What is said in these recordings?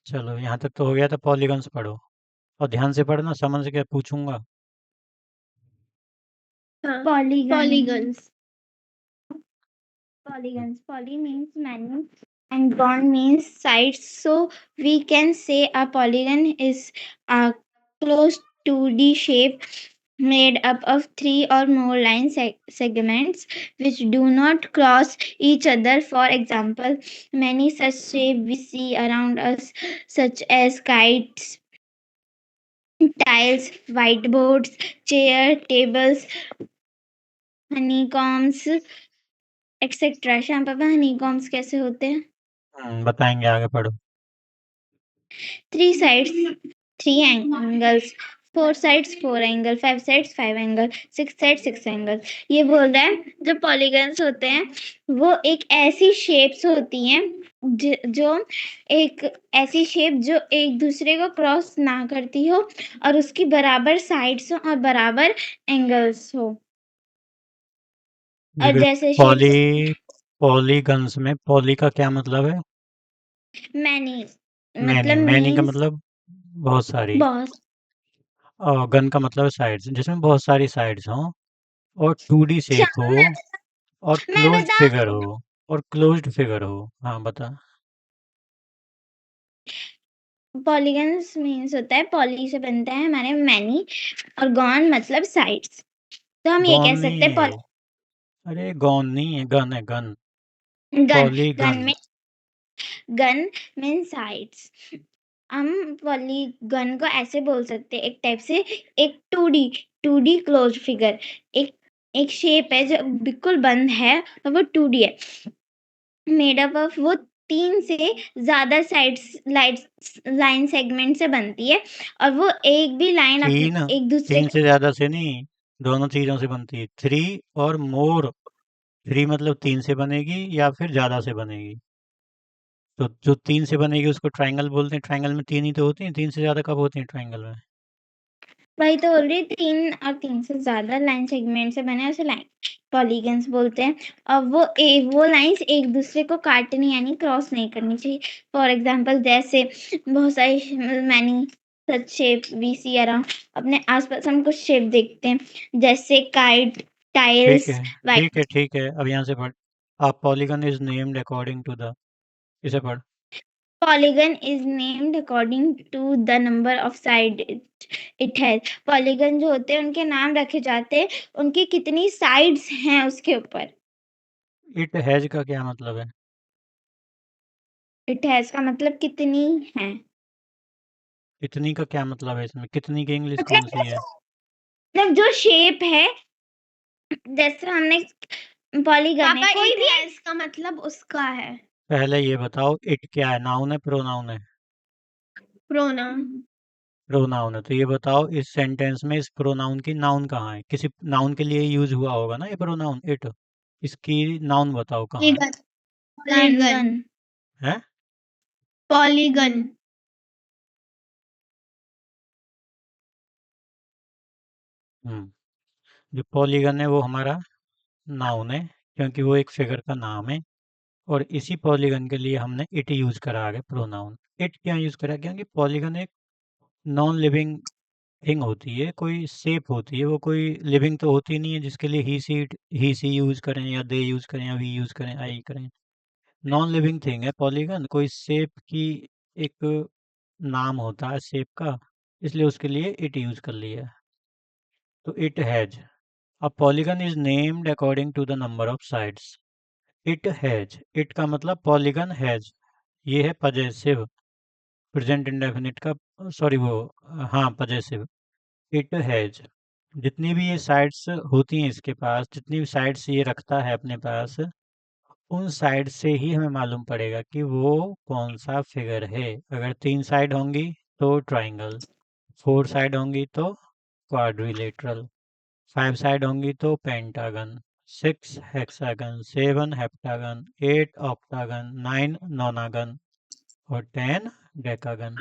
चलो यहाँ तक तो हो गया, तो पॉलीगन्स पढ़ो। और ध्यान से पढ़ना, समझ के पूछूंगा। हाँ, Polygon. polygons. Polygons. Poly means many and gon means sides. So we can say a polygon is a closed 2D shape made up of three or more line segments which do not cross each other. For example, many such shapes we see around us, such as kites, tiles, whiteboards, chair, tables, honeycombs, etcetera. Shyam पापा हनीकॉम्स कैसे होते हैं? बताएंगे, आगे पढ़ो। 3 sides 3 angles, 4 sides 4 angle, 5 sides 5 angle, 6 sides 6 angle. ये बोल रहा है जो पॉलीगन्स होते हैं वो एक ऐसी शेप्स होती हैं जो एक ऐसी शेप जो एक दूसरे को क्रॉस ना करती हो और उसकी बराबर साइड्स हो और बराबर एंगल्स हो। और देखो, जैसे शेप्स पॉलीगन्स में पॉली का क्या मतलब है? Many many. मतलब मैनी का मीन्स मतलब बहुत सारी। बहुत। और गन का मतलब है साइड्स, जिसमें बहुत सारी साइड्स हों, और 2D शेप श्याम, हो, और मैं क्लोज्ड बता फिगर हो। और क्लोज्ड फिगर हो। हाँ, बता। पॉलीगन्स मीन्स होता है पॉली से बनता है हमारे मैनी और गॉन मतलब साइड्स। तो हम ये गॉन कह सकते नहीं हैं है। अरे गॉन नहीं है, गन है, गन। Gun gun polygon. में गन मीन साइड्स। हम पॉलीगन को ऐसे बोल सकते हैं एक टाइप से एक 2D क्लोज फिगर। एक एक शेप है जो बिल्कुल बंद है और वो 2D है, मेड अप ऑफ वो 3 से ज़्यादा लाइन सेगमेंट से बनती है और वो एक भी लाइन तीन। एक दूसरे तीन से ज्यादा से नहीं, दोनों चीजों से बनती है। 3 और मोर। 3 मतलब 3 से बनेगी या फिर ज्यादा से बनेगी। तो जो 3 से बनेगी उसको ट्रायंगल बोलते हैं। ट्रायंगल में 3 ही तो होती हैं, 3 से ज्यादा कब होती हैं ट्रायंगल में? वही तो बोल रही 3 और 3 से ज्यादा लाइन सेगमेंट से बने उसे लाइन पॉलीगन्स बोलते हैं। और वो लाइंस एक दूसरे को काटनी यानी क्रॉस नहीं करनी चाहिए। फॉर एग्जांपल जैसे बहुत सारी many such shape we see around, अपने आसपास हम कुछ शेप देखते हैं जैसे काइट, ठीक टाइल्स, है, ठीक है, ठीक है, अब यहाँ से पढ़। A polygon is named according to the. इसे पढ़। Polygon is named according to the number of sides it has. Polygon जो होते हैं उनके नाम रखे जाते हैं उनकी कितनी साइड्स हैं उसके ऊपर। इट हैज का क्या मतलब है? इट हैज का मतलब कितनी है। कितनी का क्या मतलब है इसमें? कितनी की इंग्लिश कौन सी है? मतलब जो शेप है जैसे हमने पॉलीगन है पापा कोई इट भी हैज का मतलब उसका है पहले ये बताओ, इट क्या है? नाउन है, प्रोनाउन है? प्रोनाउन। प्रोनाउन है, तो ये बताओ इस सेंटेंस में इस प्रोनाउन की नाउन कहाँ है? किसी नाउन के लिए यूज हुआ होगा ना ये प्रोनाउन इट। इसकी नाउन बताओ कहाँ है? पॉलीगन। है? पॉलीगन। हम्म। जो पॉलीगन है वो हमारा नाउन है, क्योंकि वो एक फिगर का नाम है। और इसी पॉलीगन के लिए हमने इट यूज करा है, प्रोनाउन। इट क्या यूज करा? क्योंकि पॉलीगन एक नॉन लिविंग थिंग होती है, कोई शेप होती है, वो कोई लिविंग तो होती नहीं है जिसके लिए ही सी यूज करें या दे यूज करें या वी यूज करें, आई करें। नॉन लिविंग थिंग है पॉलीगन, कोई शेप की एक नाम होता है शेप का, इसलिए उसके लिए इट यूज कर लिया। तो it has. A polygon is named according to the number of sides. It has, it का मतलब पॉलीगन हैज, ये है पजेसिव, प्रेजेंट इंडेफिनिट का। सॉरी वो, हाँ, पजेसिव। It has. जितनी भी ये साइड्स होती हैं इसके पास, जितनी भी साइड्स ये रखता है अपने पास, उन साइड से ही हमें मालूम पड़ेगा कि वो कौन सा फिगर है। अगर 3 साइड होंगी तो ट्राइंगल, 4 साइड होंगी तो क्वाड्रिलेटरल, 5 साइड होंगी तो pentagon, 6 hexagon, 7 heptagon, 8 octagon, 9 nonagon, और 10 डेकागन।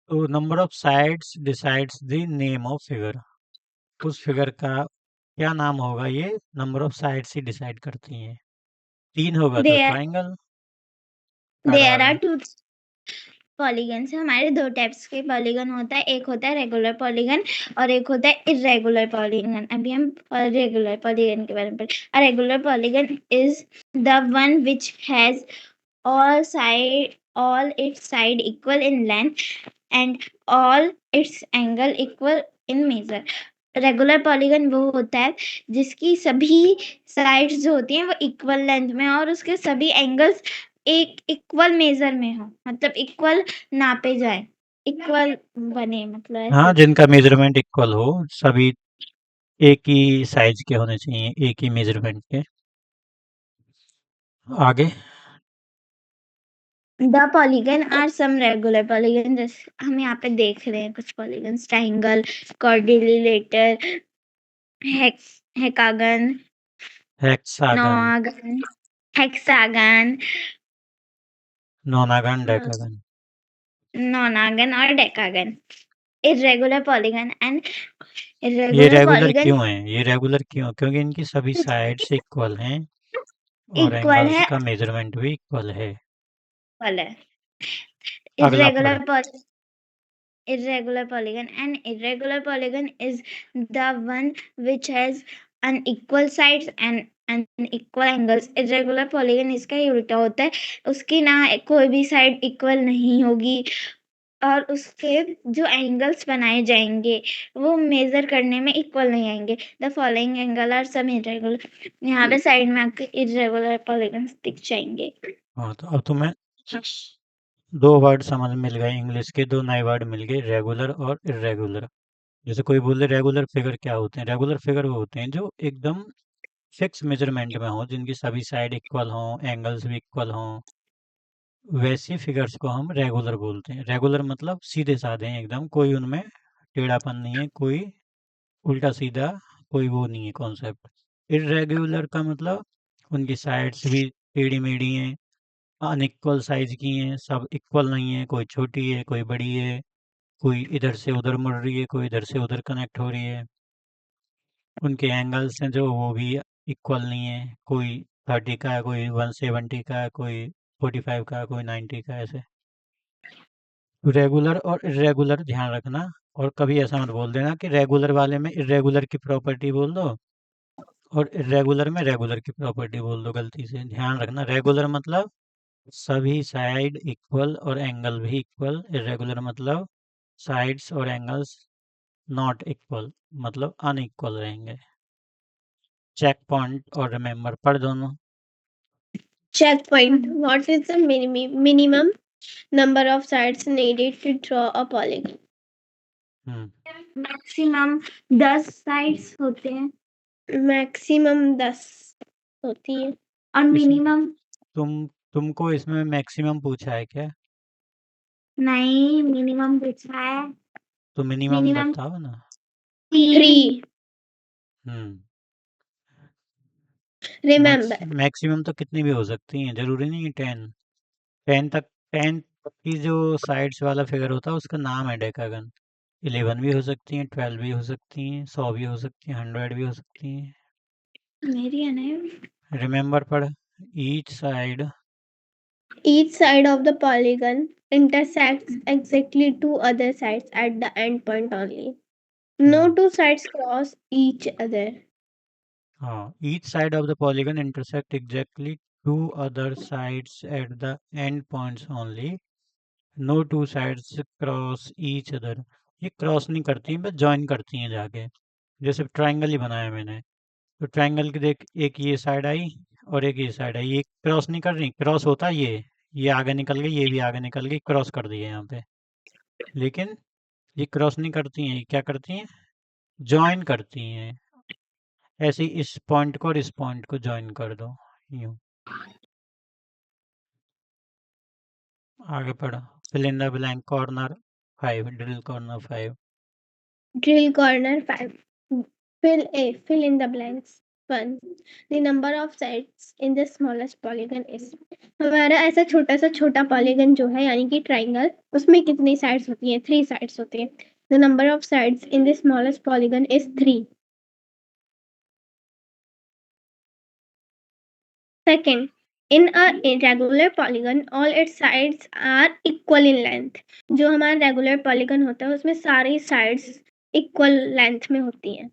तो number of sides decides the name of figure. उस फिगर का क्या नाम होगा ये नंबर ऑफ साइड्स ही डिसाइड करती हैं। 3 होगा तो there triangle, there are two polygon से हमारे दो टाइप्स के पॉलीगन होता है, एक होता है रेगुलर पॉलीगन और एक होता है इरेगुलर पॉलीगन। अभी हम रेगुलर पॉलीगन के बारे में पढ़ें। अ regular polygon is the one which has all its side equal in length and all its angle equal in measure। Regular polygon वो होता है जिसकी सभी साइड्स जो होती हैं वो इक्वल लेंथ में और उसके सभी एंगल्स एक इक्वल मेजर में हो, मतलब इक्वल नापे जाए, इक्वल बने, मतलब हाँ, ऐसे। जिनका मेजरमेंट इक्वल हो, सभी एक ही साइज के होने चाहिए, एक ही मेजरमेंट के। आगे the polygon are some regular polygon, जैसे हम यहाँ पे देख रहे हैं कुछ polygon, triangle, quadrilateral, hexagon, hexagon, hexagon, nonagon, decagon. Nonagon और डेकागन। इरेगुलर पॉलीगन एंड ये इरेगुलर रेगुलर पॉलीगन क्यों हैं? ये रेगुलर क्यों? क्योंकि इनकी सभी साइड्स इक्वल हैं और इक्वल एंगल्स है, का मेजरमेंट भी इक्वल है। इक्वल है। अगला पढ़ो। Irregular polygon. An irregular polygon is the one which has unequal sides and unequal angles। irregular polygon इसका ही उल्टा होता है, उसकी ना कोई भी साइड इक्वल नहीं होगी और उसके जो एंगल्स बनाए जाएंगे वो मेजर करने में इक्वल नहीं आएंगे। The following angle are some irregular. यहाँ पे साइड में आपके इरेगुलर पॉलीगन्स दिख जाएंगे। हाँ, तो अब तुम्हें 2 वर्ड समझ मिल गए इंग्लिश के, 2 नए वर्ड मिल गए, रेगुलर और इर्रेगुलर। जैसे कोई बोले रेगुलर फिगर क्या होते हैं? रेगुलर फिगर वो होते हैं जो एकदम फिक्स मेजरमेंट में हो, जिनकी सभी साइड इक्वल हों, एंगल्स भी इक्वल हों, वैसी फिगर्स को हम रेगुलर बोलते हैं। रेगुलर मतलब सीधे-साधे हैं एकदम, कोई उनमें टेढ़ापन नहीं है, कोई उल्टा-सीधा कोई वो नहीं है कॉन्सेप्ट। इर्रेगुलर का मतलब उनकी साइड्स भी टेढ़ी-मेढ़ी हैं, अनइक्वल साइज़ की हैं, सब इक्वल नहीं है, कोई छोटी है, कोई बड़ी है, कोई इधर से उधर मुड़ रही है, कोई इधर से उधर कनेक्ट हो रही है। उनके एंगल्स हैं जो वो भी इक्वल नहीं है, कोई 30 का है, कोई 170 का है, कोई 45 का है, कोई 90 का है, ऐसे। रेगुलर और इर्रेगुलर ध्यान रखना, और कभी ऐसा मत बोल देना कि रेगुलर वाले में इर्रेगुलर की प्रॉपर्टी बोल दो और इर्रेगुलर में रेगुलर की प्रॉपर्टी बोल दो गलती से। ध्यान रखना, रेगुलर मतलब सभी साइड इक्वल और एंगल भी इक्वल। इर्रेगुलर मतलब साइड्स और एंगल्स नॉट इक्वल, मतलब अनइक्वल रहेंगे। चेक पॉइंट और रिमेंबर पढ़ दोनों। Checkpoint. What is the minimum number of sides needed to draw a polygon? Maximum 10 sides होते हैं, मैक्सिमम 10 होती है और मिनिमम तुमको इसमें मैक्सिमम पूछा है क्या? नहीं, मिनिमम पूछा है। तो मिनिमम मिनिमम बताओ ना। 3। हम्म रिमेंबर, मैक्सिमम तो कितनी भी हो सकती हैं, जरूरी नहीं है 10। 10 तक, 10 की जो साइड्स वाला फिगर होता है उसका नाम है डेकागन। 11 भी हो सकती हैं, 12 भी हो सकती हैं, 100 भी हो सकती हैं, 100 भी हो सकती हैं। मेरी है ना। रिमेंबर पढ़। Each side each side of the polygon intersects exactly two other sides at the end point only. No two sides cross each other. हाँ, each side of the polygon intersect exactly two other sides at the end points only. No two sides cross each other. ये cross नहीं करती हैं, बस join करती हैं जाके। जैसे ट्रायंगल ही बनाया मैंने, तो ट्रायंगल की देख, एक ये साइड आई और एक ये साइड आई, ये क्रॉस नहीं कर रही। क्रॉस होता है ये आगे निकल गई, ये भी आगे निकल गई, क्रॉस कर दिए यहाँ पे। लेकिन ये क्रॉस नहीं करती हैं, ये क्या करती हैं? ज्वाइन करती हैं। ऐसे ही इस पॉइंट को और इस पॉइंट को ज्वाइन कर दो, यूं। आगे पढ़ो। Fill in the blank corner 5, drill corner 5। Drill corner 5. Fill in the blanks. 1. The number of sides in the smallest polygon is. हमारा ऐसा छोटा पॉलीगन जो है यानी कि ट्राइंगल, उसमें कितनी साइड्स होती हैं? 3 साइड्स होती हैं। The number of sides in the smallest polygon is 3. Second, in a regular polygon all its sides are equal in length. जो हमारा रेगुलर पॉलीगन होता है उसमें सारी साइड्स इक्वल लेंथ में होती हैं।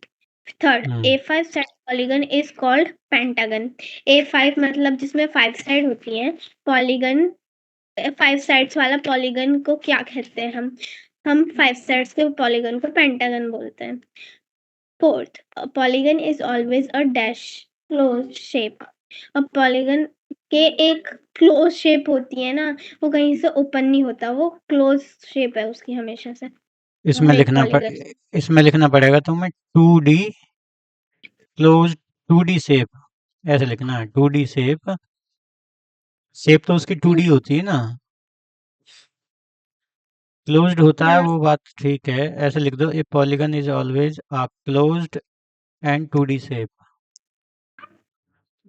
Third, A5 side polygon is called pentagon. A5 मतलब जिसमें 5 साइड होती हैं। पॉलीगन 5 साइड्स वाला पॉलीगन को क्या कहते हैं हम 5 साइड्स के पॉलीगन को पेंटागन बोलते हैं। Fourth, polygon is always a dash close shape. अब पॉलीगन के एक क्लोज शेप होती है ना, वो कहीं से ओपन नहीं होता, वो क्लोज शेप है उसकी हमेशा से। इसमें लिखना पड़ेगा तुम्हें 2D क्लोज 2D शेप, ऐसे लिखना है 2D शेप। शेप तो उसकी 2D होती है ना, क्लोज्ड होता है वो बात ठीक है, ऐसे लिख दो ए polygon is always a closed end 2D shape.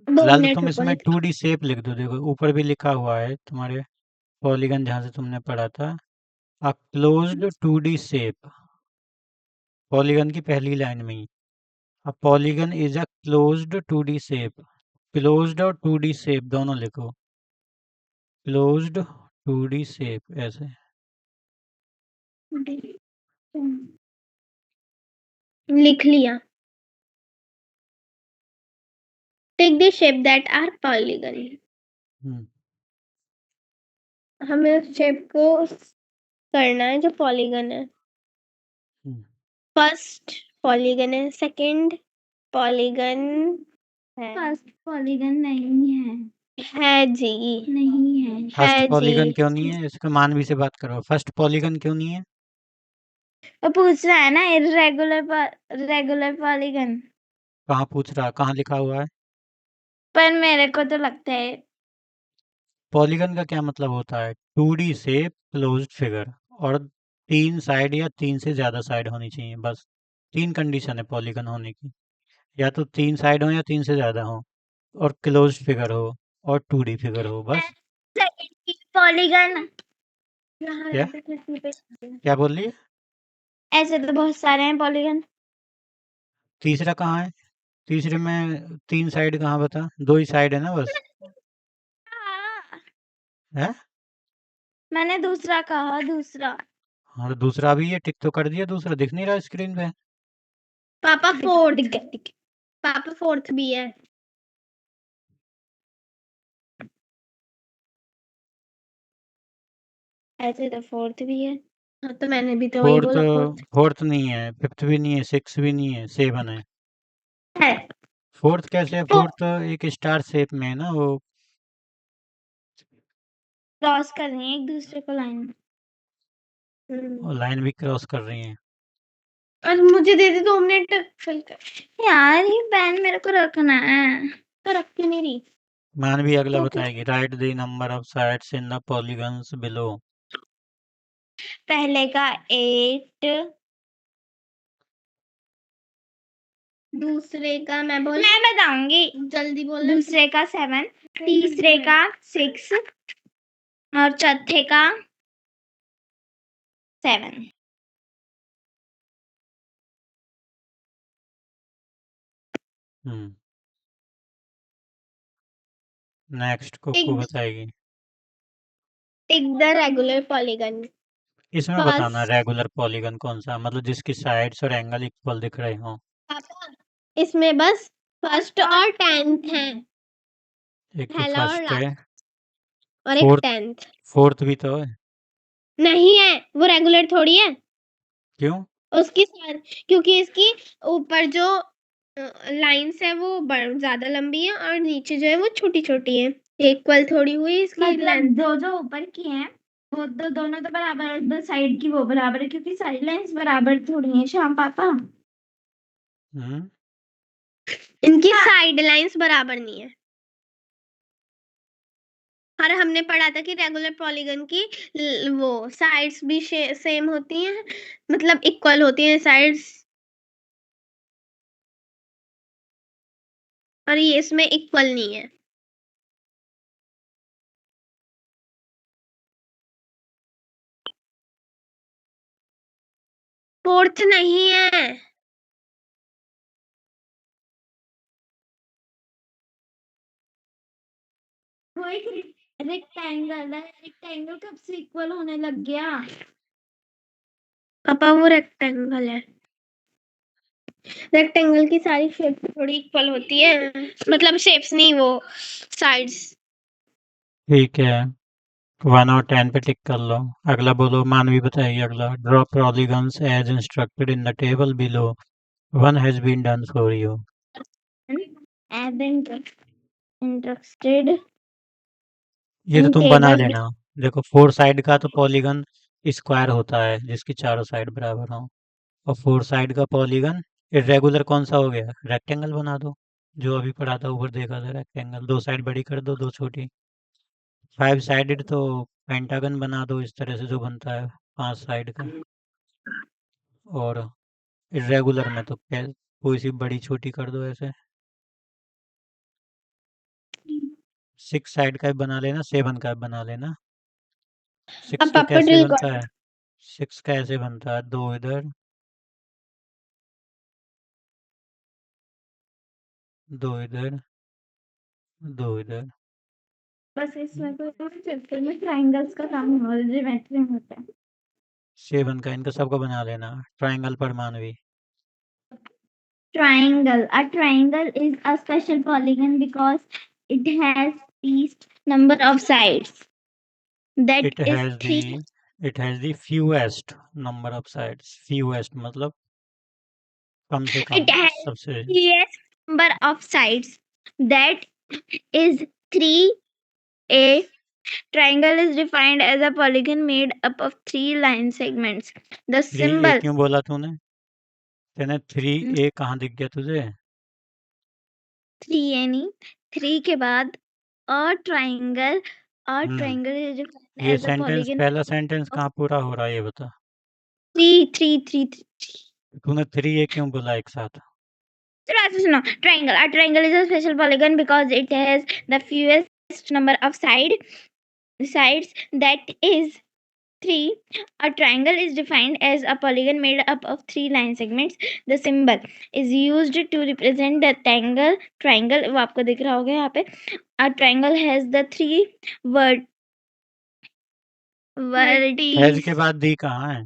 फिलहाल तो तुम इसमें 2D शेप लिख दो, देखो ऊपर भी लिखा हुआ है तुम्हारे पॉलीगन जहाँ से तुमने पढ़ा था, अ क्लोज्ड 2D शेप, पॉलीगन की पहली लाइन में ही। A polygon is a closed 2D shape, closed और 2D शेप दोनों लिखो, क्लोज्ड 2D शेप ऐसे। लिख लिया। Take the shape that are polygon. हमें उस शेप को करना है जो पॉलीगन है। फर्स्ट पॉलीगन है, सेकंड पॉलीगन है। फर्स्ट पॉलीगन नहीं है जी, नहीं है। फर्स्ट है पॉलीगन जी। क्यों नहीं है, इसका मानवी से बात करो, फर्स्ट पॉलीगन क्यों नहीं है? वो पूछ रहा है ना रेगुलर पॉलीगन, कहाँ पूछ रहा, कहाँ लिखा हुआ है? पर मेरे को तो लगता है पॉलीगन का क्या मतलब होता है? 2D शेप क्लोज्ड फिगर, और 3 साइड या 3 से ज़्यादा साइड होनी चाहिए, बस 3 कंडीशन है पॉलीगन होने की, या तो 3 साइड हो या 3 से ज़्यादा हो, और क्लोज्ड फिगर हो, और 2D फिगर हो, बस। पॉलीगन क्या क्या बोल रही है? ऐसे तो बहुत सारे हैं पॉलीगन। तीसरा कहाँ है? तीसरे में 3 साइड कहाँ बता, 2 ही साइड है ना बस। है? मैंने दूसरा कहा, दूसरा। हाँ तो दूसरा भी है, टिक तो कर दिया, दूसरा दिख नहीं रहा स्क्रीन पे। पापा फोर्थ भी है। ऐसे तो फोर्थ भी है। हाँ तो मैंने भी तो वही बोला फोर्थ फोर्थ नहीं है, फिफ्थ भी नहीं है, सिक्स भी नहीं है, 7 है। है। फोर्थ कैसे है? फोर्थ एक स्टार शेप में है ना वो। क्रॉस कर रही है एक दूसरे को लाइन। लाइन भी क्रॉस कर रही है। और मुझे दे दे 2 मिनट फिल कर। यार ये पेन मेरे को रखना है। तो रख क्यों नहीं रही? मानवी अगला तो बताएगी, right the number of sides in the polygons below. पहले का 8, दूसरे का मैं बताऊंगी, जल्दी बोल। दूसरे का 7, तीसरे का 6 और चौथे का 7। नेक्स्ट को बताएगी। Tick the regular polygon. इसमें बताना रेगुलर पॉलीगन कौन सा, मतलब जिसकी साइड्स और एंगल इक्वल दिख रहे हो। इसमें बस फर्स्ट और 10th है। एक तो फर्स्ट है और एक 10th। फोर्थ भी तो है। नहीं है, वो रेगुलर थोड़ी है। क्यों? उसकी क्योंकि इसकी ऊपर जो लाइंस है वो ज्यादा लंबी है और नीचे जो है वो छोटी छोटी है। इक्वल थोड़ी हुई इसकी मतलब जो ऊपर की है वो तो दोनों तो बराबर है, दो साइड की वो बराबर है, क्योंकि साइड लाइंस बराबर थोड़ी है श्याम पापा। इनकी साइड लाइंस बराबर नहीं है। और हमने पढ़ा था कि रेगुलर पॉलीगन की वो साइड्स भी सेम होती हैं, मतलब इक्वल होती हैं साइड्स, और ये इसमें इक्वल नहीं है। फोर्थ नहीं है। वो एक रेक्टेंगल है, रेक्टेंगल कब से इक्वल होने लग गया? पापा वो रेक्टेंगल है। रेक्टेंगल की सारी शेप थोड़ी इक्वल होती है, मतलब शेप्स नहीं, वो साइड्स। ठीक है, 1 और 10 पे टिक कर लो। अगला बोलो, मानवी बताइए अगला। Draw polygons as instructed in the table below, 1 has been done for you. I've been interested ये तो in तुम बना tables लेना। देखो 4 साइड का तो पॉलीगन स्क्वायर होता है जिसकी चारों साइड बराबर हो, और 4 साइड का पॉलीगन इरेगुलर कौन सा हो गया? रेक्टेंगल बना दो, जो अभी पढ़ा था ऊपर देखा था, रेक्टेंगल। 2 साइड बड़ी कर दो, 2 छोटी। 5 साइडेड तो पेंटागन बना दो, इस तरह से जो बनता है 5 साइड का। और इरेगुलर में तो कोई सी बड़ी छोटी कर दो ऐसे। 6 साइड का भी बना लेना, 7 का भी बना लेना। 6 अब का पापा कैसे ड्रिल बनता कर। है? 6 का ऐसे बनता है, 2 इधर, 2 इधर, 2 इधर। बस इसमें तो सर्कल में ट्रायंगल्स का काम ज्योमेट्री में होता है। 7 का इनका सबका बना लेना, ट्राइंगल पर मानवी। Triangle. A triangle is a special polygon because it has least number of sides. That it is has the 3. It has the fewest number of sides. Fewest मतलब कम से कम, It has सबसे। least number of sides. That is 3. A triangle is defined as a polygon made up of 3 line segments. The 3A symbol क्यों बोला तूने? तेने 3A कहाँ दिख गया तुझे? 3 यानी 3 के बाद a triangle. A hmm triangle is defined ये as a सेंटेंस, polygon पहला सेंटेंस of कहाँ पूरा हो रहा है ये बता। 3. तूने 3A क्यों बोला एक साथ? No, triangle. A triangle is a special polygon because it has the fewest number of sides. That is 3. A triangle is defined as a polygon made up of 3 line segments. The symbol is used to represent the triangle. वो आपको दिख रहा होगा यहाँ पे. A triangle has the 3 word has के vertices. बाद दी कहाँ है?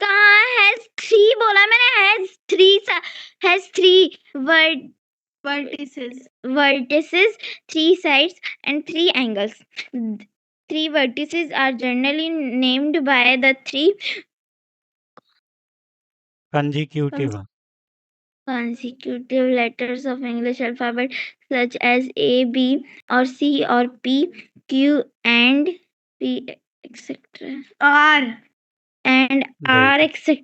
कहाँ has 3 बोला मैंने? has 3 vertices, 3 sides, and 3 angles. 3 vertices are generally named by the 3 consecutive. consecutive letters of English alphabet, such as A, B, or C, or P, Q, and P, etc. And R, देख, etc.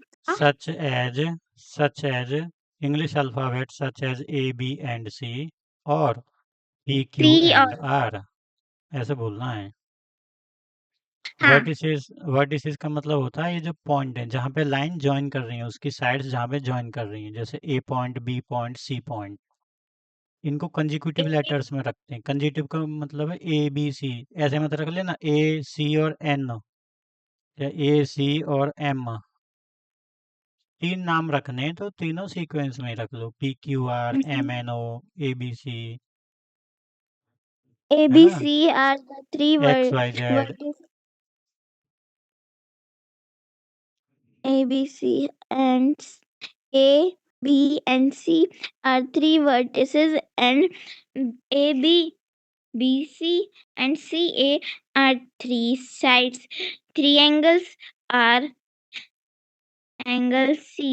Such as English alphabet such as A, B, and C और P, Q, P और and R, ऐसे बोलना है। हाँ, vertices का मतलब होता है ये जो पॉइंट है जहाँ पे लाइन ज्वाइन कर रही है, उसकी साइड्स जहाँ पे ज्वाइन कर रही हैं, जैसे A point, B point, C point. इनको कंजिक्यूटिव लेटर्स में रखते हैं। कंजिक्यूटिव का मतलब है A, B, C। ऐसे मत रख लेना A, C और N, या A, C और M। 3 नाम रखने हैं तो तीनों सीक्वेंस में ही रख लो, PQR, MNO, ABC, A, है B, ना, C are the 3 XYZ। vertices. A, B, C, and A, B, and C are 3 vertices, and A, B, C, and C, A are 3 sides. Triangles are angle C,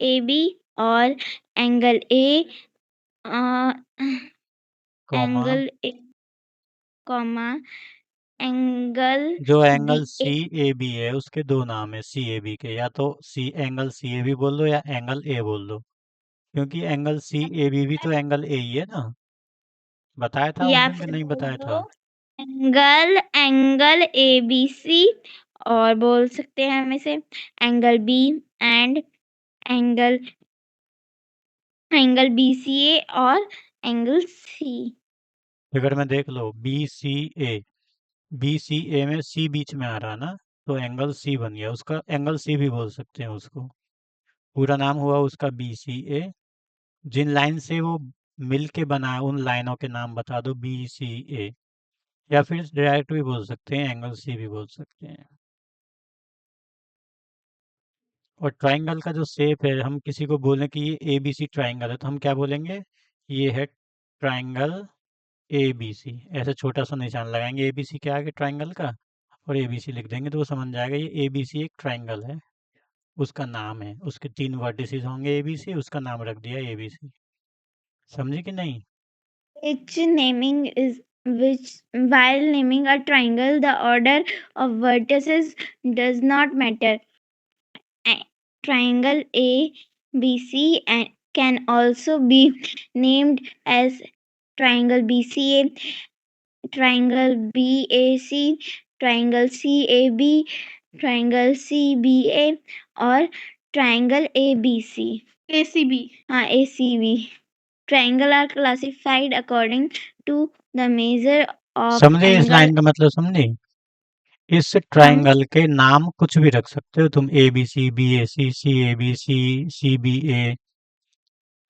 A, B, or angle A, uh, कॉमा, angle A, comma, angle जो angle BA. C A B है उसके 2 नाम है सी A B के, या तो angle C A B बोल दो या एंगल ए बोल दो, क्योंकि एंगल सी ए बी भी तो एंगल ए ही है ना। बताया था उस या दिन कि फिर नहीं बोल बताया दो था? एंगल ए बी सी, और बोल सकते हैं हम इसे angle B and angle angle B C A और एंगल सी। फिगर में देख लो, बी सी ए में सी बीच में आ रहा है ना, तो एंगल सी बन गया उसका, एंगल सी भी बोल सकते हैं उसको। पूरा नाम हुआ उसका बी सी ए। जिन लाइन से वो मिल के बनाए उन लाइनों के नाम बता दो बी सी ए, या फिर डायरेक्ट भी बोल सकते हैं, एंगल सी भी बोल सकते हैं। और ट्राइंगल का जो शेप है, हम किसी को बोलें कि ये ए बी सी ट्राइंगल है तो हम क्या बोलेंगे, ये है ट्राइंगल ए बी सी। ऐसे छोटा सा निशान लगाएंगे ए बी सी के आगे ट्राइंगल का, और ए बी सी लिख देंगे तो वो समझ जाएगा ये ए बी सी एक ट्राइंगल है, उसका नाम है, उसके 3 वर्टिसेस होंगे ए बी सी, उसका नाम रख दिया ए बी सी। समझे कि नहीं? Which naming is which while naming a triangle, the order of vertices does not matter. Triangle A B C and can also be named as triangle BCA, triangle BAC, triangle CAB, triangle CBA, or triangle ABC. ACB. ACB. Triangle are classified according to the measure of समझे इस angle. Line का मतलब? समझे? इस हम triangle के नाम कुछ भी रख सकते हो तुम, A B C, B A C, C A B C, C B A,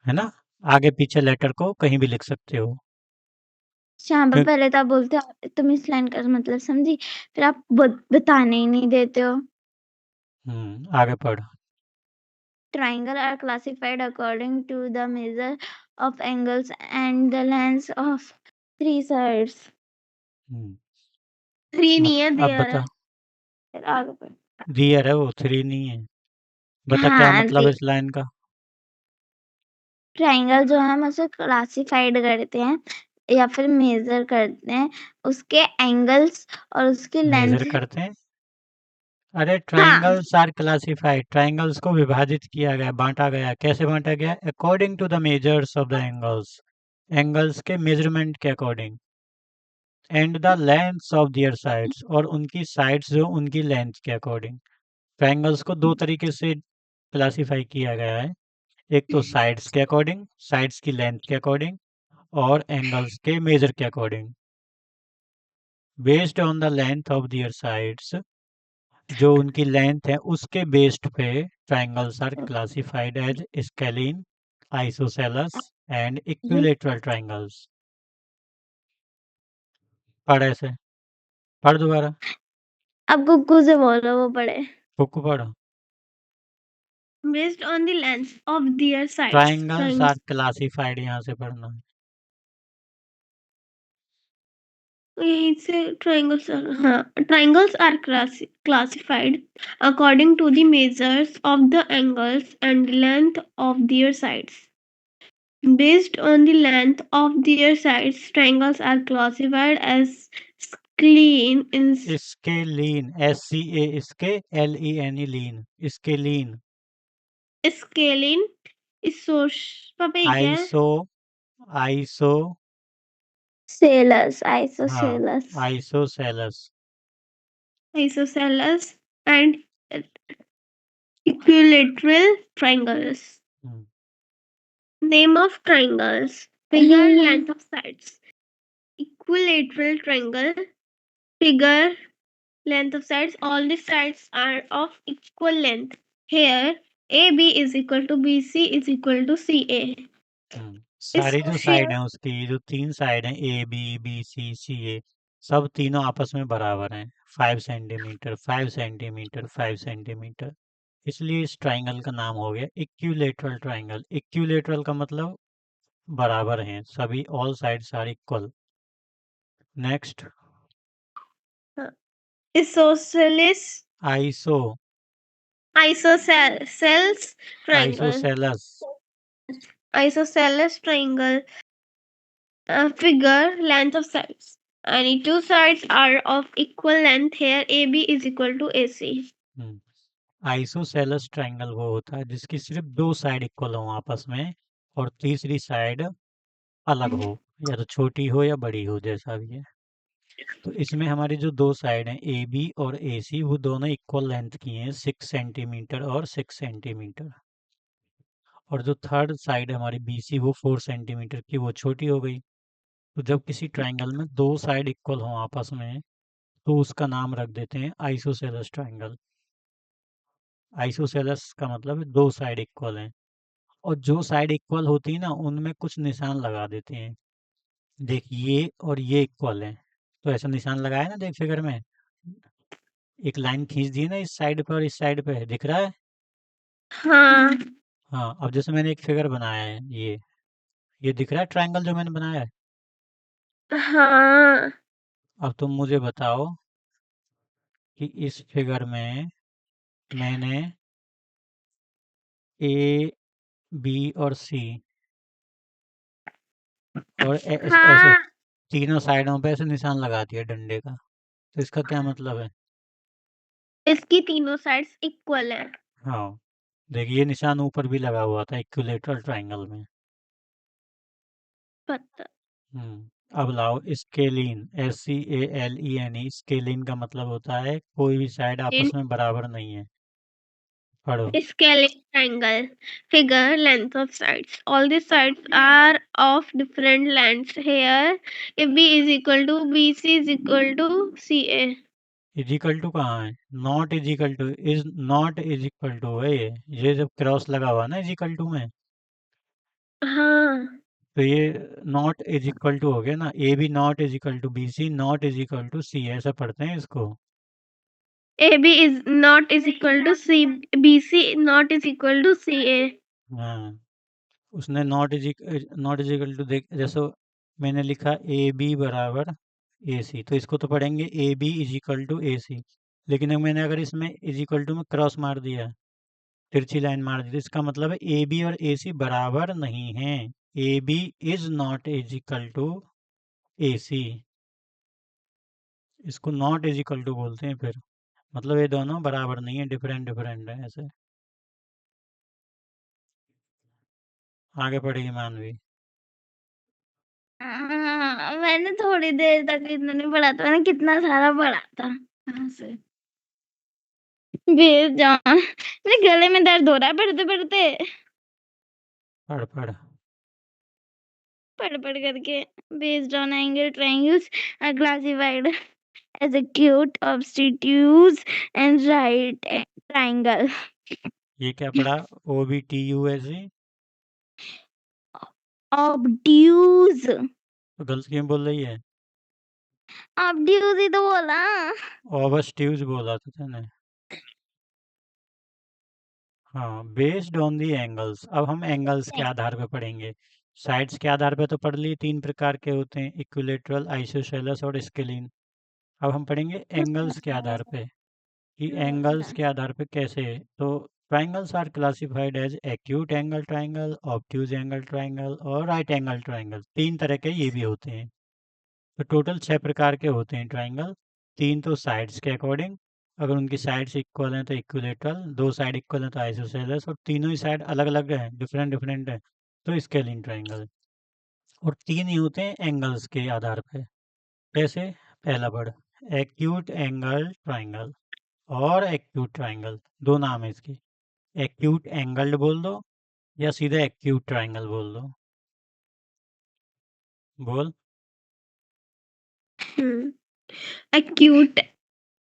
है ना? आगे पीछे लेटर को कहीं भी लिख सकते हो। यहाँ पर क्यों? पहले तो आप बोलते हो तुम इस लाइन का मतलब समझी, फिर आप बताने ही नहीं देते हो। आगे पढ़। Triangle are classified according to the measure of angles and the lengths of three sides. हम्म, 3 नहीं है, अब there बता। है। फिर आगे बढ़। दियर है वो, 3 नहीं है। बता क्या हाँ मतलब इस लाइन का? ट्राइंगल जो है हम उसे क्लासिफाइड करते हैं या फिर मेजर करते हैं उसके एंगल्स और उसकी मेजर लेंथ। करते हैं? अरे हाँ ट्राइंगल्स आर क्लासिफाइड, ट्राइंगल्स को विभाजित किया गया, बांटा गया। कैसे बांटा गया? According to the measures of the angles, angles के मेजरमेंट के according, and the lengths of their sides, और उनकी साइड्स जो उनकी लेंथ के अकॉर्डिंग। ट्राइंगल्स को 2 तरीके से क्लासिफाई किया गया है, एक तो साइड्स के अकॉर्डिंग, साइड्स की लेंथ के अकॉर्डिंग, और एंगल्स के मेजर के according. Based on the length of their sides, जो उनकी लेंथ है उसके बेस्ड पे triangles are classified as scalene, isosceles and equilateral triangles. पढ़ ऐसे, पढ़ दोबारा, अब गुग्गू से बोलो वो पढ़े। कुक्कू पढ़। Based on the length of their sides. Triangles are classified, यहाँ से पढ़ना है। यहीं से triangles are, हाँ, triangles are classified according to the measures of the angles and length of their sides. Based on the length of their sides, triangles are classified as scalene in scalene, S C A, इसके L E N E, lean, scalene. scalene isos पापा ये क्या है? Iso, iso, सेलस हाँ, isosceles isosceles. Isosceles and equilateral triangles. Hmm, Name of triangles. Figure, length of sides. Equilateral triangle. Figure, length of sides. All the sides are of equal length. Here, AB is equal to BC is equal to CA. सारी जो इसको side share है उसकी, जो 3 side हैं, A B B C C ए, सब तीनों आपस में बराबर हैं, 5 सेंटीमीटर 5 सेंटीमीटर 5 सेंटीमीटर। इसलिए इस ट्राइंगल का नाम हो गया इक्विलेटरल ट्राइंगल। इक्विलेटरल का मतलब बराबर हैं सभी, all sides are equal. Next, isosceles iso, isosceles triangle. Isosceles. Isosceles triangle. Figure, length of sides. Any two sides are of equal length. Here AB is equal to AC. Isosceles triangle वो होता है जिसकी सिर्फ 2 side equal हो आपस में, और तीसरी साइड अलग हो, या तो छोटी हो या बड़ी हो, जैसा भी है। तो इसमें हमारी जो 2 साइड हैं ए बी और ए सी, वो दोनों इक्वल लेंथ की हैं, 6 सेंटीमीटर और 6 सेंटीमीटर। और जो थर्ड साइड है हमारी बी सी, वो 4 सेंटीमीटर की, वो छोटी हो गई। तो जब किसी ट्राइंगल में 2 साइड इक्वल हों आपस में, तो उसका नाम रख देते हैं आइसोसेलस ट्राइंगल। आइसोसेलस का मतलब है 2 साइड इक्वल हैं, और जो साइड इक्वल होती है ना उनमें कुछ निशान लगा देते हैं। देख ये और ये इक्वल है, तो ऐसा निशान लगाया ना, देख फिगर में एक लाइन खींच दी है ना, इस साइड पे और इस साइड पे, दिख रहा है? हाँ हाँ, अब जैसे मैंने एक फिगर बनाया है, ये दिख रहा है ट्रायंगल जो मैंने बनाया है? हाँ अब तुम मुझे बताओ कि इस फिगर में मैंने ए, बी और सी और ऐसे हाँ तीनों साइडों पे ऐसे निशान लगा दिया डंडे का, तो इसका क्या मतलब है? इसकी तीनों साइड्स इक्वल है। हाँ, देखिए ये निशान ऊपर भी लगा हुआ था इक्विलेटरल ट्रायंगल में। पता अब लाओ स्केलीन, SCALENE, स्केलीन का मतलब होता है कोई भी साइड आपस में बराबर नहीं है। पढ़ो। Scale triangle. Figure length of sides. All the sides are of different lengths. Here, if B is equal to BC is equal to CA. Equal to कहाँ है? Not equal to, is not equal to है ये जब cross लगा हुआ ना is equal to में, हाँ तो ये नॉट इजिकल टू हो गया ना। A B not equal to B C not equal to C, ऐसा पढ़ते हैं इसको। AB is not is equal to C. BC not is equal to CA. हाँ, उसने नॉट इजिकल टू, देख जैसे मैंने लिखा ए बी बराबर ए सी, तो इसको तो पढ़ेंगे A B is equal to A सी। लेकिन अब मैंने अगर इसमें इजिकल टू में क्रॉस मार दिया, तिरछी लाइन मार दी, तो इसका मतलब है ए बी और ए सी बराबर नहीं है। A B is not equal to A C, इसको नॉट इजिकल टू बोलते हैं फिर, मतलब ये दोनों बराबर नहीं है, डिफरेंट डिफरेंट है ऐसे। आगे पढ़ेगी मानवी। मैंने थोड़ी देर तक इतना नहीं पढ़ा था, मैंने कितना सारा पढ़ा था। कहाँ से बेस जॉन, मेरे गले में दर्द हो रहा है पढ़ते पढ़ते, पढ़ पढ़। पढ़ पढ़ करके। Based on angle triangles are classified as acute, obtuse and right triangle. ये क्या पढ़ा? O B T U S E, Obtuse, तो गलत क्यों बोल रही है? obtuse ही तो बोला। ऑबस्ट्यूज बोला था तूने। हाँ, बेस्ड ऑन दी एंगल्स। अब हम एंगल्स के आधार पे पढ़ेंगे। साइड्स के आधार पे तो पढ़ लिए, तीन प्रकार के होते हैं, इक्विलेटरल, आइसोसेलेस और स्केलीन। अब हम पढ़ेंगे एंगल्स के आधार पे, कि एंगल्स के आधार पे कैसे। तो triangles are classified as acute angle triangle, obtuse angle triangle और राइट एंगल ट्राइंगल। तीन तरह के ये भी होते हैं। तो टोटल 6 प्रकार के होते हैं ट्राइंगल। तीन तो साइड्स के अकॉर्डिंग, अगर उनकी साइड्स इक्वल हैं तो इक्विलेटरल, दो साइड इक्वल हैं तो आइसोसेलेस, और तीनों ही साइड अलग अलग हैं, डिफरेंट डिफरेंट है, तो स्केलिन ट्राइंगल। और तीन ही होते हैं एंगल्स के आधार पे। कैसे? पहला वर्ड एक्यूट एंगल ट्राइंगल और एक्यूट ट्राइंगल, दो नाम है इसके। एक्यूट एंगल्ड बोल दो या सीधे एक्यूट ट्राइंगल बोल दो। बोल। acute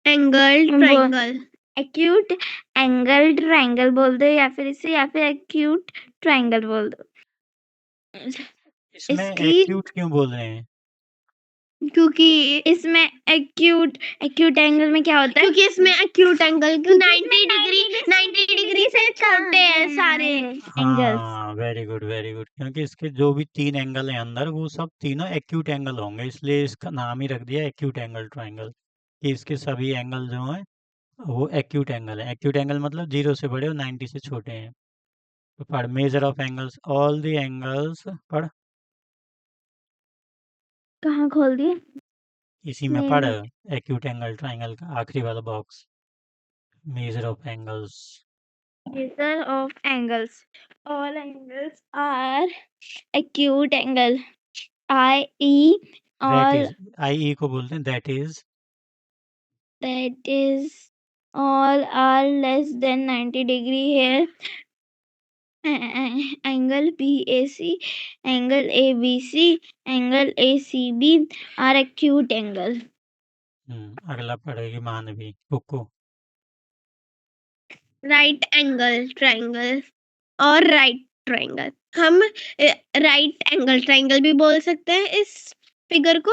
angle triangle. Acute angle triangle बोल दो, या फिर इसे, या फिर एक्यूट ट्रायंगल बोल दो। इसमें इसकी एक्यूट क्यों बोल रहे हैं? क्योंकि इसमें एक्यूट एंगल में क्या होता है? क्योंकि इसमें acute angle 90 डिग्री से छोटे हैं सारे एंगल्स। हाँ, वेरी गुड वेरी गुड, क्योंकि इसके जो भी तीन एंगल हैं अंदर, वो सब तीनों एक्यूट एंगल होंगे, इसलिए इसका नाम ही रख दिया एक्यूट एंगल ट्राइंगल, कि इसके सभी एंगल जो हैं वो एक्यूट एंगल है। एक्यूट एंगल मतलब 0 से बड़े और 90 से छोटे हैं। तो पढ़ major of angles, all the angles, पढ़ कहाँ खोल दिए? इसी में पढ़, एक्यूट एंगल ट्राइंगल का आखिरी वाला box, measure of angles. Measure of angles. All angles are acute angle. I.e. That all is, I E को बोलते हैं that is. that is all are less than 90 degree here. Angle BAC, angle ABC, angle ACB are acute angle. अगला पढ़ेगी मानवी, Kuku. right angle triangle और right triangle. हम right angle triangle भी बोल सकते हैं इस फिगर को,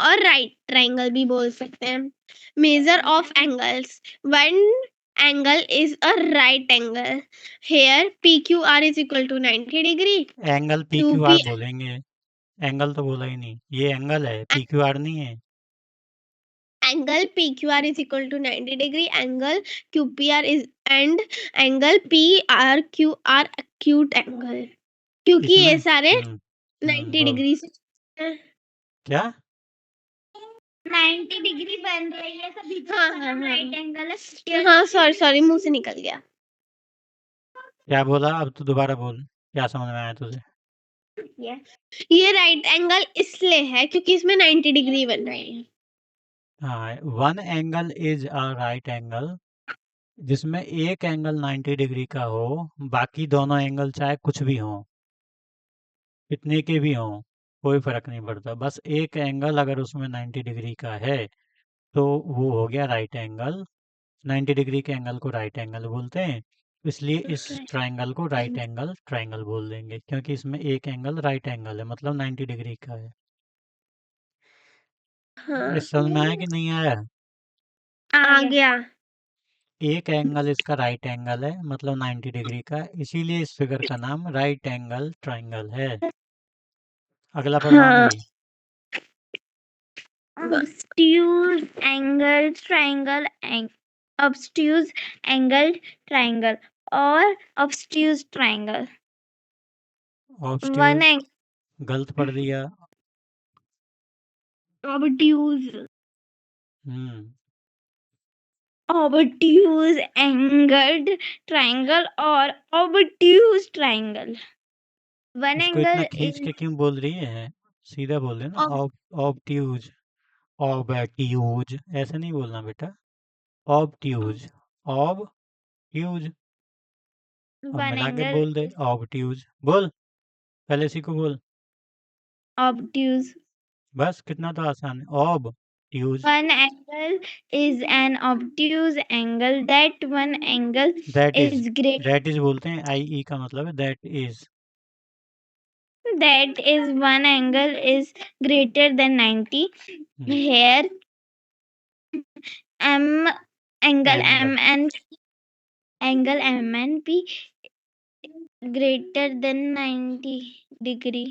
और राइट ट्राइंगल भी बोल सकते हैं। Measure of angles, one angle is a right angle. Here PQR is equal to 90 degree. Angle PQR बोलेंगे, एंगल तो बोला ही नहीं, ये एंगल है, PQR नहीं है। Angle PQR is equal to 90 degree, angle QPR is and angle PRQR acute angle, क्योंकि इसमें ये सारे 90 बोल डिग्री से हैं। क्या 90 डिग्री बन रही है सभी हाँ, राइट एंगल है। हाँ, सॉरी मुंह से निकल गया। क्या बोला, अब तो दोबारा बोल, क्या समझ में आया तुझे? ये राइट एंगल इसलिए है क्योंकि इसमें 90 डिग्री बन रही है। हाँ, one angle is a right angle, जिसमें एक एंगल 90 डिग्री का हो, बाकी दोनों एंगल चाहे कुछ भी हो, कितने के भी हों, कोई फर्क नहीं पड़ता। बस एक एंगल अगर उसमें 90 डिग्री का है तो वो हो गया राइट एंगल। 90 डिग्री के एंगल को राइट एंगल बोलते हैं, इसलिए इस ट्राइंगल को राइट एंगल ट्राइंगल बोल देंगे, क्योंकि इसमें एक एंगल राइट एंगल है, मतलब 90 डिग्री का है। हाँ, इस समझ में आया कि नहीं आया? आ गया। एक एंगल इसका राइट एंगल है, मतलब 90 डिग्री का, इसीलिए इस फिगर का नाम राइट एंगल ट्राइंगल है। अगला पढ़ना हाँ, भी। obtuse angle triangle obtuse angle triangle और obtuse triangle। वन ऑब्स्ट्यूज एंगल गलत पढ़ दिया। obtuse हम्म obtuse angled triangle और obtuse triangle। वन इसको इतना एंगल खींच इज के क्यों बोल रही है? सीधा बोल देना, ऑब्ट्यूज, ऑब्ट्यूज, ऐसे नहीं बोलना बेटा, ऑब्ट्यूज, ऑब्ट्यूज। अब वन मिला के एंगल बोल दे, ऑब्ट्यूज बोल, पहले इसी को बोल, obtuse। बस कितना तो आसान है, obtuse. One angle is an obtuse angle. That one angle that is, is great. That is बोलते हैं, आई ई का मतलब है that is. That is one angle is greater than 90. Here, M angle angle, M and P greater than 90 degree.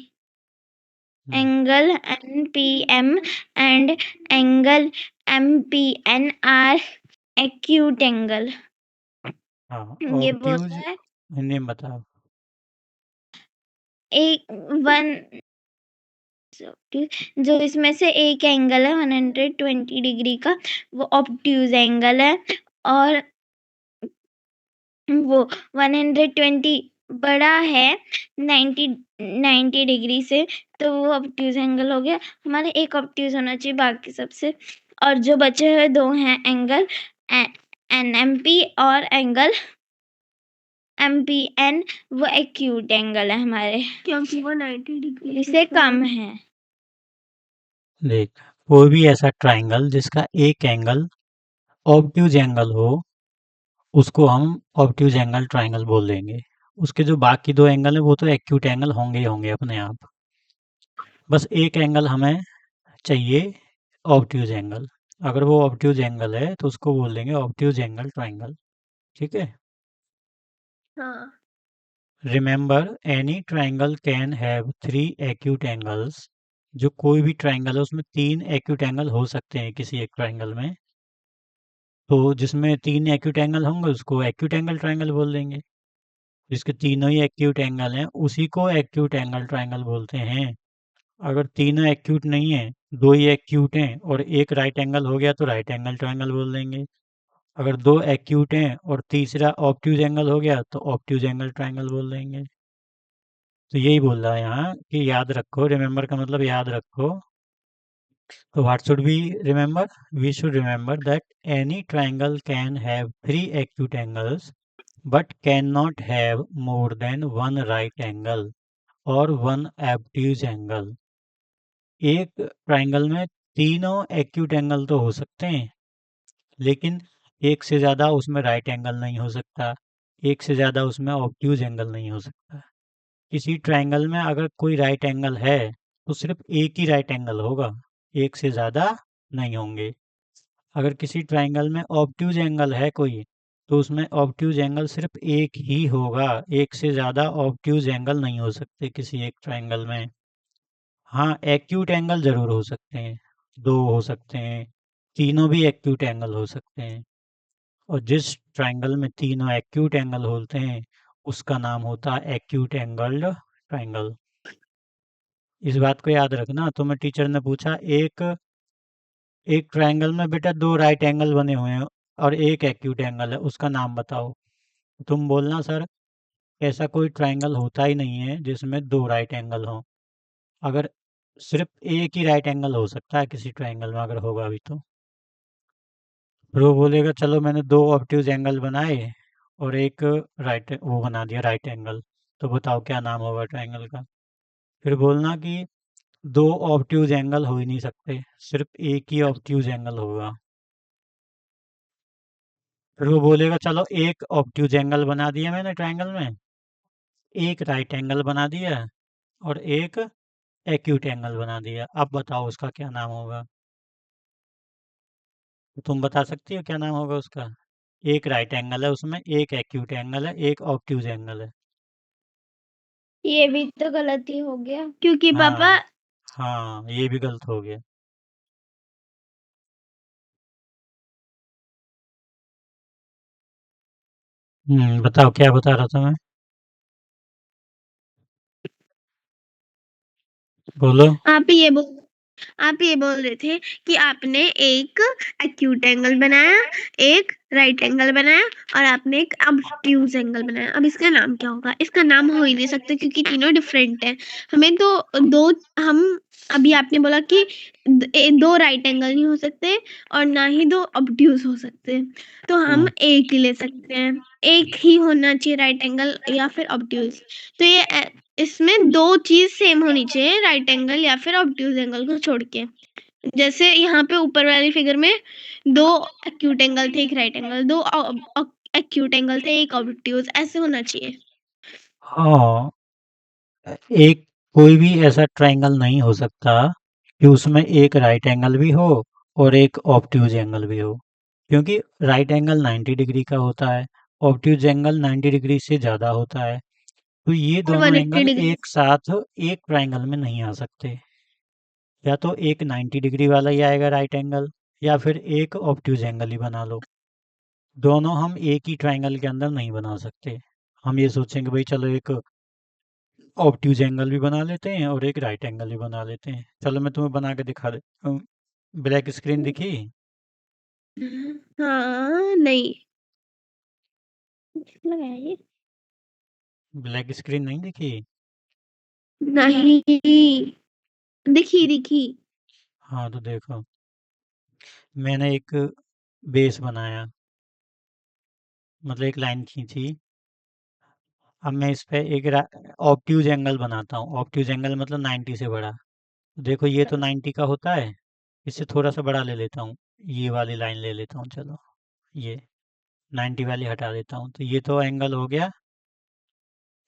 Angle NPM and angle MPN are acute angle. हाँ ये obtuse बोलता है हिंदी में बताओ। एक वन जो इसमें से एक एंगल है 120 डिग्री का, वो ऑब्ट्यूज एंगल है, और वो 120 बड़ा है 90 डिग्री से, तो वो ऑब्ट्यूज एंगल हो गया। हमारे एक ऑब्ट्यूज होना चाहिए बाकी सबसे, और जो बचे हुए दो हैं एंगल NMP और एंगल MPN, वो एक्यूट एंगल है हमारे, क्योंकि वो 90 डिग्री से कम है। देख, कोई भी ऐसा ट्राइंगल जिसका एक एंगल ऑब्ट्यूज एंगल हो, उसको हम ऑब्ट्यूज एंगल ट्राइंगल बोल देंगे। उसके जो बाकी दो एंगल है वो तो एक्यूट एंगल होंगे ही होंगे अपने आप। बस एक एंगल हमें चाहिए ऑब्ट्यूज एंगल, अगर वो ऑब्ट्यूज एंगल है तो उसको बोल देंगे ऑब्ट्यूज एंगल ट्राइंगल, ठीक है। हाँ, remember any triangle can have 3 acute angles, जो कोई भी ट्राइंगल है उसमें 3 एक्यूट एंगल हो सकते हैं किसी एक ट्राइंगल में, तो जिसमें 3 एक्यूट एंगल होंगे उसको एक्यूट एंगल ट्राइंगल बोल देंगे। जिसके तीनों ही एक्यूट एंगल हैं उसी को एक्यूट एंगल ट्राइंगल बोलते हैं। अगर तीनों एक्यूट नहीं है, दो ही एक्यूट हैं और एक राइट एंगल हो गया तो राइट एंगल ट्राइंगल बोल देंगे। अगर दो एक्यूट हैं और तीसरा ऑब्ट्यूज एंगल हो गया तो ऑब्ट्यूज एंगल ट्राइंगल बोल देंगे। तो यही बोल रहा है यहाँ कि याद रखो, रिमेंबर का मतलब याद रखो। तो what should we remember? We should remember that any triangle can have 3 acute angles but cannot have more than one right angle or one obtuse angle। एक ट्राइंगल में तीनों एक्यूट एंगल तो हो सकते हैं, लेकिन एक से ज़्यादा उसमें राइट एंगल नहीं हो सकता, एक से ज़्यादा उसमें ऑब्ट्यूज एंगल नहीं हो सकता। किसी ट्रायंगल में अगर कोई राइट एंगल है तो सिर्फ एक ही राइट एंगल होगा, एक से ज़्यादा नहीं होंगे। अगर किसी ट्रायंगल में ऑब्ट्यूज एंगल है कोई, तो उसमें ऑब्ट्यूज एंगल सिर्फ एक ही होगा, एक से ज़्यादा ऑब्ट्यूज एंगल नहीं हो सकते किसी एक ट्रायंगल में। हाँ, एक्यूट एंगल ज़रूर हो सकते हैं, दो हो सकते हैं, तीनों भी एक्यूट एंगल हो सकते हैं। और जिस ट्रायंगल में तीनों एक्यूट एंगल होते हैं उसका नाम होता है एक्यूट एंगल्ड ट्रायंगल। इस बात को याद रखना। तुम्हें टीचर ने पूछा एक एक ट्रायंगल में बेटा दो राइट एंगल बने हुए हैं और एक एक्यूट एंगल है, उसका नाम बताओ। तुम बोलना सर ऐसा कोई ट्रायंगल होता ही नहीं है जिसमें दो राइट एंगल हो। अगर सिर्फ एक ही राइट एंगल हो सकता है किसी ट्रायंगल में, अगर होगा भी तो। फिर वो बोलेगा चलो मैंने दो ऑब्ट्यूज एंगल बनाए और एक राइट वो बना दिया राइट एंगल, तो बताओ क्या नाम होगा ट्रायंगल का। फिर बोलना कि दो ऑब्ट्यूज एंगल हो ही नहीं सकते, सिर्फ एक ही ऑब्ट्यूज एंगल होगा। फिर वो बोलेगा चलो एक ऑब्ट्यूज एंगल बना दिया मैंने ट्रायंगल में, एक राइट एंगल बना दिया और एक एक्यूट एंगल बना दिया। अब बताओ उसका क्या नाम होगा। तुम बता सकती हो क्या नाम होगा उसका। एक राइट एंगल है उसमें, एक एक्यूट एंगल है, एक ऑब्ट्यूज एंगल है। ये भी तो गलती हो गया क्योंकि पापा हाँ हाँ, ये भी गलत हो गया। बताओ क्या बता रहा था मैं। बोलो। आप ये बोल रहे थे कि आपने एक एक्यूट एंगल बनाया, एक राइट एंगल बनाया और आपने एक ऑब्ट्यूज एंगल बनाया। अब इसका नाम क्या होगा? इसका नाम हो ही नहीं सकता क्योंकि तीनों डिफरेंट है। हमें तो दो हम अभी आपने बोला कि दो राइट एंगल नहीं हो सकते और ना ही दो ऑब्ट्यूज हो सकते, तो हम एक ही ले सकते हैं। एक ही होना चाहिए राइट एंगल या फिर ऑब्ट्यूज। तो ये इसमें दो चीज सेम होनी चाहिए, राइट एंगल या फिर ऑब्ट्यूज एंगल को छोड़ के। जैसे यहाँ पे ऊपर वाली फिगर में दो एक्यूट एंगल थे, एक राइट एंगल, दो एक्यूट एंगल थे, एक ऑब्ट्यूज, ऐसे होना चाहिए। हाँ, एक कोई भी ऐसा ट्रायंगल नहीं हो सकता कि उसमें एक राइट एंगल भी हो और एक ऑब्ट्यूज एंगल भी हो, क्योंकि राइट एंगल 90 डिग्री का होता है, ऑब्ट्यूज एंगल 90 डिग्री से ज़्यादा होता है। तो ये और दोनों 180 एंगल डिग्री। एक साथ एक ट्रायंगल में नहीं आ सकते। या तो एक 90 डिग्री वाला ही आएगा राइट एंगल, या फिर एक ऑब्ट्यूज एंगल ही बना लो। दोनों हम एक ही ट्रायंगल के अंदर नहीं बना सकते। हम ये सोचेंगे भाई चलो एक ऑब्ट्यूज एंगल भी बना लेते हैं और एक राइट एंगल भी बना लेते हैं। चलो मैं तुम्हें बना के दिखा देता हूँ। ब्लैक स्क्रीन दिखी। हाँ नहीं लगाया ये। ब्लैक स्क्रीन नहीं दिखी। नहीं दिखी दिखी। हाँ तो देखो, मैंने एक बेस बनाया, मतलब एक लाइन खींची। अब मैं इस पे एक ऑब्ट्यूज एंगल बनाता हूँ। ऑब्ट्यूज एंगल मतलब 90 से बड़ा। देखो ये तो 90 का होता है, इससे थोड़ा सा बड़ा ले लेता हूँ, ये वाली लाइन ले लेता हूँ। चलो ये 90 वाली हटा देता हूँ, तो ये तो एंगल हो गया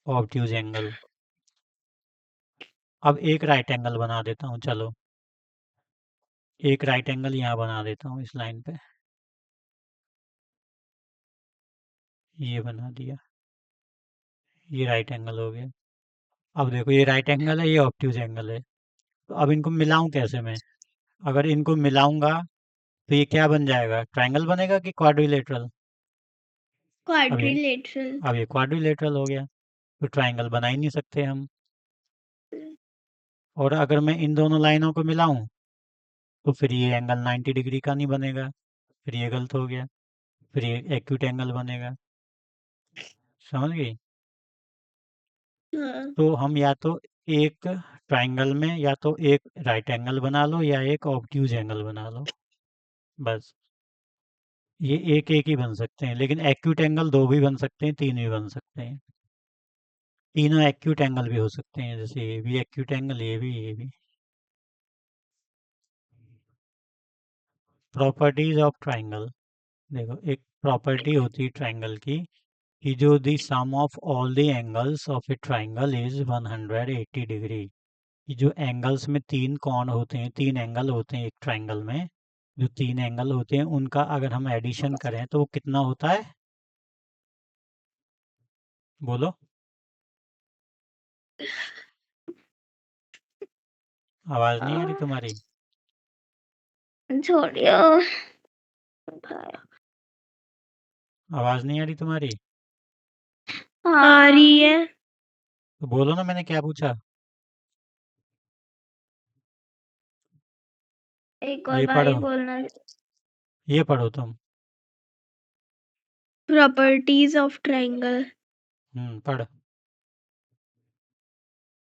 ऑब्ट्यूज एंगल। अब एक राइट एंगल बना देता हूँ। चलो एक राइट एंगल यहाँ बना देता हूँ इस लाइन पे, ये बना दिया, ये राइट एंगल हो गया। अब देखो ये राइट एंगल है, ये ऑब्ट्यूज एंगल है, तो अब इनको मिलाऊं कैसे मैं। अगर इनको मिलाऊंगा तो ये क्या बन जाएगा, ट्रायंगल बनेगा कि क्वाड्रिलेटरल। अब ये क्वाड्रिलेटरल। अब ये क्वाड्रिलेटरल हो गया, तो ट्रायंगल बना ही नहीं सकते हम। और अगर मैं इन दोनों लाइनों को मिलाऊं तो फिर ये एंगल 90 डिग्री का नहीं बनेगा, फिर ये गलत हो गया, फिर ये एक्यूट एंगल बनेगा। समझ गई। हाँ तो हम या तो एक ट्रायंगल में या तो एक राइट एंगल बना लो या एक ऑब्ट्यूज एंगल बना लो, बस। ये एक एक ही बन सकते हैं, लेकिन एक्यूट एंगल दो भी बन सकते हैं, तीन भी बन सकते हैं। तीनों एक्यूट एंगल भी हो सकते हैं, जैसे ये भी एक्यूट एंगल, ये भी, ये भी। Properties of triangle. देखो एक प्रॉपर्टी होती है ट्रायंगल की कि जो the sum of all the angles of a triangle is 180 degree. कि जो एंगल्स में तीन कोण होते हैं, तीन एंगल होते हैं एक ट्राइंगल में, जो तीन एंगल होते हैं उनका अगर हम एडिशन करें तो वो कितना होता है? बोलो। आवाज नहीं आ रही तुम्हारी? छोड़ियो। आवाज नहीं आ रही तुम्हारी? आ रही है। तो बोलो ना, मैंने क्या पूछा? एक और ये बारी पढ़ो, बोलना। ये पढ़ो तुम। Properties of triangle. पढ़।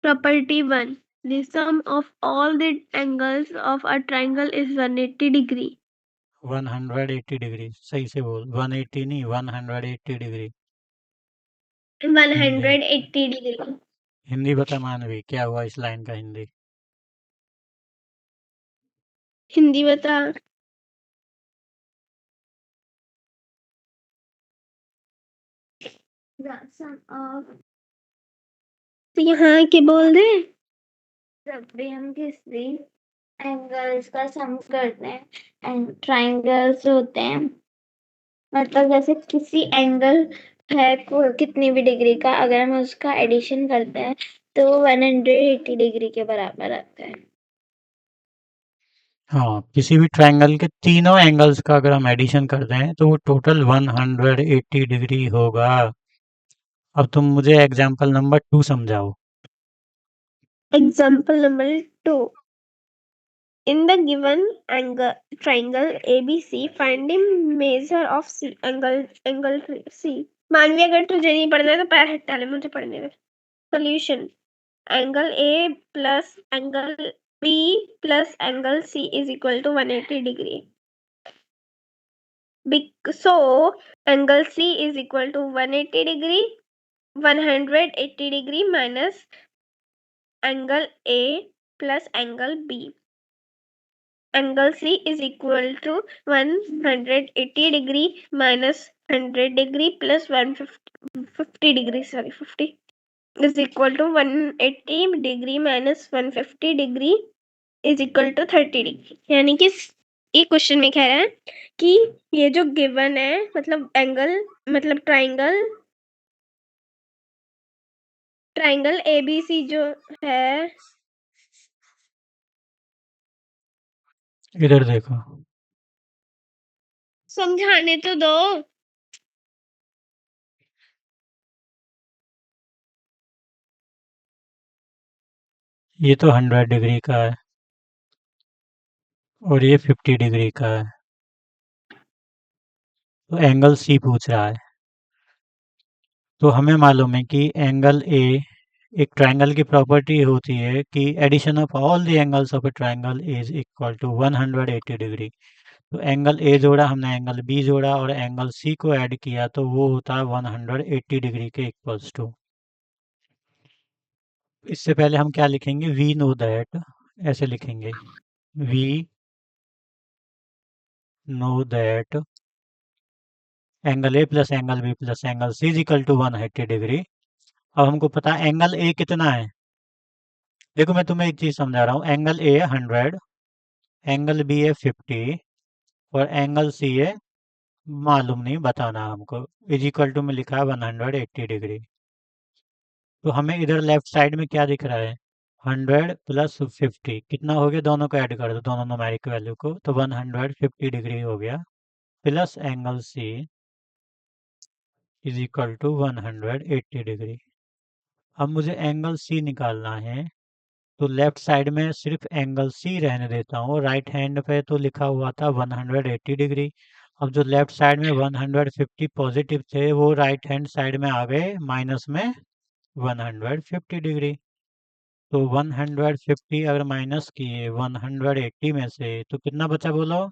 Property 1. The sum of all the angles of a triangle is 180 degree. 180 degree, सही से बोल। 180 नहीं, 180 डिग्री। 180 degree. हिंदी बता मानवी, क्या हुआ इस लाइन का हिंदी? हिंदी बता। The sum of तो यहाँ के बोल दे। जब भी हम किसी एंगल्स का सम करते हैं, एंड ट्राइंगल्स होते हैं, मतलब जैसे किसी एंगल है कितनी भी डिग्री का, अगर हम उसका एडिशन करते हैं तो 180 डिग्री के बराबर आता है। हाँ, किसी भी ट्रायंगल के तीनों एंगल्स का अगर हम एडिशन करते हैं तो वो टोटल 180 डिग्री होगा। अब तुम मुझे एग्जाम्पल नंबर 2 समझाओ। Example number 2. In the given triangle ABC, find the measure of angle C. मानवी, अगर तुझे नहीं पढ़ना है तो पैर हटा ले, मुझे पढ़ने दे। Solution. Angle A plus angle B plus angle C is equal to 180 degree. So angle C is equal to 180 degree. 180 degree minus angle A plus angle B. Angle C is equal to 180 degree minus 100 degree plus 150 degree, sorry, 50 is equal to 180 degree minus 150 degree is equal to 30 degree. यानी कि ये question में कह रहा है कि ये जो गिवन है, मतलब एंगल, मतलब ट्राइंगल ABC जो है, इधर देखो, समझाने तो दो। ये तो 100 डिग्री का है और ये 50 डिग्री का है, तो एंगल सी पूछ रहा है। तो हमें मालूम है कि एंगल ए, एक ट्रायंगल की प्रॉपर्टी होती है कि addition of all the angles of a triangle is equal to 180 degree. तो एंगल ए जोड़ा हमने, एंगल बी जोड़ा और एंगल सी को ऐड किया तो वो होता है 180 डिग्री के इक्वल्स टू। इससे पहले हम क्या लिखेंगे? वी नो दैट, ऐसे लिखेंगे। We know that angle A plus angle B plus angle C is equal to 180 degree. अब हमको पता है एंगल ए कितना है। देखो मैं तुम्हें एक चीज समझा रहा हूँ। एंगल ए है 100, एंगल बी है 50 और एंगल सी है मालूम नहीं, बताना हमको। इज इक्वल टू में लिखा है 180 डिग्री। तो हमें इधर लेफ्ट साइड में क्या दिख रहा है? 100 प्लस 50 कितना हो गया? दोनों को ऐड कर दो, दोनों न्यूमेरिक वैल्यू को, तो 150 डिग्री हो गया, plus angle C is equal to 180 degree. अब मुझे एंगल सी निकालना है, तो लेफ्ट साइड में सिर्फ एंगल सी रहने देता हूँ। राइट हैंड पे तो लिखा हुआ था 180 डिग्री। अब जो लेफ्ट साइड में 150 पॉजिटिव थे वो राइट हैंड साइड में आ गए माइनस में 150 डिग्री। तो 150 अगर माइनस किए 180 में से तो कितना बचा बोलो?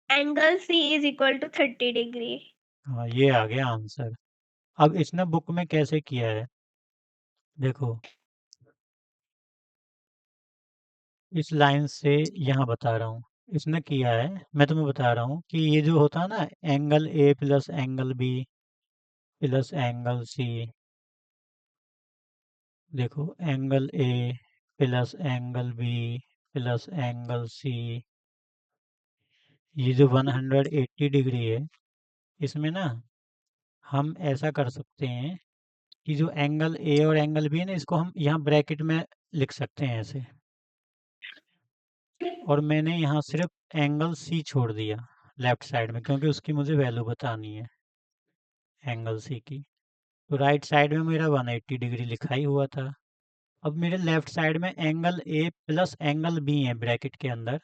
Angle C is equal to 30 degree. हाँ, ये आ गया आंसर। अब इसने बुक में कैसे किया है देखो, इस लाइन से यहाँ बता रहा हूँ। इसने किया है, मैं तुम्हें बता रहा हूँ कि ये जो होता है ना, angle A plus angle B plus angle C, देखो angle A plus angle B plus angle C, ये जो 180 डिग्री है, इसमें ना हम ऐसा कर सकते हैं कि जो एंगल ए और एंगल बी है ना, इसको हम यहाँ ब्रैकेट में लिख सकते हैं ऐसे, और मैंने यहाँ सिर्फ एंगल सी छोड़ दिया लेफ्ट साइड में, क्योंकि उसकी मुझे वैल्यू बतानी है एंगल सी की। तो राइट साइड में मेरा 180 डिग्री लिखा ही हुआ था। अब मेरे लेफ्ट साइड में angle A plus angle B है ब्रैकेट के अंदर,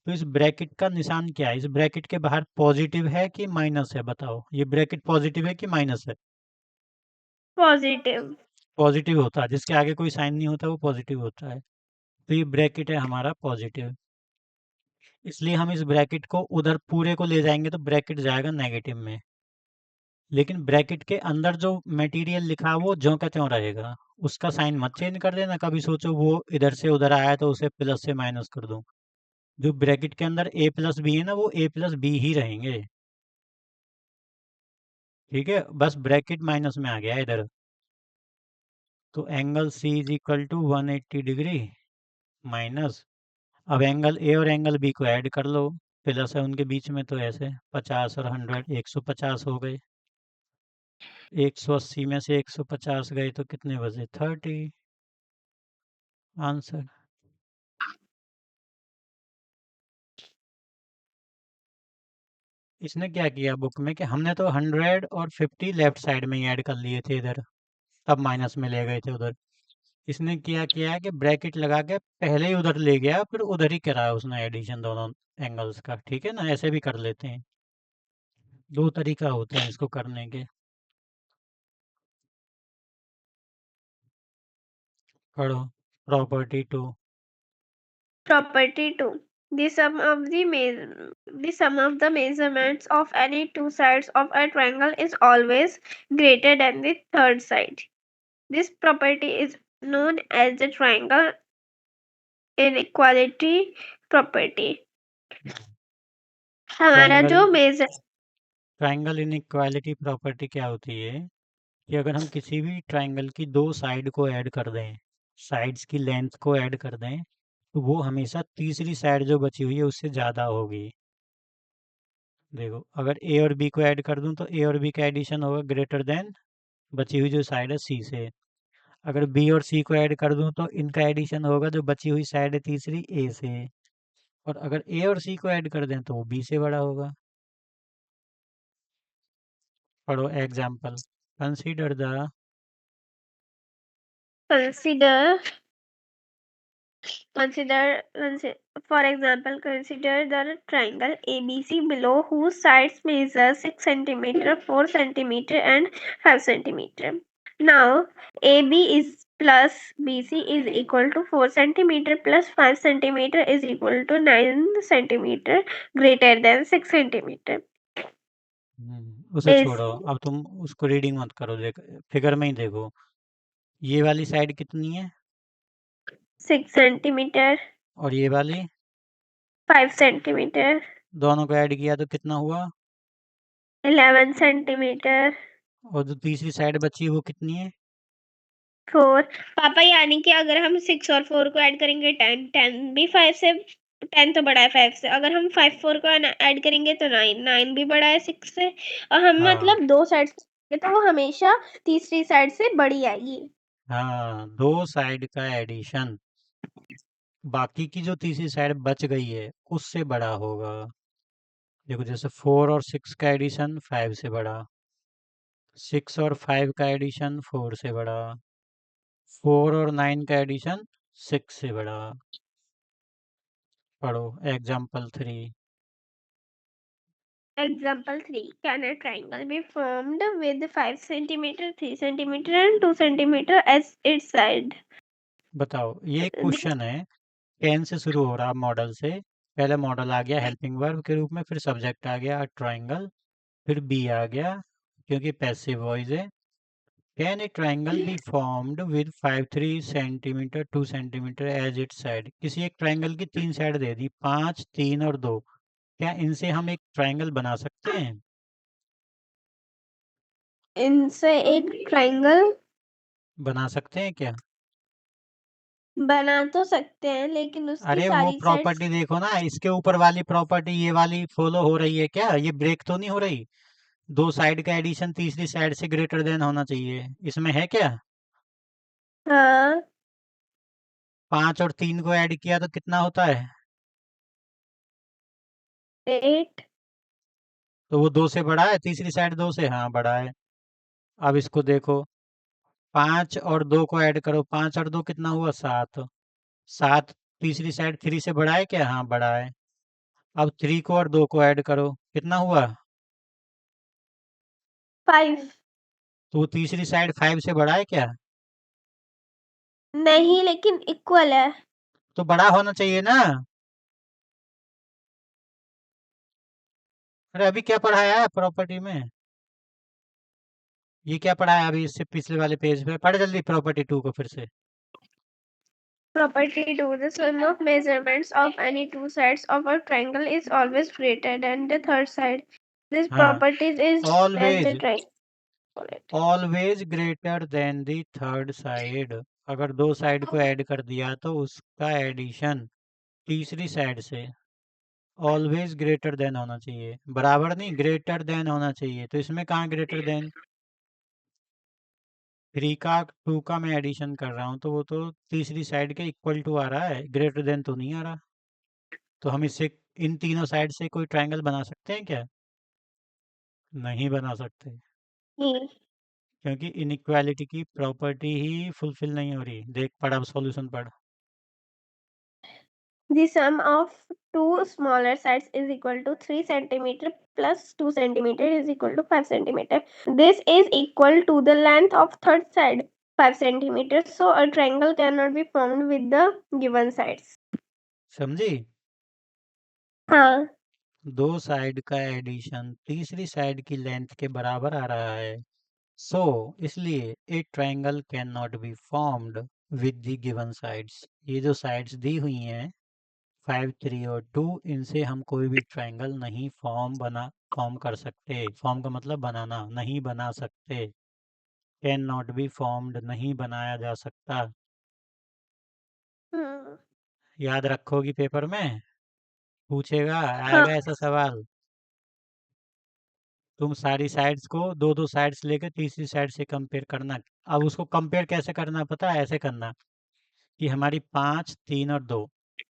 तो इस ब्रैकेट का निशान क्या है? इस ब्रैकेट के बाहर पॉजिटिव है कि माइनस है? बताओ, ये ब्रैकेट पॉजिटिव है कि माइनस है? पॉजिटिव। पॉजिटिव होता है, जिसके आगे कोई साइन नहीं होता वो पॉजिटिव होता है। तो ये ब्रैकेट है हमारा पॉजिटिव, इसलिए हम इस ब्रैकेट को उधर पूरे को ले जाएंगे तो ब्रैकेट जाएगा नेगेटिव में, लेकिन ब्रैकेट के अंदर जो मटेरियल लिखा है वो ज्यों का त्यों रहेगा, उसका साइन मत चेंज कर देना। कभी सोचो वो इधर से उधर आया तो उसे प्लस से माइनस कर दूं। जो ब्रैकेट के अंदर ए प्लस बी है ना, वो ए प्लस बी ही रहेंगे। ठीक है, बस ब्रैकेट माइनस में आ गया इधर। तो angle C is equal to 180 degree minus, अब एंगल ए और एंगल बी को ऐड कर लो, प्लस है उनके बीच में, तो ऐसे 50 और 100 150 हो गए। 180 में से 150 गए तो कितने बचे? 30। आंसर। इसने क्या किया बुक में कि हमने तो 100 और 50 लेफ्ट साइड में ही ऐड कर लिए थे इधर, तब माइनस में ले गए थे उधर। इसने क्या किया है कि ब्रैकेट लगा के पहले ही उधर ले गया, फिर उधर ही कराया उसने एडिशन दोनों एंगल्स का। ठीक है ना, ऐसे भी कर लेते हैं, दो तरीका होते हैं इसको करने के। पढ़ो property 2। Property 2. The sum of the measurements of any two sides of a triangle is always greater than the third side. This property is known as the triangle inequality property. हमारा ट्रायंगल जो major triangle inequality property क्या होती है कि अगर हम किसी भी ट्रायंगल की दो साइड को ऐड कर दें, साइड्स की लेंथ को ऐड कर दें, तो वो हमेशा तीसरी साइड जो बची हुई है उससे ज़्यादा होगी। देखो, अगर ए और बी को ऐड कर दूं तो ए और बी का एडिशन होगा ग्रेटर देन बची हुई जो साइड है सी से। अगर बी और सी को ऐड कर दूं तो इनका एडिशन होगा जो बची हुई साइड है तीसरी ए से। और अगर ए और सी को ऐड कर दें तो वो बी से बड़ा होगा। पढ़ो example. Consider the consider consider for example, consider the triangle ABC below whose sides measure 6 centimeter, 4 centimeter and 5 centimeter. Now AB is plus BC is equal to 4 centimeter plus 5 centimeter is equal to 9 centimeter greater than 6 centimeter. उसे Is छोड़ो, अब तुम उसको reading मत करो, देख figure में ही देखो। ये वाली साइड कितनी है 6 centimeter, और ये वाली? 5 centimeter, दोनों को ऐड किया तो कितना हुआ? 11 centimeter, और जो तीसरी साइड बची है वो कितनी है? 4. पापा यानी कि अगर हम 6 और 4 को ऐड करेंगे 10, 10 भी 5 से, 10 तो बड़ा है 5 से, अगर हम 5 4 को ऐड करेंगे तो 9, 9 भी बड़ा है 6 से, और हम हाँ मतलब दो साइड से तो वो हमेशा तीसरी साइड से बड़ी आएगी। हाँ, दो साइड का एडिशन बाकी की जो तीसरी साइड बच गई है उससे बड़ा होगा। देखो, जैसे 4 और 6 का एडिशन 5 से बड़ा, 6 और 5 का एडिशन 4 से बड़ा, 4 और 9 का एडिशन 6 से बड़ा। पढ़ो example 3। Example 3. Can a triangle be formed with 5 centimeter, 3 centimeter and 2 centimeter as its side? बताओ, ये एक क्वेश्चन है, कैन से शुरू हो रहा मॉडल से। पहले मॉडल आ गया हेल्पिंग वर्ब के रूप में, फिर सब्जेक्ट आ गया ट्राइंगल, फिर बी आ गया क्योंकि पैसिव वॉइस है। Can a triangle be formed with 5 3 centimetre 2 centimetre as it side. किसी एक ट्राइंगल की तीन साइड दे दी, 5 3 और 2, क्या इनसे हम एक ट्राइंगल बना सकते हैं? इनसे एक ट्रायंगल बना सकते हैं क्या? बना तो सकते हैं, लेकिन उसकी अरे वो सारी साइड्स प्रॉपर्टी देखो ना, इसके ऊपर वाली प्रॉपर्टी ये वाली फॉलो हो रही है क्या? ये ब्रेक तो नहीं हो रही? दो साइड का एडिशन तीसरी साइड से ग्रेटर देन होना चाहिए, इसमें है क्या? हाँ 5 और 3 को ऐड किया तो कितना होता है? 8। तो वो 2 से बड़ा है, तीसरी साइड 2 से, हाँ बड़ा है। अब इसको देखो, 5 और 2 को ऐड करो, 5 और 2 कितना हुआ? 7। 7 तीसरी साइड 3 से बड़ा है क्या? हाँ बड़ा है। अब 3 को और 2 को ऐड करो, कितना हुआ? 5 तो वो तीसरी साइड 5 से बड़ा है क्या? नहीं, लेकिन इक्वल है। तो बड़ा होना चाहिए ना। अरे अभी क्या पढ़ाया है प्रॉपर्टी में? ये क्या पढ़ाया अभी इससे पिछले वाले पेज पे? पढ़ जल्दी प्रॉपर्टी 2 को फिर से। Property 2. The sum of measurements of any two sides of a triangle is always greater than the third side. This हाँ, property is when the always triangle. Always greater than the third side. अगर दो side को add कर दिया तो उसका addition तीसरी side से ऑलवेज ग्रेटर देन होना चाहिए, बराबर नहीं, ग्रेटर देन होना चाहिए। तो इसमें कहाँ ग्रेटर देन? 3 का 2 का मैं एडिशन कर रहा हूँ तो वो तो तीसरी साइड के इक्वल टू आ रहा है, ग्रेटर देन तो नहीं आ रहा। तो हम इससे इन तीनों साइड से कोई ट्रायंगल बना सकते हैं क्या? नहीं बना सकते, क्योंकि इनइक्वालिटी की प्रॉपर्टी ही फुलफिल नहीं हो रही। देख पढ़, अब सॉल्यूशन पढ़। The sum of two smaller sides is equal to 3 centimeter plus 2 centimeter is equal to 5 centimeter. This is equal to the length of third side 5 centimeter. So a triangle cannot be formed with the given sides. समझी? हाँ दो side का addition तीसरी side की length के बराबर आ रहा है, सो इसलिए ए triangle can not be formed with the given sides. ये जो साइड्स दी हुई हैं 5, 3 और 2, इनसे हम कोई भी ट्रायंगल नहीं फॉर्म कर सकते। फॉर्म का मतलब बनाना, नहीं बना सकते। कैन नॉट बी फॉर्म्ड, नहीं बनाया जा सकता। याद रखोगी पेपर में पूछेगा, हाँ आएगा ऐसा सवाल। तुम सारी साइड्स को दो दो साइड्स लेकर तीसरी साइड से कंपेयर करना। अब उसको कंपेयर कैसे करना पता है? ऐसे करना कि हमारी 5, 3 और 2,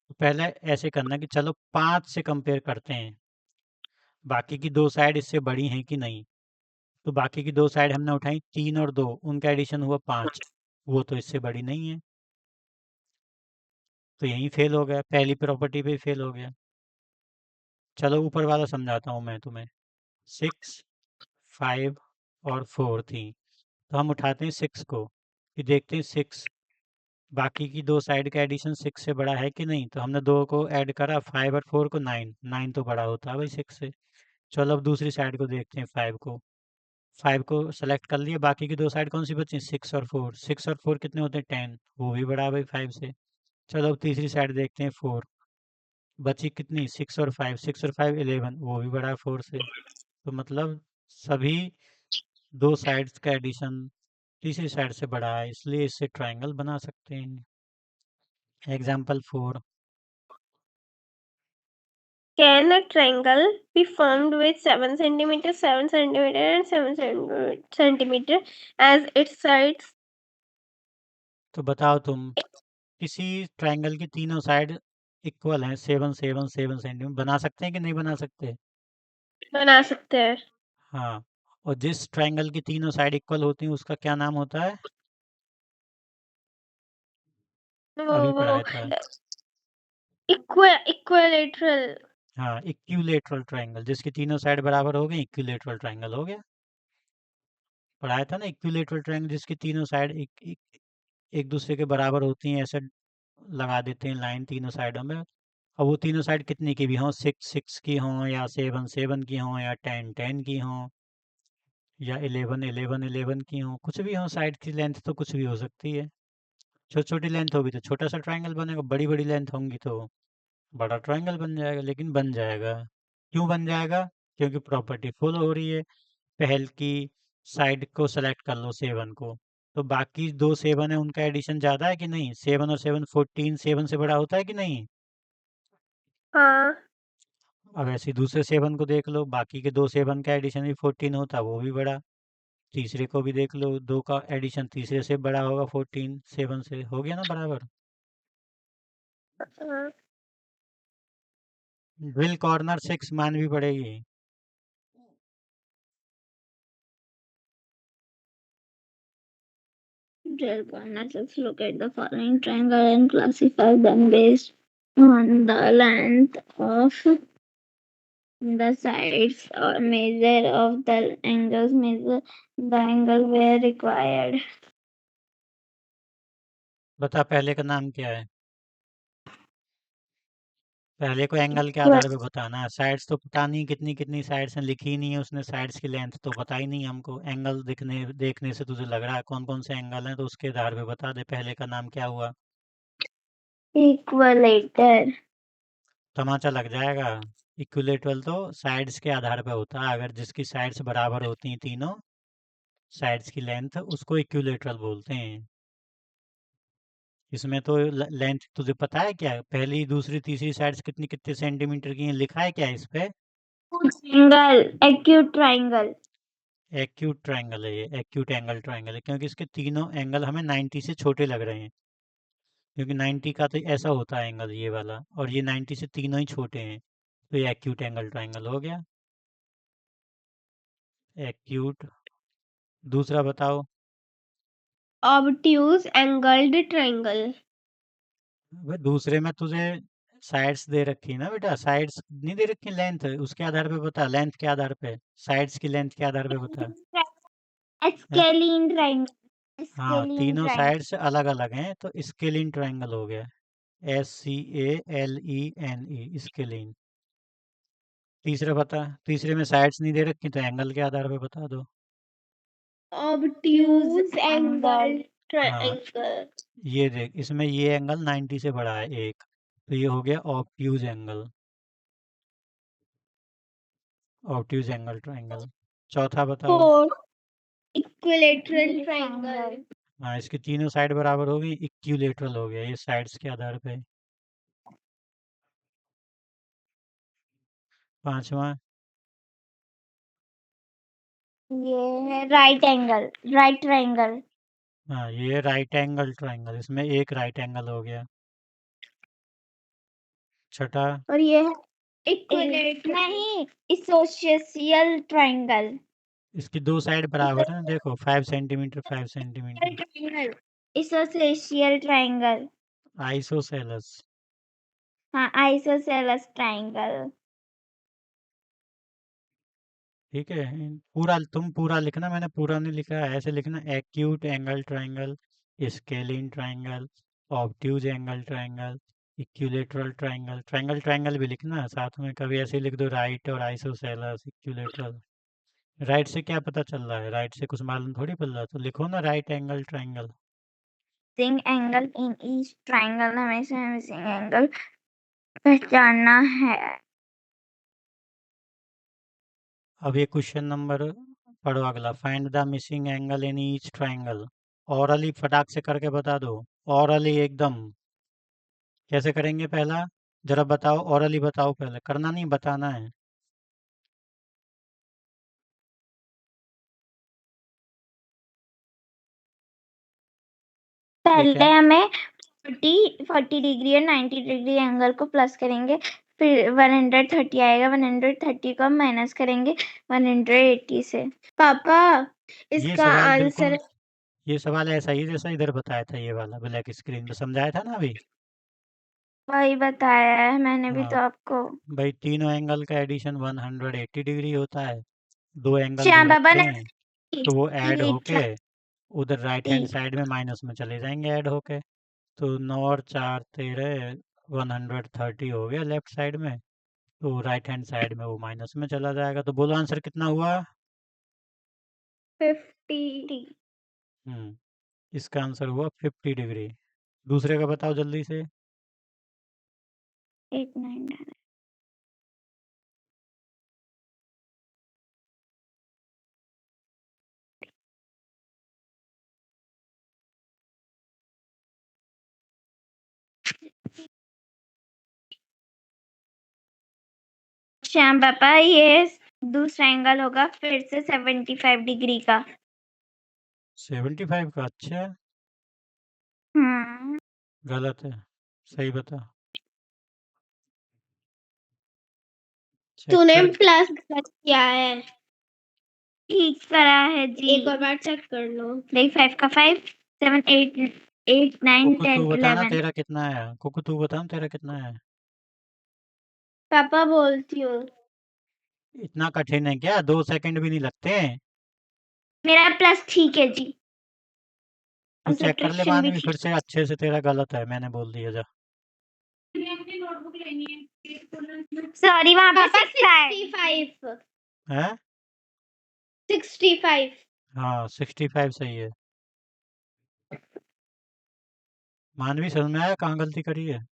तो पहले ऐसे करना कि चलो 5 से कंपेयर करते हैं, बाकी की दो साइड इससे बड़ी हैं कि नहीं। तो बाकी की दो साइड हमने उठाई 3 और 2, उनका एडिशन हुआ 5, वो तो इससे बड़ी नहीं है, तो यहीं फेल हो गया, पहली प्रॉपर्टी पे फेल हो गया। चलो ऊपर वाला समझाता हूँ मैं तुम्हें। 6, 5 और 4 थी, तो हम उठाते हैं 6 को, कि देखते हैं 6 बाकी की दो साइड का एडिशन 6 से बड़ा है कि नहीं। तो हमने दो को ऐड करा, 5 और 4 को, 9, 9 तो बड़ा होता है भाई 6 से। चलो अब दूसरी साइड को देखते हैं, 5 को। 5 को सेलेक्ट कर लिया, बाकी की दो साइड कौन सी बची? 6 और 4। 6 और 4 कितने होते हैं? 10, वो भी बड़ा है भाई 5 से। चलो अब तीसरी साइड देखते हैं, 4 बची कितनी? 6 और 5, 6 और 5 11, वो भी बड़ा है 4 से। तो मतलब सभी दो साइड्स का एडिशन तीसरी साइड से बड़ा है, इसलिए इससे ट्रायंगल बना सकते हैं। Example 4। Can a triangle be formed with 7 centimeter, 7 centimeter and 7 centimeter as its sides? तो बताओ तुम, किसी ट्रायंगल की तीनों साइड इक्वल हैं, 7 7 7 सेंटीमीटर, बना सकते हैं कि नहीं बना सकते? बना सकते हैं। हाँ, और जिस ट्रायंगल की तीनों साइड इक्वल होती हैं उसका क्या नाम होता है? अभी वो पढ़ाया था। इक्विलेटरल। हाँ, इक्विलेटरल ट्रायंगल, जिसकी तीनों साइड बराबर हो गई, इक्विलेटरल ट्रायंगल हो गया। पढ़ाया था ना इक्विलेटरल ट्रायंगल, जिसकी तीनों साइड एक दूसरे के बराबर होती हैं, ऐसे लगा देते हैं लाइन तीनों साइडों में। और वो तीनों साइड कितनी की भी हों, 6 6 की हों, या 7 7 की हों, या 10 10 की हों, या 11 11 11 की हों, कुछ भी हों, साइड की लेंथ तो कुछ भी हो सकती है। छोटी छोटी लेंथ होगी तो छोटा सा ट्रायंगल बनेगा, बड़ी बड़ी लेंथ होंगी तो बड़ा ट्रायंगल बन जाएगा, लेकिन बन जाएगा। क्यों बन जाएगा? क्योंकि प्रॉपर्टी फुल हो रही है। पहल की साइड को सेलेक्ट कर लो 7 को, तो बाकी 2 7 है उनका एडिशन ज़्यादा है कि नहीं? 7 और 7 14, 7 से बड़ा होता है कि नहीं? हाँ। अब ऐसे ही दूसरे 7 को देख लो, बाकी के 2 7 का एडिशन भी 14 होता, वो भी बड़ा। तीसरे को भी देख लो, 2 का एडिशन तीसरे से बड़ा होगा 14 7 से, हो गया ना बराबर? हाँ। ड्रिल कॉर्नर 6 मान भी पड़ेगी। Drill corners, let's look at the following triangle and classify them based on the length of the sides or measure of the angles, measure the angle where required. बता पहले का नाम क्या है? पहले को एंगल के आधार पे बताना है। साइड्स तो पता नहीं कितनी कितनी साइड्स हैं, लिखी ही नहीं है उसने। साइड्स की लेंथ तो पता ही नहीं है हमको। एंगल देखने से तुझे लग रहा है कौन कौन से एंगल हैं, तो उसके आधार पे बता दे। पहले का नाम क्या हुआ? Equalator. तमाचा लग जाएगा। इक्विलेटरल तो साइड्स के आधार पे होता है। अगर जिसकी साइड्स बराबर होती हैं तीनों साइड्स की लेंथ, उसको इक्विलेटरल बोलते हैं। इसमें तो लेंथ तुझे पता है क्या? पहली दूसरी तीसरी साइड्स कितनी कितने सेंटीमीटर की हैं, लिखा है क्या इस पे? Triangle, acute triangle. Acute triangle है ये, एक्यूट एंगल ट्रायंगल है, क्योंकि इसके तीनों एंगल हमें 90 से छोटे लग रहे हैं। क्योंकि 90 का तो ऐसा होता है एंगल ये वाला, और ये 90 से तीनों ही छोटे हैं, तो ये एक्यूट एंगल ट्रायंगल हो गया। एक्यूट। दूसरा बताओ। Obtuse angled triangle. भाई दूसरे में तुझे साइड्स दे रखी है ना बेटा, साइड्स नहीं दे रखी, लेंथ उसके आधार पे बता। लेंथ के आधार पे, साइड्स की लेंथ के आधार पे बता। हैं? Scalene triangle. हाँ, Scalene तीनों triangle. साइड्स अलग अलग हैं, तो स्केलिन ट्रायंगल हो गया। SCALENE, scalene. तीसरा बता। तीसरे में साइड्स नहीं दे रखी, तो एंगल के आधार पे बता दो। Obtuse angled हाँ, triangle. ये देख, इसमें ये एंगल 90 से बड़ा है एक, तो ये हो गया obtuse angle. Obtuse angle triangle. चौथा बताओ। 4. Equilateral triangle. हाँ, इसकी तीनों साइड बराबर हो गई, इक्विलेटरल हो गया ये साइड्स के आधार पे। पांचवा। ये है राइट एंगल, राइट ट्रायंगल. हाँ, ये राइट एंगल ट्रायंगल, इसमें एक राइट एंगल हो गया। छठा। और ये है इक्विलेटरल. नहीं, isosceles triangle. इसकी दो साइड बराबर है, देखो 5 centimetre 5 centimetre. triangle. Isosceles triangle. Isosceles. हाँ, isosceles triangle. ठीक है। पूरा तुम पूरा लिखना, मैंने पूरा नहीं लिखा है, ऐसे लिखना। Acute angle triangle, scalene triangle, obtuse angle triangle, equilateral triangle. Triangle triangle भी लिखना साथ में, कभी ऐसे लिख दो राइट और आइसोसेलस इक्विलेटरल। राइट से क्या पता चल रहा है? राइट से कुछ मालूम थोड़ी पड़ रहा, तो लिखो ना right angle triangle. Missing angle in each triangle. हमेशा missing angle पहचानना है. अब ये क्वेश्चन नंबर पढ़ो अगला। Find the missing angle in each triangle. Hourly फटाक से करके बता दो। ऑरली एकदम। कैसे करेंगे पहला? जरा बताओ, ऑरली बताओ, पहले करना नहीं बताना है। एक पहले है। हमें 40 डिग्री और 90 डिग्री एंगल को प्लस करेंगे, फिर 130 आएगा, 130 को हम माइनस करेंगे 180 से. पापा ये इसका सवाल आंसर बिल्कुल, ये सवाल ऐसा ही जैसा इधर बताया था, ये वाला ब्लैक स्क्रीन में समझाया था ना अभी। वही बताया है मैंने भी हाँ, तो आपको. भाई तीनों एंगल का एडिशन 180 डिग्री होता है। दो एंगल दे श्याम बाबा रखे ने हैं, तो वो ऐड होके 80. उधर राइट हैंड साइड में माइनस में चले जाएंगे ऐड होके। तो 9 और 4 13, 130 हो गया लेफ्ट साइड में, तो राइट हैंड साइड में वो माइनस में चला जाएगा। तो बोलो आंसर कितना हुआ? 50. इसका आंसर हुआ 50 डिग्री। दूसरे का बताओ जल्दी से। 89. श्याम पापा ये दूसरा एंगल होगा फिर से 75 डिग्री का। 75 का? अच्छा, गलत है, सही बता। चेक तूने कर। प्लस गलत किया है। ठीक करा है जी। एक और बार चेक कर लो। देख 5 का 5 7 8 8 9 कुकु 10 तू बता ना 11। तेरा कितना है? कुकु तू बता ना तेरा कितना है? पापा बोलती हूँ। इतना कठिन है क्या? 2 सेकंड भी नहीं लगते हैं। मेरा प्लस ठीक है जी। तू और चेक कर ले सब्ट्रैक्शन भी मानवी फिर ठीक। से अच्छे से। तेरा गलत है, मैंने बोल दिया। जा। सॉरी वहां पे पापा 6 है। 65 है? 65 हाँ, 65 सही है। मानवी समझ में आया कहाँ गलती करी है?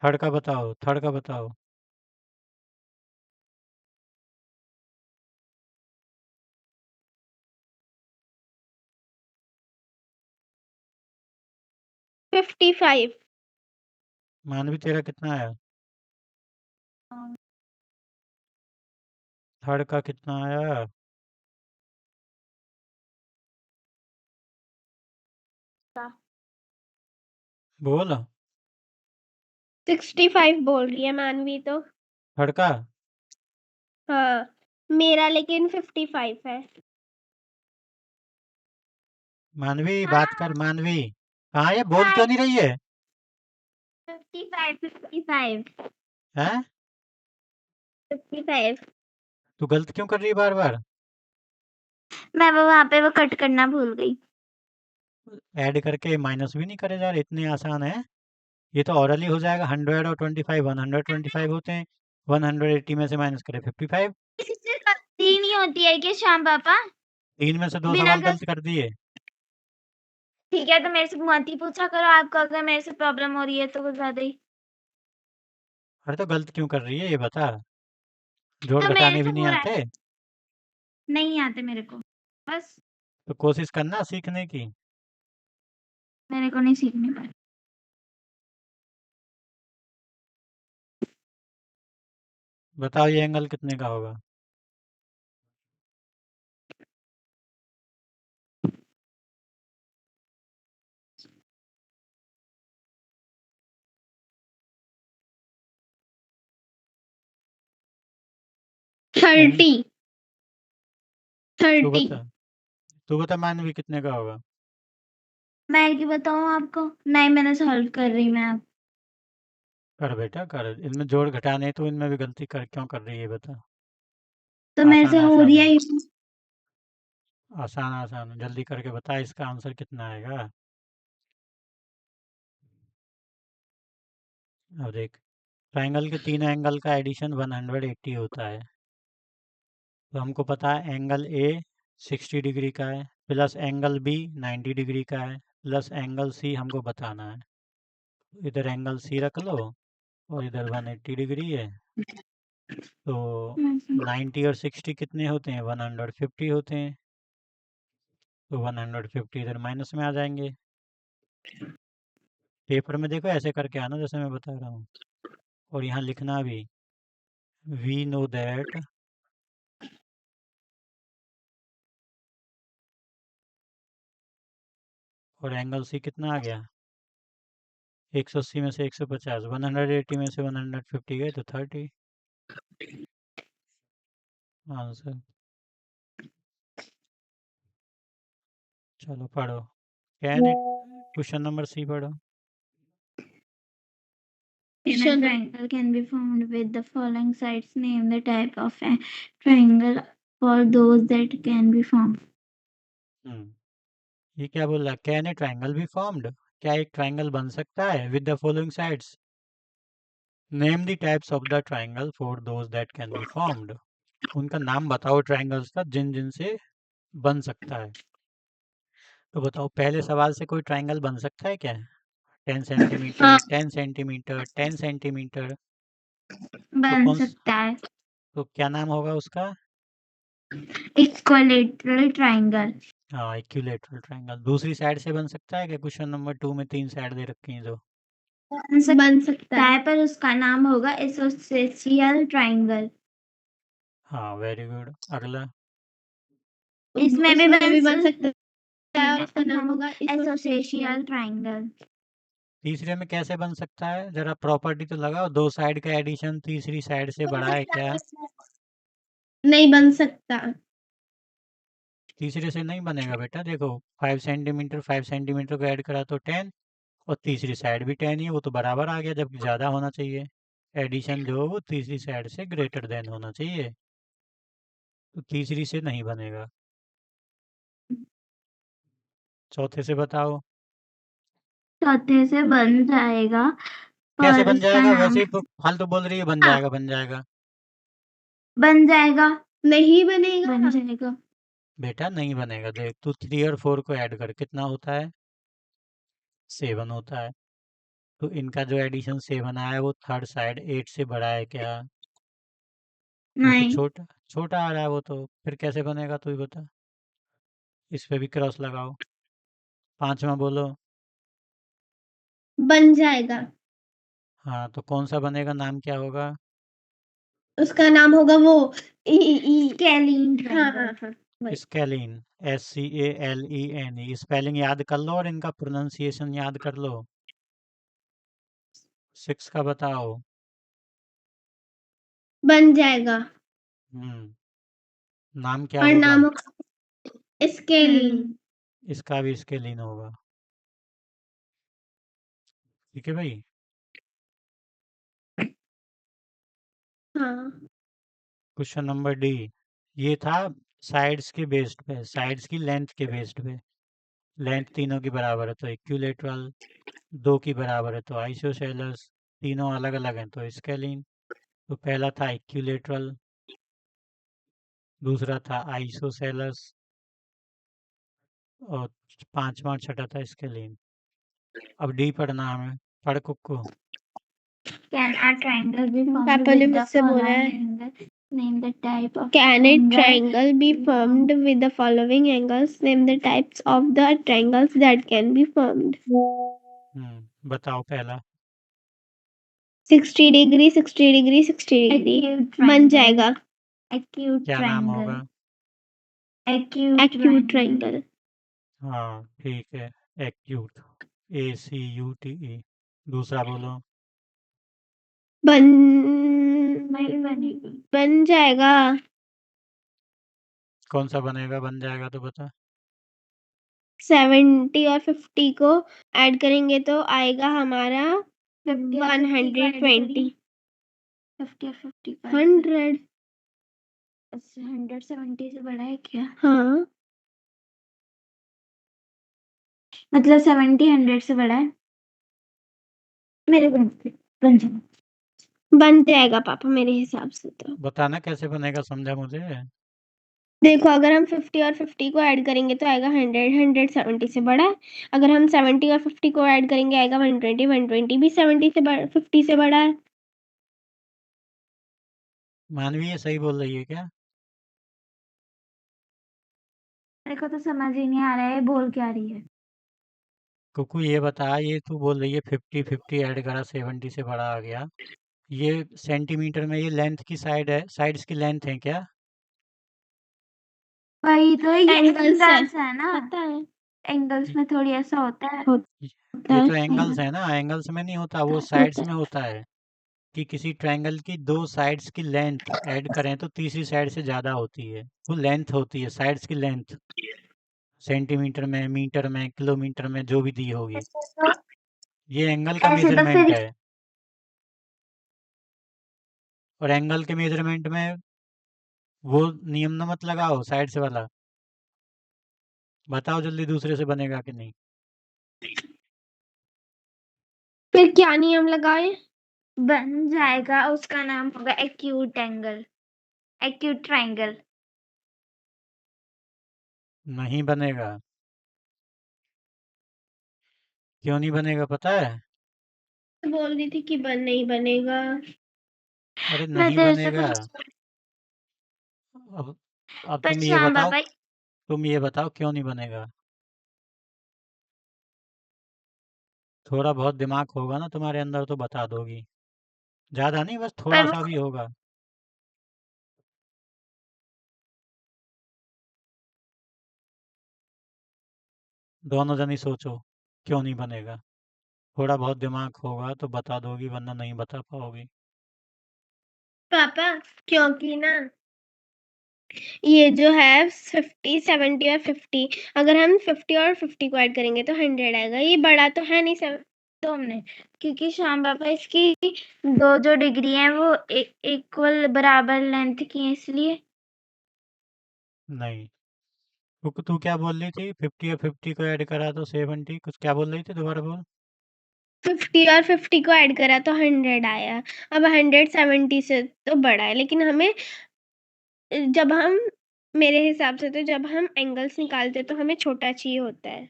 थर्ड का बताओ, थर्ड का बताओ। 55 मानवी तेरा कितना है? थर्ड का कितना आया? बोल। 65 बोल रही है मानवी तो। थर्ड का? हाँ, मेरा लेकिन 55 है। मानवी बात कर। मानवी कहाँ है? बोल क्यों नहीं रही है? 55 55 हैं? 55। तू गलत क्यों कर रही है बार बार? मैं वो वहां पे वो कट करना भूल गई। ऐड करके माइनस भी नहीं करे जा रहे? इतने आसान है ये तो। ऑरली हो जाएगा। 100 और 25 125 होते हैं। 180 में से माइनस करे 55। इससे गलती नहीं होती है कि श्याम पापा 3 में से 2 बिना सवाल कर। गलत कर दिए। ठीक है तो मेरे से मत ही पूछा करो। आपको अगर मेरे से प्रॉब्लम हो रही है तो कुछ ज्यादा ही। अरे तो गलत क्यों कर रही है ये बता। जोड़ तो मेरे घटाने से भी नहीं हो रहा है। आते? नहीं आते मेरे को। बस तो कोशिश करना सीखने की। मेरे को नहीं सीखने पर। बताओ ये एंगल कितने का होगा? हैं? 30 तू 30 बता। तू बता मानवी कितने का होगा? मैं क्या बताऊं आपको। नहीं मैंने सॉल्व कर रही मैं अब। कर बेटा कर। इनमें जोड़ घटाने तो इनमें भी गलती कर क्यों कर रही है बता। तो मेरे से आसान हो रही आसान है। है। आसान आसान है। जल्दी करके बता इसका आंसर कितना आएगा। अब देख, ट्राइंगल के 3 एंगल का एडिशन 180 होता है। तो हमको पता है एंगल ए 60 डिग्री का है, प्लस एंगल बी 90 डिग्री का है, प्लस एंगल सी हमको बताना है। इधर एंगल सी रख लो और इधर 180 डिग्री है। तो 90 और 60 कितने होते हैं? 150 होते हैं। तो 150 इधर माइनस में आ जाएंगे। पेपर में देखो ऐसे करके आना जैसे मैं बता रहा हूँ। और यहाँ लिखना भी, वी नो दैट और एंगल सी कितना आ गया? 180 में से 150, 180 में से 150 गए तो 30 आंसर। चलो पढ़ो। Can it question number C पढ़ो। In a triangle can be formed with the following sides. Name the type of a triangle for those that can be formed. ये क्या बोल रहा है? Can a triangle be formed? क्या एक triangle बन सकता है with the following sides? Name the types of the triangle for those that can be formed. उनका नाम बताओ ट्राइंगल्स का जिन जिन से बन सकता है। तो बताओ पहले सवाल से कोई ट्राइंगल बन सकता है क्या? 10 सेंटीमीटर हाँ 10 सेंटीमीटर 10 सेंटीमीटर। तो बन कौन सकता है। तो क्या नाम होगा उसका? Equilateral triangle. हाँ, इक्विलैटरल ट्रायंगल। दूसरी साइड से बन सकता है क्या? क्वेश्चन नंबर 2 में 3 साइड दे रखी हैं तो। बन सकता है। पर उसका नाम होगा एसोसियल ट्रायंगल। हाँ, वेरी गुड। अगला। इसमें भी बन सकता है, उसका नाम होगा एसोसियल ट्रायंगल। तीसरे में कैसे बन सकता है? जरा प्रॉपर्टी तो लगाओ। दो साइड का एडिशन तीसरी साइड से बड़ा है क्या? नहीं बन सकता। तीसरे से नहीं बनेगा बेटा। देखो, 5 सेंटीमीटर को ऐड करा तो 10, और तीसरी साइड भी 10 ही है, वो तो बराबर आ गया, जबकि ज़्यादा होना चाहिए। एडिशन जो है वो तीसरी साइड से ग्रेटर देन होना चाहिए, तो तीसरी से नहीं बनेगा। चौथे से बताओ। चौथे से बन जाएगा, कैसे और बन उसका जाएगा? नाम वैसे ही फालतू बोल रही है, बन जाएगा बन जाएगा। बन जाएगा। नहीं बनेगा। बन जाएगा। बेटा नहीं बनेगा। देख, तू 3 और 4 को ऐड कर, कितना होता है? 7 होता है। तो इनका जो एडिशन 7 आया है, वो थर्ड साइड 8 से बड़ा है क्या? वो तो नहीं। छोटा छोटा आ रहा है वो तो। फिर कैसे बनेगा तू ही बता। इस पे भी क्रॉस लगाओ। पांचवा बोलो। बन जाएगा। हाँ, तो कौन सा बनेगा? नाम क्या होगा? उसका नाम होगा वो स्केलिन। हाँ हाँ हाँ। वही। स्केलिन। SCALEN। स्पेलिंग याद कर लो और इनका प्रोनाउंसिएशन याद कर लो। 6 का बताओ। बन जाएगा। नाम क्या और होगा? नाम होगा स्केलिन। इसका भी स्केलिन होगा। ठीक है भाई। हाँ। Question number D. ये था साइड्स के बेस्ड पे, साइड्स की लेंथ के बेस्ड पे। लेंथ तीनों की बराबर है तो इक्विलेटरल, दो की बराबर है तो आइसोसेलस, तीनों अलग अलग हैं तो स्केलिन। तो पहला था इक्विलेटरल, दूसरा था आइसोसेलस, और पांचवा छठा था स्केलिन। अब डी पढ़ना हमें। पढ़ कुक्कू। Can a triangle be formed पापा ने with the मुझसे बोला है following angle? Name the type of Can a angle triangle be formed with the following angles? Name the types of the triangles that can be formed. बताओ पहला। 60 degree 60 degree 60 degree acute बन triangle. जाएगा। Acute क्या नाम triangle. होगा? Acute acute triangle. Triangle. हाँ ठीक है। एक्यूट। ACUTE। दूसरा बोलो। बन नहीं बनेगा। बन जाएगा। कौन सा बनेगा? बन जाएगा तो बता। 70 और 50 को ऐड करेंगे तो आएगा हमारा 50 और 50 को add 120। 50 और 50 को 100। 170 से बड़ा है क्या? हाँ। मतलब 70 100 से बड़ा है। मेरे बन जाएगा। बन जाएगा पापा मेरे हिसाब से तो। बताना कैसे बनेगा, समझा मुझे। देखो अगर हम 50 और 50 को ऐड करेंगे तो आएगा 100। 100 70 से बड़ा है। अगर हम 70 और 50 को ऐड करेंगे आएगा 120। 120 भी 70 से 50 से बड़ा है। मानवी ये सही बोल रही है क्या? मेरे को तो समझ ही नहीं आ रहा है बोल क्या रही है। कुकू ये बता, ये तू बोल रही है 50 ऐड करा 70 से बड़ा आ गया, ये सेंटीमीटर में ये लेंथ की साइड है, साइड्स की लेंथ है क्या? वही तो ये एंगल्स है ना। पता है। एंगल्स में थोड़ी ऐसा होता है। ये तो एंगल्स है ना, एंगल्स में नहीं होता, वो साइड्स में होता है। कि किसी ट्रायंगल की दो साइड्स की लेंथ ऐड करें तो तीसरी साइड से ज़्यादा होती है, वो लेंथ होती है, साइड्स की लेंथ। सेंटीमीटर में, मीटर में, किलोमीटर में, जो भी दी होगी। ये एंगल का ऐसे तो मेजरमेंट फिर है। और एंगल के मेजरमेंट में वो नियम ना मत लगाओ साइड से वाला। बताओ जल्दी, दूसरे से बनेगा कि नहीं? फिर क्या नियम लगाए? बन जाएगा, उसका नाम होगा एक्यूट एंगल, एक्यूट ट्रायंगल। नहीं बनेगा। क्यों नहीं बनेगा पता है? बोल रही थी कि नहीं बनेगा। अरे मैं नहीं तेरे से बनेगा। कुछ अब अब तुम ये परेशान बताओ। बाबा। तुम ये बताओ क्यों नहीं बनेगा? थोड़ा बहुत दिमाग होगा ना तुम्हारे अंदर तो बता दोगी। ज़्यादा नहीं, बस पर थोड़ा सा वो भी होगा। दोनों जन ही सोचो, क्यों नहीं बनेगा? थोड़ा बहुत दिमाग होगा तो बता दोगी, वरना नहीं बता पाओगी। पापा, क्योंकि ना ये जो है 50, 70 और 50, अगर हम 50 और 50 को ऐड करेंगे तो 100 आएगा। ये बड़ा तो है नहीं सब। 2 मिनट, क्योंकि श्याम पापा इसकी दो जो डिग्री हैं वो इक्वल बराबर लेंथ की हैं इसलिए। नहीं, तू क्या बोल रही थी? 50 और 50 को ऐड करा तो 70, कुछ क्या बोल रही थी, दोबारा बोल। 50 और 50 को ऐड करा तो 100 आया। अब 100 70 से तो बड़ा है, लेकिन हमें जब हम मेरे हिसाब से तो जब हम एंगल्स निकालते तो हमें छोटा चाहिए होता है।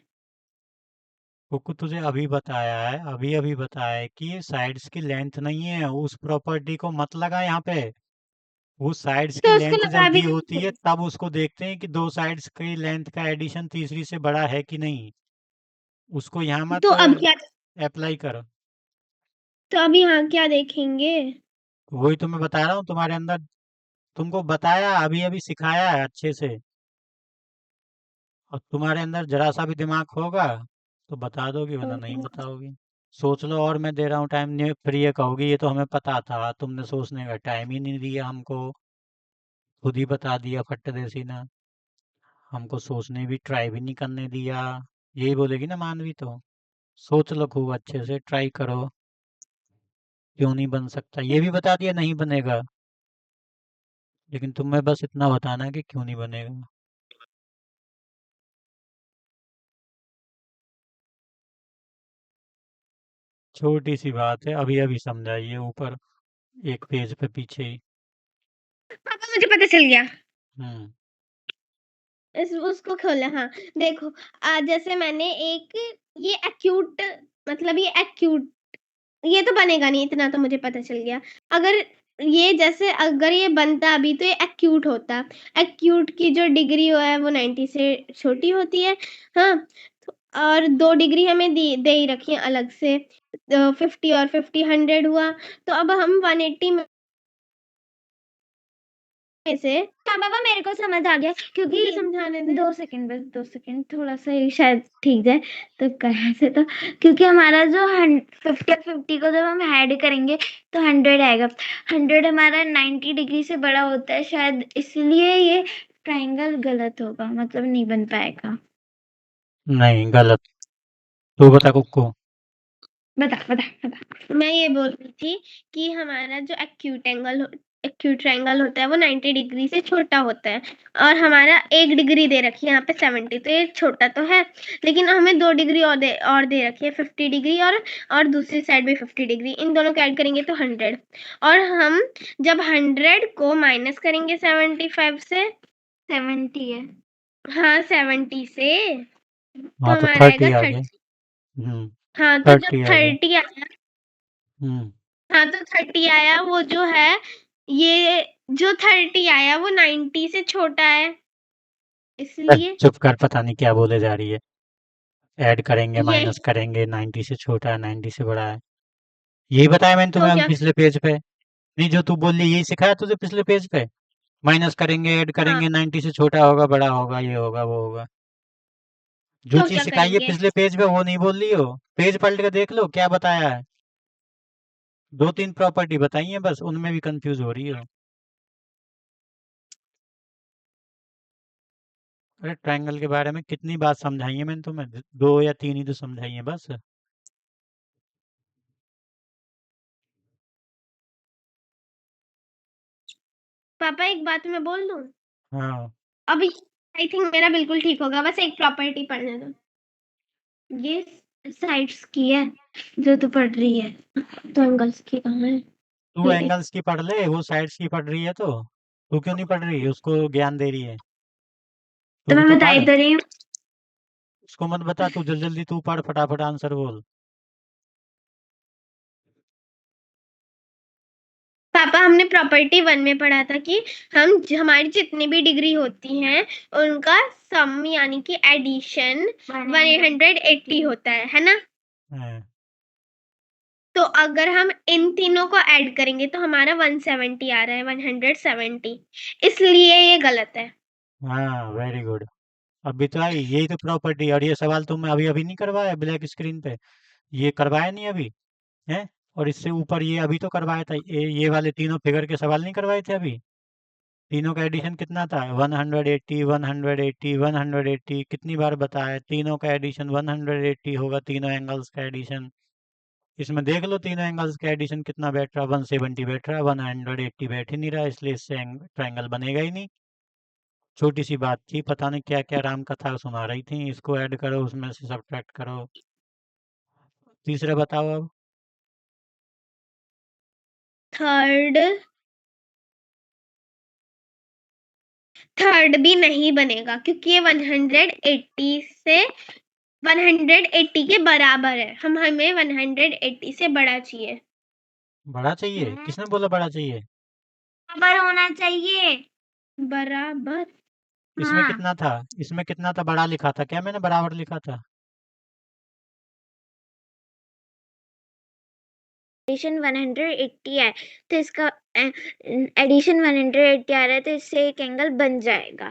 कुकु तुझे अभी बताया है, अभी अभी बताया है कि ये साइड्स की लेंथ नहीं है, उस प्रॉपर्टी को मत लगा यहाँ पे। वो साइड्स की तो उसको लेंथ लगा जब भी दी होती है नहीं। तब उसको देखते हैं कि दो साइड्स की लेंथ का एडिशन तीसरी से बड़ा है कि नहीं। उसको यहाँ तो मत अब क्या अप्लाई करो। तो अब यहाँ क्या देखेंगे? वही तो मैं बता रहा हूँ, तुम्हारे अंदर, तुमको बताया अभी अभी सिखाया है अच्छे से। और तुम्हारे अंदर जरा सा भी दिमाग होगा तो बता दोगी, वरना नहीं बताओगी। सोच लो, और मैं दे रहा हूँ टाइम, नहीं फिर ये कहोगी ये तो हमें पता था, तुमने सोचने का टाइम ही नहीं दिया हमको, खुद ही बता दिया फट दे सीना, हमको सोचने भी ट्राई भी नहीं करने दिया। यही बोलेगी ना मानवी तो। सोच लो खूब अच्छे से, ट्राई करो, क्यों नहीं बन सकता। ये भी बता दिया नहीं बनेगा, लेकिन तुम्हें बस इतना बताना है कि क्यों नहीं बनेगा। छोटी सी बात है, अभी अभी समझाइए, ऊपर एक पेज पे पीछे ही। पापा, मुझे पता चल गया। हम्म। इस उसको खोला, हाँ। देखो, जैसे मैंने एक ये एक्यूट, मतलब ये एक्यूट, ये तो बनेगा नहीं, इतना तो मुझे पता चल गया। अगर ये जैसे अगर ये बनता अभी तो ये एक्यूट होता। एक्यूट की जो डिग्री वो है वो 90 से छोटी होती है। हाँ, और 2 डिग्री हमें दे ही रखी है अलग से। 50 और 50 100 हुआ। तो अब हम 180 में से हाँ पापा, मेरे को समझ आ गया, क्योंकि मुझे समझाने दे। 2 सेकंड, बस 2 सेकंड, थोड़ा सा ये शायद ठीक जाए तो कहाँ से, तो क्योंकि हमारा जो 50 और 50 को जब हम ऐड करेंगे तो 100 आएगा। 100 हमारा 90 डिग्री से बड़ा होता है, शायद इसलिए ये ट्रायंगल गलत होगा, मतलब नहीं बन पाएगा। नहीं, गलत। तू बता कुक्को। बता बता बता। मैं ये बोल रही थी कि हमारा जो एक्यूट ट्रायंगल होता है वो 90 डिग्री से छोटा होता है, और हमारा 1 डिग्री दे रखी है यहाँ पे 70, तो ये छोटा तो है, लेकिन हमें 2 डिग्री और दे रखी है 50 डिग्री, और दूसरी साइड भी 50 डिग्री, इन दोनों को ऐड करेंगे तो 100। और हम जब 100 को माइनस करेंगे 75 से, 70 है। हाँ 70 से, तो हाँ तो हमारा आएगा 30 आ गया। 30। हम्म। हाँ, तो जब 30 आ गया। 30 आया, हम्म। हाँ तो 30 आया, वो जो है, ये जो 30 आया वो 90 से छोटा है, इसलिए चुप कर, पता नहीं क्या बोले जा रही है। ऐड करेंगे, ये माइनस करेंगे, 90 से छोटा है, 90 से बड़ा है। यही बताया मैंने तो तुम्हें अभी क्या। पिछले पेज पे। नहीं, जो तू बोल रही यही सिखाया तुझे पिछले पेज पे। माइनस करेंगे, ऐड हाँ, करेंगे, 90 से छोटा होगा, बड़ा होगा, ये होगा, वो होगा। जो तो चीज क्या सिखाई है करेंगे? पिछले पेज पे वो नहीं बोल रही हो। पेज पलट के देख लो क्या बताया है। 2-3 प्रॉपर्टी बताई है बस, उनमें भी कंफ्यूज हो रही हो। अरे ट्रायंगल के बारे में कितनी बात समझाई है मैंने तुम्हें, 2 या 3 ही तो समझाई है बस। पापा, एक बात मैं बोल दूं? हाँ। अब आई थिंक मेरा बिल्कुल ठीक होगा, बस एक प्रॉपर्टी पढ़ने दो। ये साइड्स की है जो तू पढ़ रही है, तो एंगल्स की कहाँ है? तू ये एंगल्स की पढ़ ले, वो साइड्स की पढ़ रही है तो तू क्यों नहीं पढ़ रही, उसको ज्ञान दे रही है। तू तो भी मैं तो बताई पढ़। तो रही हूँ। उसको मत बता, तू जल्दी जल्दी तू पढ़, फटाफट आंसर बोल। पापा हमने प्रॉपर्टी 1 में पढ़ा था कि हमारी जितनी भी डिग्री होती हैं उनका सम यानी कि एडिशन 180 होता है ना? हाँ, तो अगर हम इन तीनों को ऐड करेंगे तो हमारा 170 आ रहा है, 170, इसलिए ये गलत है। हाँ, वेरी गुड। अभी तो आई यही तो प्रॉपर्टी, और ये सवाल तुमने अभी अभी नहीं करवाया ब्लैक स्क्रीन पे, ये करवाया नहीं अभी है। और इससे ऊपर ये अभी तो करवाया था, ये वाले तीनों फिगर के सवाल नहीं करवाए थे अभी। तीनों का एडिशन कितना था? 180, 180, 180, कितनी बार बताया, तीनों का एडिशन 180 होगा, तीनों एंगल्स का एडिशन। इसमें देख लो तीनों एंगल्स का एडिशन कितना बैठ रहा, 170 बैठ रहा, 180 बैठ ही नहीं रहा, इसलिए इससे ट्रायंगल बनेगा ही नहीं। छोटी सी बात थी, पता नहीं क्या क्या राम कथा सुना रही थी, इसको ऐड करो उसमें से सब्ट्रैक्ट करो। तीसरा बताओ अब। थर्ड भी नहीं बनेगा क्योंकि ये 180 से 180 के बराबर है। हमें 180 से बड़ा चाहिए। बड़ा चाहिए? किसने बोला बड़ा चाहिए? बराबर होना चाहिए। बराबर। इसमें हाँ, कितना था? इसमें कितना था? बड़ा लिखा था क्या मैंने? बराबर लिखा था? एडिशन 180 है तो इसका एडिशन 180 आ रहा है तो इससे एक एंगल बन जाएगा।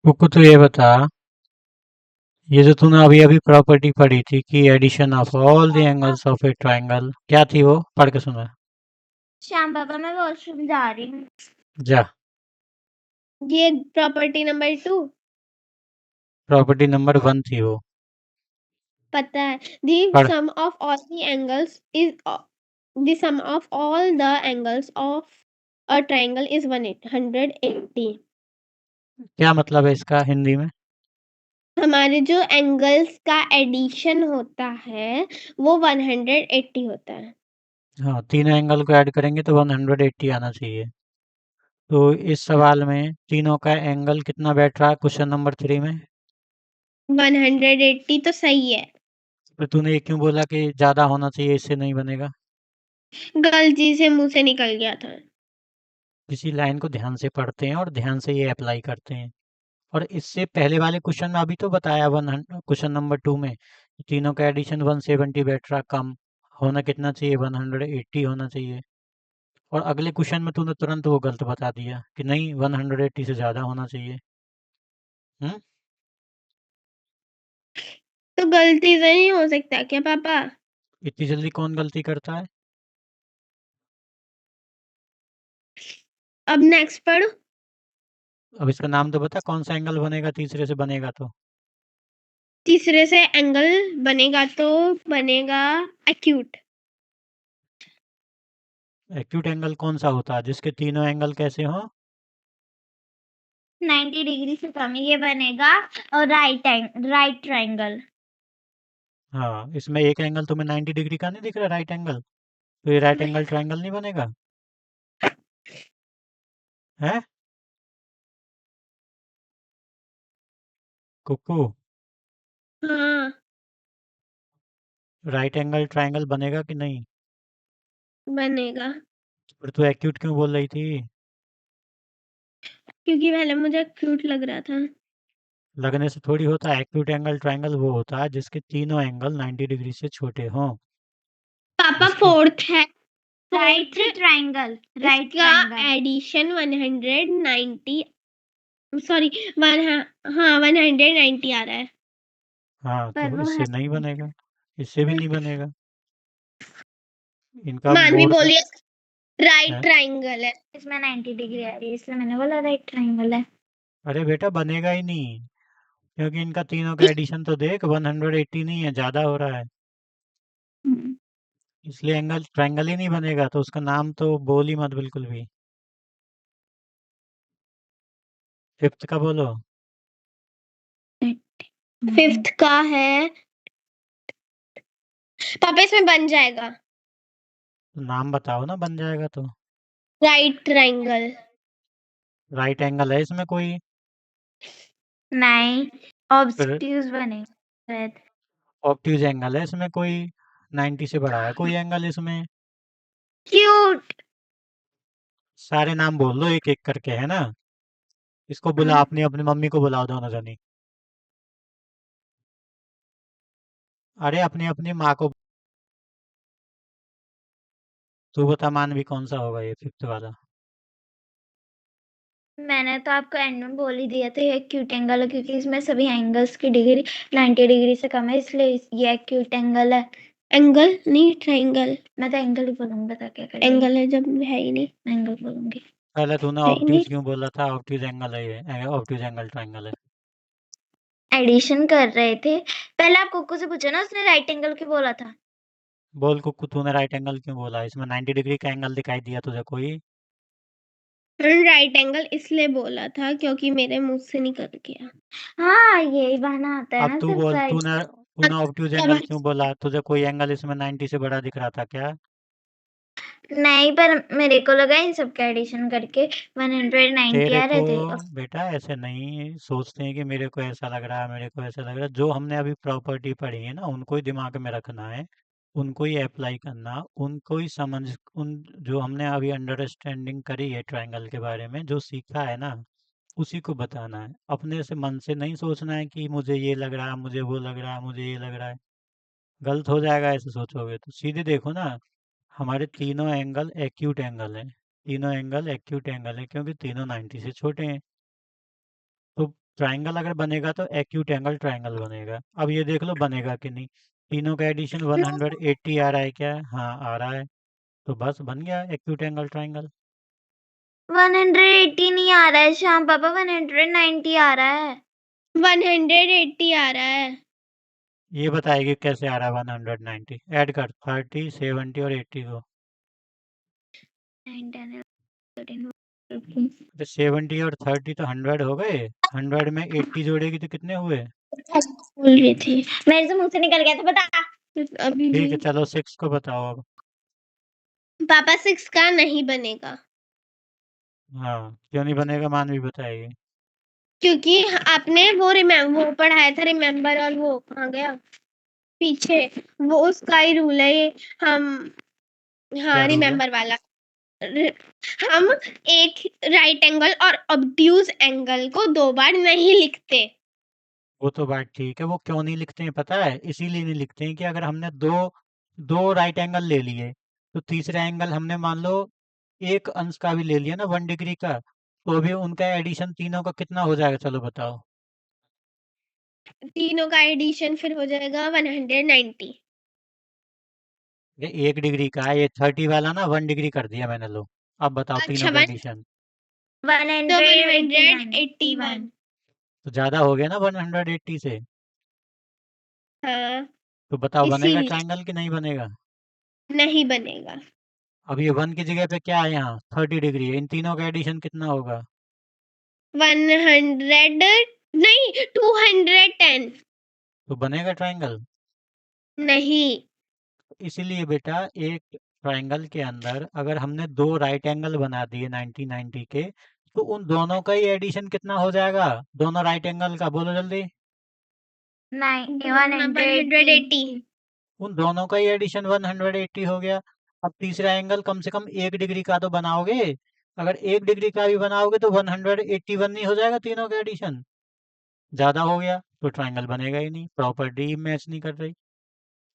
कुकु तो ये बता, ये जो तूने अभी अभी प्रॉपर्टी पढ़ी थी कि addition of all the angles of a triangle, क्या थी वो? पढ़ के सुना। श्याम पापा मैं वॉशरूम जा रही हूँ। जा। ये प्रॉपर्टी नंबर 2 प्रॉपर्टी नंबर 1 थी वो। पता है। The पढ़। sum of all the angles is the sum of all the angles of a triangle is 180. क्या मतलब है इसका हिंदी में? हमारे जो एंगल्स का एडिशन होता है वो 180 होता है। हाँ, तीनों एंगल को ऐड करेंगे तो 180 आना चाहिए। तो इस सवाल में तीनों का एंगल कितना बैठ रहा है क्वेश्चन नंबर 3 में? 180 तो सही है। तो तूने ये क्यों बोला कि ज़्यादा होना चाहिए, इससे नहीं बनेगा? गलती से मुंह से निकल गया था। किसी लाइन को ध्यान से पढ़ते हैं और ध्यान से ये अप्लाई करते हैं। और इससे पहले वाले क्वेश्चन में अभी तो बताया, क्वेश्चन नंबर 2 में तीनों का एडिशन 170 बैठ रहा, कम होना कितना चाहिए? 180 होना चाहिए। और अगले क्वेश्चन में तूने तुरंत वो गलत बता दिया कि नहीं 180 से ज़्यादा होना चाहिए। हम्म। तो गलती से नहीं हो सकता क्या पापा? इतनी जल्दी कौन गलती करता है? अब नेक्स्ट पढ़ो। अब इसका नाम तो बता, कौन सा एंगल बनेगा तीसरे से बनेगा तो? तीसरे से एंगल बनेगा तो बनेगा एक्यूट। एक्यूट एंगल कौन सा होता है जिसके तीनों एंगल कैसे हों? 90 डिग्री से कम ये बनेगा और राइट ट्रायंगल। हाँ, इसमें एक एंगल तुम्हें 90 डिग्री का नहीं दिख रहा, राइट एंगल, तो ये राइट एंगल ट्रायंगल नहीं बनेगा है? कुकू, हाँ, राइट एंगल ट्रायंगल बनेगा कि नहीं? बनेगा। और तू एक्यूट क्यों बोल रही थी? क्योंकि पहले मुझे क्यूट लग रहा था। लगने से थोड़ी होता है। एक्यूट एंगल ट्रायंगल वो होता है जिसके तीनों एंगल 90 डिग्री से छोटे हों। पापा जिसके फोर्थ है। Right triangle. राइट इसका ट्रायंगल। एडिशन 190 सॉरी 190 आ रहा है। हाँ, पर तो वो है इससे नहीं बनेगा, इससे भी नहीं बनेगा। इनका मानवी मोड़ का बोलिए राइट है। ट्रायंगल है। इसमें 90 डिग्री आ रही है इसलिए मैंने बोला राइट ट्रायंगल है। अरे बेटा बनेगा ही नहीं, क्योंकि इनका तीनों का एडिशन तो देख, 180 नहीं है, ज़्यादा हो रहा है, हम्म, इसलिए एंगल ट्रायंगल ही नहीं बनेगा। तो उसका नाम तो बोल ही मत बिल्कुल भी। फिफ्थ का बोलो। फिफ्थ का है पापा इसमें बन जाएगा नाम बताओ ना, बन जाएगा तो। Right triangle. राइट एंगल है इसमें कोई? नहीं फिर ऑब्स्ट्यूज बनेगा शायद। ऑब्ट्यूज एंगल है इसमें कोई? 90 से बड़ा है कोई एंगल इसमें? क्यूट। सारे नाम बोल दो एक एक करके, है ना? इसको बुला, अपनी अपनी मम्मी को बुलाओ दोनों जनी। अरे अपनी अपनी माँ को। तू बता मानवी, कौन सा होगा ये फिफ्थ वाला? मैंने तो आपको एंड में बोल ही दिया था ये एक्यूट एंगल है, क्योंकि इसमें सभी एंगल्स की डिग्री 90 डिग्री से कम है, इसलिए ये एक्यूट एंगल है। एंगल नहीं, ट्रायंगल। मैं तो एंगल ही बोलूंगी, बता क्या करेंगे। एंगल है जब है ही नहीं। मैं एंगल बोलूंगी। पहले तूने है ही नहीं। ऑब्ट्यूज क्यों बोला था? ऑब्ट्यूज एंगल है ये, ऑब्ट्यूज एंगल ट्रायंगल है। एडिशन कर रहे थे। पहले आप कुक्कू से पूछो ना, उसने राइट एंगल क्यों बोला था। बोल कुक्कू, तूने राइट एंगल क्यों बोला? इसमें 90 डिग्री का एंगल दिखाई दिया तुझे कोई? राइट एंगल इसलिए बोला था क्योंकि मेरे मुंह से निकल गया। हाँ, यही बहाना आता है अब ना तू सिर्फ बोल, राइट। तूने तूने ऑब्ट्यूज एंगल क्यों बोला? तुझे कोई एंगल इसमें 90 से बड़ा दिख रहा था क्या? नहीं, पर मेरे को लगा इन सब का एडिशन करके 190 तेरे आ को रहे थे। बेटा ऐसे नहीं सोचते हैं कि मेरे को ऐसा लग रहा है, मेरे को ऐसा लग रहा है। जो हमने अभी प्रॉपर्टी पढ़ी है ना, उनको ही दिमाग में रखना है, उनको ही अप्लाई करना, उनको ही समझ, उन जो हमने अभी अंडरस्टैंडिंग करी है ट्रायंगल के बारे में, जो सीखा है ना, उसी को बताना है। अपने से मन से नहीं सोचना है कि मुझे ये लग रहा है, मुझे वो लग रहा है, मुझे ये लग रहा है। गलत हो जाएगा ऐसे सोचोगे तो। सीधे देखो ना, हमारे तीनों एंगल एक्यूट एंगल है। तीनों एंगल एक्यूट एंगल है क्योंकि तीनों 90 से छोटे हैं। तो ट्रायंगल अगर बनेगा तो एक्यूट एंगल ट्रायंगल बनेगा। अब ये देख लो बनेगा कि नहीं। तीनों का एडिशन 180 आ रहा है क्या? हाँ आ रहा है। तो बस बन गया एक्यूट एंगल ट्रायंगल। 180 नहीं आ रहा है श्याम पापा, 190 आ रहा है। 180 आ रहा है। ये बताएगी कैसे आ रहा है 190? ऐड कर 30, 70 और 80 को। 9, 10, 11, 13। तो 70 और 30 तो 100 हो गए। 100 में 80 जोड़ेगी तो कितने हुए? बोल रही थी मेरे से मुंह से निकल गया था, बता। अभी ठीक है भी। चलो 6 को बताओ अब। पापा 6 का नहीं बनेगा हाँ क्यों नहीं बनेगा? मानवी बताएगी। क्योंकि आपने वो पढ़ाया था, रिमेम्बर, और वो कहाँ गया पीछे, वो उसका ही रूल है ये। हम क्या हाँ, रूल है? रिमेम्बर वाला। र- हम एक राइट एंगल और ऑब्ट्यूज एंगल को 2 बार नहीं लिखते। वो तो बात ठीक है, वो क्यों नहीं लिखते हैं पता है? इसीलिए नहीं लिखते हैं कि अगर हमने दो दो राइट एंगल ले लिए, तो तीसरा एंगल हमने मान लो एक अंश का भी ले लिया ना, 1 डिग्री का, तो भी उनका एडिशन तीनों का कितना हो जाएगा? चलो बताओ। तीनों का एडिशन फिर हो जाएगा 190। ये 1 डिग्री का है, ये 30 वाला ना 1 डिग्री कर दिया मैंने, लो। अब बताओ तीनों अच्छा, का एडिशन। तो 181। 181। तो ज़्यादा हो गया ना 180 से। हाँ, तो बताओ बनेगा इसीलिए ट्रायंगल कि नहीं बनेगा? नहीं बनेगा। अब ये 1 की जगह पे क्या है? यहाँ 30 डिग्री है। इन तीनों का एडिशन कितना होगा? 100 नहीं, 210। तो बनेगा ट्रायंगल? नहीं। इसीलिए बेटा, एक ट्रायंगल के अंदर अगर हमने दो राइट एंगल बना दिए 90 90 के, तो उन दोनों का ही एडिशन कितना हो जाएगा? दोनों राइट एंगल का बोलो जल्दी। 180। उन दोनों का ही एडिशन 180 हो गया। अब तीसरा एंगल कम से कम 1 डिग्री का तो बनाओगे। अगर 1 डिग्री का भी बनाओगे तो 181 नहीं हो जाएगा तीनों का एडिशन? ज्यादा हो गया तो ट्रायंगल बनेगा ही नहीं, प्रॉपर्टी मैच नहीं कर रही।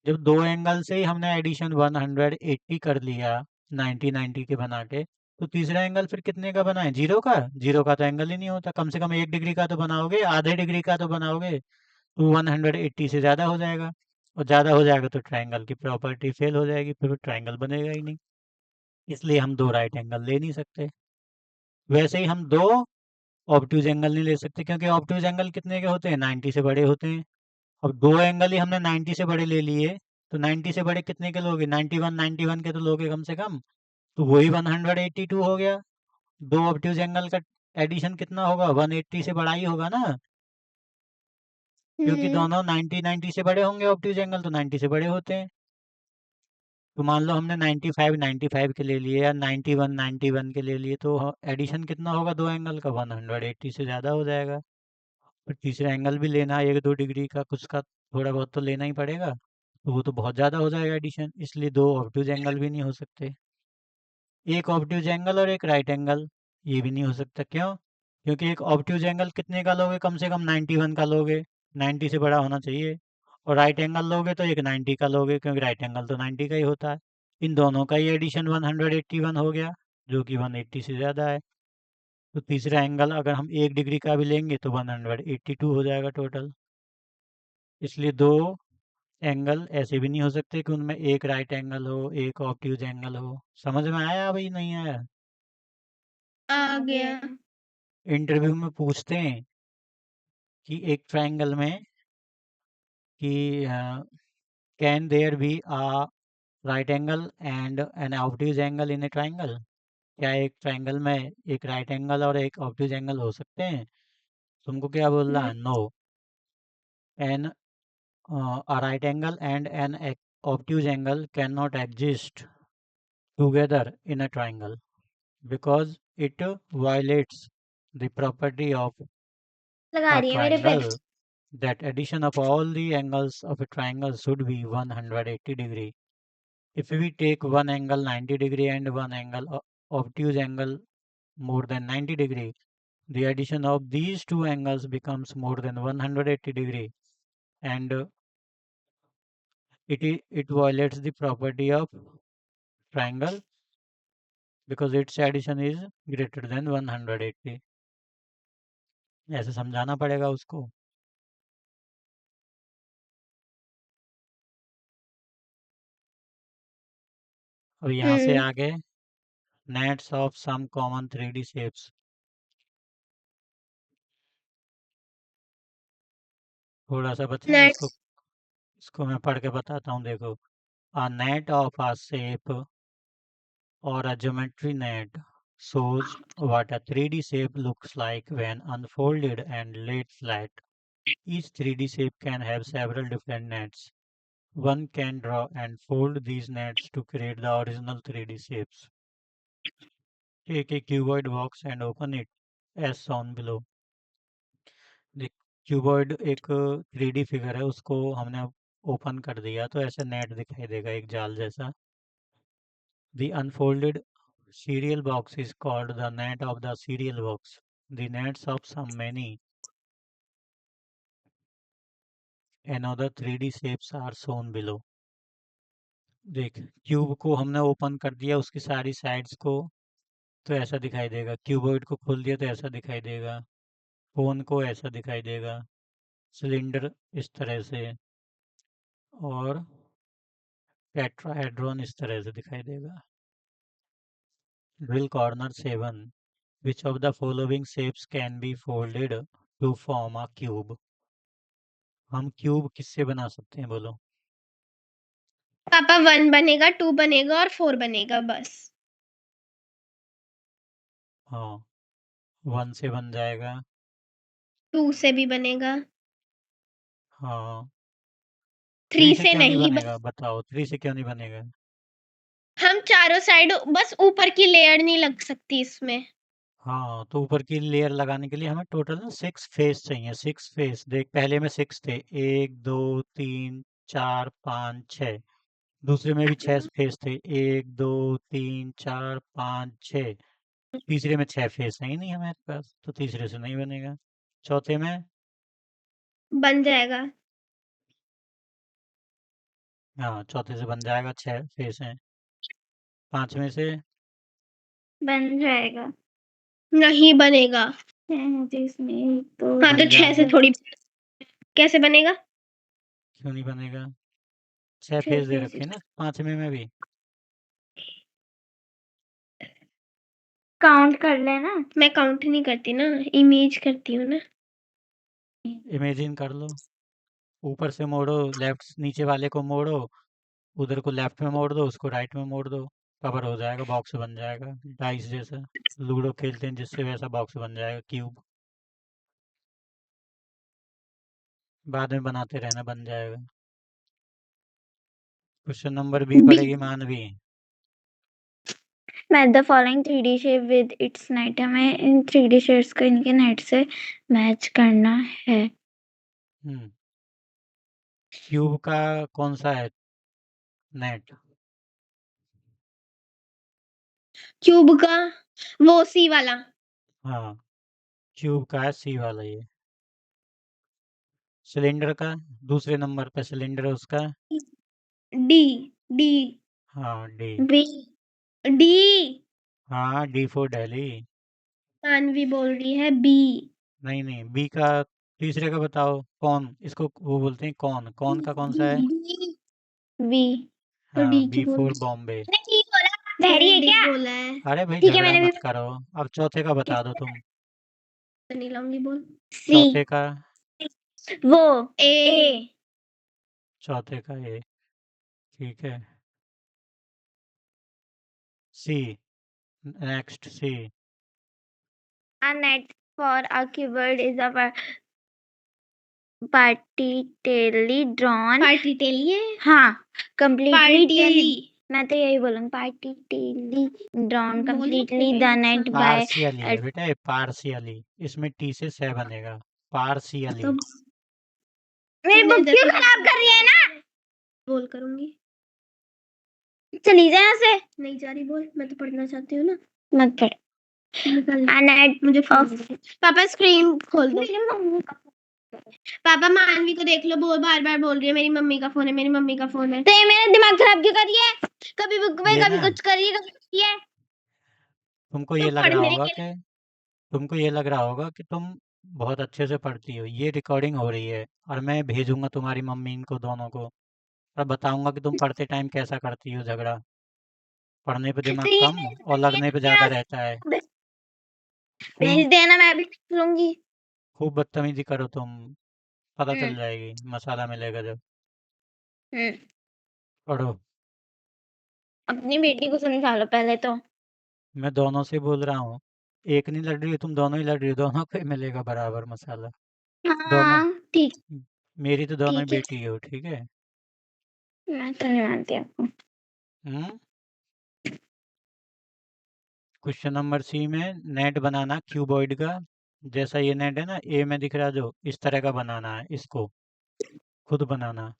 जब दो एंगल से ही हमने एडिशन 180 कर लिया 90 90 के बना के, तो तीसरा एंगल फिर कितने का बनाए? जीरो का? जीरो का तो एंगल ही नहीं होता। कम से कम 1 डिग्री का तो बनाओगे, आधे डिग्री का तो बनाओगे, तो 180 से ज़्यादा हो जाएगा। और ज़्यादा हो जाएगा तो ट्रायंगल की प्रॉपर्टी फेल हो जाएगी, फिर ट्रायंगल बनेगा ही नहीं। इसलिए हम दो राइट एंगल ले नहीं सकते। वैसे ही हम दो ऑब्ट्यूज एंगल नहीं ले सकते, क्योंकि ऑब्ट्यूज एंगल कितने के होते हैं? 90 से बड़े होते हैं। अब दो एंगल ही हमने 90 से बड़े ले लिए, तो 90 से बड़े कितने के लोगे? 91, 91 के तो लोगे कम से कम। तो वही 182 हो गया। दो ऑब्ट्यूज एंगल का एडिशन कितना होगा? 180 से बड़ा ही होगा ना, क्योंकि हम्म। दोनों 90 90 से बड़े होंगे। ऑब्ट्यूज एंगल तो 90 से बड़े होते हैं। तो मान लो हमने 95 95 के ले लिए या 91 91 के ले लिए, तो एडिशन कितना होगा दो एंगल का? 180 से ज़्यादा हो जाएगा। और तीसरा एंगल भी लेना है 1 2 डिग्री का, कुछ का थोड़ा बहुत तो लेना ही पड़ेगा। तो वो तो बहुत ज़्यादा हो जाएगा एडिशन, इसलिए दो ऑब्ट्यूज एंगल भी नहीं हो सकते। एक ऑब्ट्यूज एंगल और एक राइट एंगल, ये भी नहीं हो सकता। क्यों? क्योंकि एक ऑब्ट्यूज एंगल कितने का लोगे? कम से कम 91 का लोगे, 90 से बड़ा होना चाहिए। और राइट एंगल लोगे तो एक 90 का लोगे, क्योंकि राइट एंगल तो 90 का ही होता है। इन दोनों का ही एडिशन 181 हो गया, जो कि 180 से ज़्यादा है। तो तीसरा एंगल अगर हम 1 डिग्री का भी लेंगे तो 182 हो जाएगा टोटल। इसलिए दो एंगल ऐसे भी नहीं हो सकते कि उनमें एक राइट एंगल हो, एक ऑब्ट्यूज एंगल हो। समझ में आया भाई, नहीं आया? आ गया। इंटरव्यू में पूछते हैं कि एक ट्रायंगल में कि can there be a right angle and an obtuse angle in a triangle? क्या एक ट्रायंगल में एक राइट एंगल और एक ऑब्ट्यूज एंगल हो सकते हैं? तुमको क्या बोल रहा है? No. An a right angle and an obtuse angle cannot exist together in a triangle because it violates the property of लगा a रही है मेरे पे। triangle that addition of all the angles of a triangle should be 180 degree. If we take one angle 90 degree and one angle obtuse angle more than 90 degree, the addition of these two angles becomes more than 180 degree, and it violates the property of triangle because its addition is greater than 180. ऐसे समझाना पड़ेगा उसको। और यहाँ से आगे nets of some common 3D shapes, थोड़ा सा बचा है, इसको नेट्स इसको मैं पढ़ के बताता हूँ। देखो, a net of a shape or a geometry net shows what a 3D shape looks like when unfolded and laid flat. Each 3D shape can have several different nets. One can draw and fold these nets to create the original 3D shapes. Take a cuboid box and open it as shown below. देख, cuboid एक 3D figure है, उसको हमने open कर दिया तो ऐसे net दिखाई देगा, एक जाल जैसा। The unfolded serial box is called the net of the serial box. The nets of some many another 3D shapes are shown below. देख, क्यूब को हमने ओपन कर दिया, उसकी सारी साइड्स को, तो ऐसा दिखाई देगा। क्यूबॉइड को खोल दिया तो ऐसा दिखाई देगा। कोन को ऐसा दिखाई देगा। सिलेंडर इस तरह से, और टेट्राहेड्रॉन इस तरह से दिखाई देगा। Drill corner 7, which of the following shapes can be folded to form a cube? हम क्यूब किससे बना सकते हैं, बोलो? पापा 1 बनेगा, 2 बनेगा और 4 बनेगा बस। हाँ, 1 से बन जाएगा। 2 से भी बनेगा। हाँ, 3 3 से से क्यों नहीं नहीं बनेगा? बताओ, 3 से क्यों नहीं बनेगा? हम चारों साइड बस ऊपर की लेयर नहीं लग सकती इसमें। हाँ, तो ऊपर की लेयर लगाने के लिए हमें टोटल ना 6 फेस चाहिए। 6 फेस, देख पहले में 6 थे, 1 2 3 4 5 6। दूसरे में भी 6 फेस थे, 1 2 3 4 5 6। तीसरे में 6 फेस है ही नहीं हमारे पास, तो तीसरे से नहीं बनेगा। चौथे में, बन जाएगा। हाँ चौथे से बन जाएगा, 6 फेस हैं। पांचवें से बन जाएगा। नहीं बनेगा। जिसमें तो हाँ, तो बन 6 से जाएंगे। थोड़ी कैसे बनेगा? क्यों नहीं बनेगा? 6 छह फेस दे फेस रखे हैं ना पांचवें में भी। काउंट कर लेना। मैं काउंट नहीं करती ना, इमेज करती हूँ ना। इमेजिन कर लो, ऊपर से मोड़ो, लेफ्ट नीचे वाले को मोड़ो, उधर को लेफ्ट में मोड़ दो, उसको राइट में मोड़ दो, कवर हो जाएगा, बॉक्स बन जाएगा। डाइस जैसा लूडो खेलते हैं जिससे, वैसा बॉक्स बन जाएगा, क्यूब। बाद में बनाते रहना, बन जाएगा। क्वेश्चन नंबर बी बी पड़ेगी मानवी। Match the following 3D shape with its net. हमें इन 3D शेप्स को इनके नेट से मैच करना है। क्यूब का कौन सा है नेट? क्यूब का वो सी वाला। हाँ, क्यूब का है सी वाला ये। सिलेंडर का दूसरे नंबर पे सिलेंडर है उसका। डी डी हाँ, डी। बी डी हाँ, डी फॉर दिल्ली। मानवी बोल रही है बी। नहीं नहीं, बी का तीसरे का बताओ। कौन, इसको वो बोलते हैं कौन, कौन का कौन सा है? बी तो हाँ, डी बी क्यों फॉर बोल बॉम्बे। नहीं बोला, बहरी है डी क्या? बोला है। अरे भाई ठीक है, झगड़ा मैंने भी मत करो। अब चौथे का बता दो तुम। तो नहीं लाऊंगी बोल। सी चौथे का। वो ए ए चौथे का ए। ठीक है। C. Next C. A net for a keyboard is a partially drawn. Partially हाँ, completely पार्टियली मैं तो यही बोलूँगी, partially drawn, बोलो completely फिर the एक net साथ। by पार्शियली है बेटा, ये पार्शियली। इसमें टी से से बनेगा। पार्शियली। तो मेरी तुमने बुक क्यों जैसे खराब कर रही है ना? बोल करूंगी। चली जाए यहाँ से। नहीं जा रही बोल, मैं तो पढ़ना चाहती हूँ ना। मत पढ़। निकल A net मुझे फोन of दे। पापा स्क्रीन खोल दो। मेरी मम्मी का पापा मानवी को देख लो, वो बार बार बोल रही है मेरी मम्मी का फोन है, मेरी मम्मी का फोन है। तो ये मेरा दिमाग खराब क्यों कर रही है? कभी बुक में ये कभी ना कुछ कर रही है, कभी कुछ किया है। तुमको तो ये लग रहा पढ़ने होगा के लिए कि तुमको ये लग रहा होगा कि तुम बहुत अच्छे से पढ़ती हो। ये रिकॉर्डिंग हो रही है और मैं भेजूंगा तुम्हारी मम्मी इनको दोनों को, और बताऊंगा कि तुम पढ़ते टाइम कैसा करती हो झगड़ा। पढ़ने पे दिमाग तो ये कम और लगने पे मेरा ज़्यादा रहता है। खूब भेज देना, मैं भी लिख लूंगी। खूब बदतमीजी करो तुम, पता चल हम्म जाएगी मसाला मिलेगा जब। हम्म पढ़ो। अपनी बेटी को समझा लो पहले तो। मैं दोनों से बोल रहा हूँ। एक नहीं लड़ रही हो तुम, दोनों ही लड़ रही हो, दोनों पे मिलेगा बराबर मसाला। दोनों। हाँ ठीक मेरी तो दोनों ही ठीक है, बेटी हो, ठीक है। मैं तो नहीं मानती आपको। हम्म। क्वेश्चन नंबर सी में नेट बनाना क्यूबॉइड का। जैसा ये नेट है ना ए में दिख रहा, जो इस तरह का बनाना है इसको, खुद बनाना।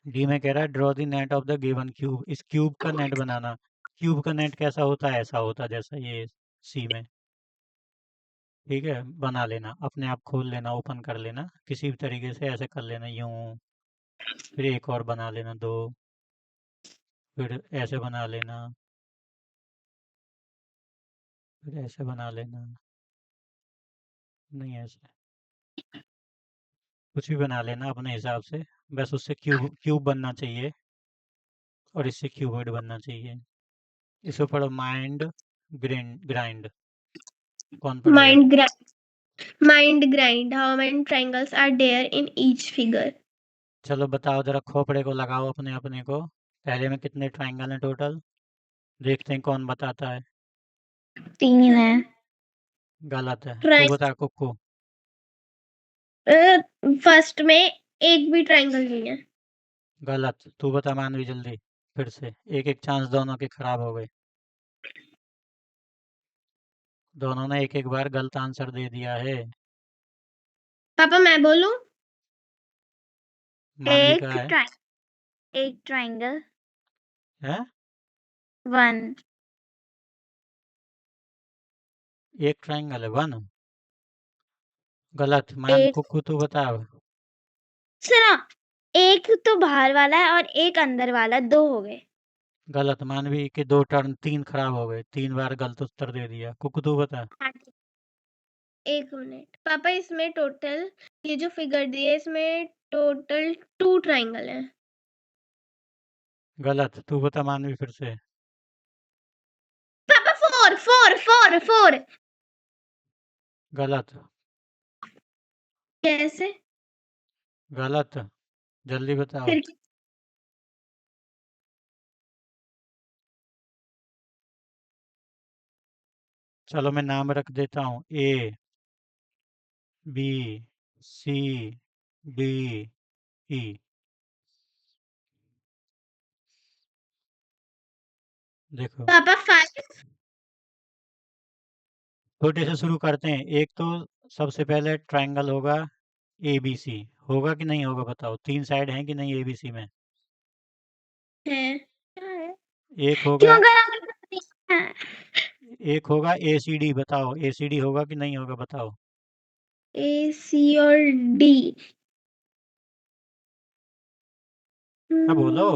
डी में कह रहा है draw the net of the given cube. इस क्यूब का नेट बनाना। क्यूब का नेट कैसा होता है, ऐसा होता है जैसा ये सी में। ठीक है, बना लेना, अपने आप खोल लेना, ओपन कर लेना किसी भी तरीके से, ऐसे कर लेना यूं। फिर एक और बना लेना दो। फिर ऐसे बना लेना। फिर ऐसे बना लेना। नहीं ऐसे, कुछ भी बना लेना अपने हिसाब से। बस उससे क्यूब क्यूब बनना चाहिए और इससे क्यूबॉइड बनना चाहिए। इसको पढ़ो, माइंड ग्राइंड ग्राइंड। कौन पढ़ेगा? Mind grind how many triangles are there in each figure. चलो बताओ जरा, खोपड़े को लगाओ अपने अपने को। पहले में कितने ट्रायंगल हैं टोटल? देखते हैं कौन बताता है। 3 है। गलत है, तू ट्राइ बता कुक्कू। फर्स्ट में एक भी ट्रायंगल नहीं है। गलत, तू बता मानवी जल्दी। फिर से एक एक चांस दोनों के खराब हो गए। दोनों ने एक एक बार गलत आंसर दे दिया है। पापा मैं बोलूं? मानवी का एक है। एक ट्रायंगल है 1। एक ट्रायंगल है 1। गलत, मान एक कुक्कू तू बता अब। सुनो, एक तो बाहर वाला है और एक अंदर वाला, 2 हो गए। गलत, मानवी के दो टर्न, तीन खराब हो गए, 3 बार गलत उत्तर दे दिया। कुक्कू तू बता। हाँ, एक मिनट पापा, इसमें टोटल ये जो फिगर दी है इसमें टोटल 2 ट्रायंगल है। गलत, तू बता मानवी फिर से। पापा 4 गलत। कैसे? गलत, जल्दी बताओ। फिर चलो मैं नाम रख देता हूँ, ए बी सी डी ई। देखो, पापा 5 छोटे से शुरू करते हैं। एक तो सबसे पहले ट्रायंगल होगा ए बी सी। होगा कि नहीं होगा बताओ, 3 साइड हैं कि नहीं ए बी सी में? है। एक होगा। क्यों गलत? एक होगा ACD, बताओ ACD होगा कि नहीं होगा, बताओ। A, C और D। क्या बोलो।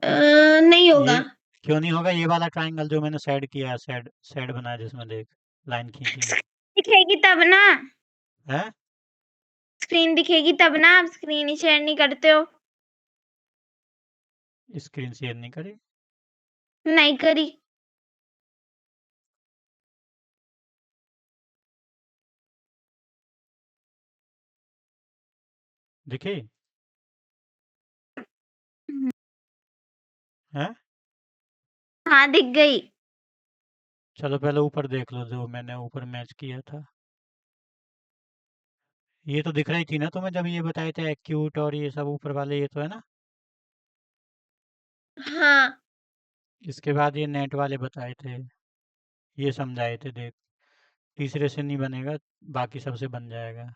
नहीं होगा। ये क्यों नहीं होगा? ये वाला ट्राइंगल जो मैंने सेड किया है, सेड सेड बनाया जिसमें देख लाइन खींची है। दिखेगी तब ना, है? स्क्रीन दिखेगी तब ना, आप स्क्रीन ही शेयर नहीं करते हो। स्क्रीन शेयर नहीं करी? नहीं करी। दिखी? है? हाँ दिख गई। चलो पहले ऊपर देख लो जो मैंने ऊपर मैच किया था। ये तो दिख रही थी ना तुम्हें जब ये बताए थे एक्यूट और ये सब ऊपर वाले, ये तो है ना। हाँ। इसके बाद ये नेट वाले बताए थे, ये समझाए थे देख। तीसरे से नहीं बनेगा, बाकी सबसे बन जाएगा।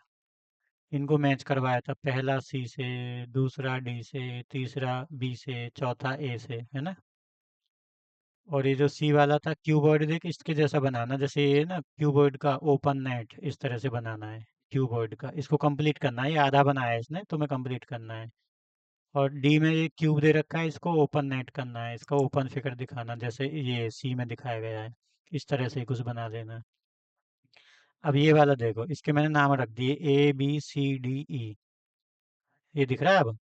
इनको मैच करवाया था, पहला C से, दूसरा D से, तीसरा B से, चौथा A से, है ना। और ये जो C वाला था क्यूबॉइड, देख इसके जैसा बनाना, जैसे ये ना क्यूबॉइड का ओपन नेट, इस तरह से बनाना है क्यूबॉइड का। इसको कंप्लीट करना है, ये आधा बनाया है इसने, तुम्हें कंप्लीट करना है। और D में ये क्यूब दे रखा है, इसको ओपन नेट करना है, इसका ओपन फिगर दिखाना, जैसे ये C में दिखाया गया है। इस तरह से कुछ बना लेना। अब ये वाला देखो, इसके मैंने नाम रख दिए ABCDE। ये दिख रहा है अब?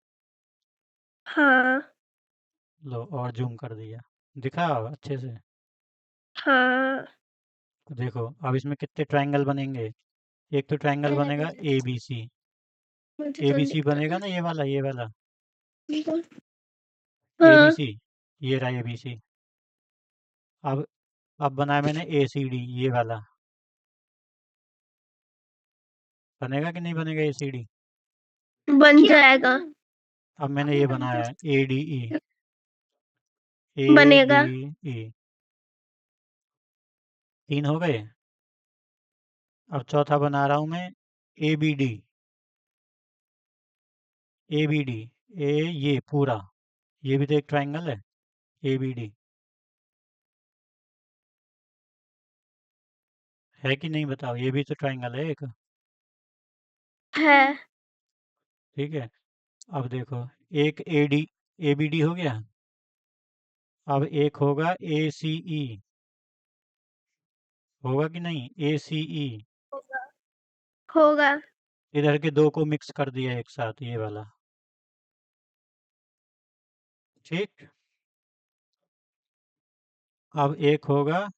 हाँ। लो और जूम कर दिया, दिखा अब अच्छे से? हाँ। तो देखो अब इसमें कितने ट्रायंगल बनेंगे। एक तो ट्रायंगल बनेगा ABC। मुझे तो नहीं ABC पता। बनेगा ना, ये वाला हाँ। ABC। ये रहा ABC। अब बनाया मैंने ACD, ये वाला। बनेगा कि नहीं बनेगा ACD? बन जाएगा। अब मैंने ये बनाया है ADE। बनेगा। ADE। 3 हो गए। अब चौथा बना रहा हूँ मैं ABD। ABD, ये पूरा, ये भी तो एक ट्रायंगल है ABD। है कि नहीं बताओ, ये भी तो ट्रायंगल है एक। है। ठीक है। अब देखो, एक ABD हो गया। अब एक होगा ACE, होगा कि नहीं ACE। होगा। इधर के दो को मिक्स कर दिया एक साथ, ये वाला। ठीक। अब एक होगा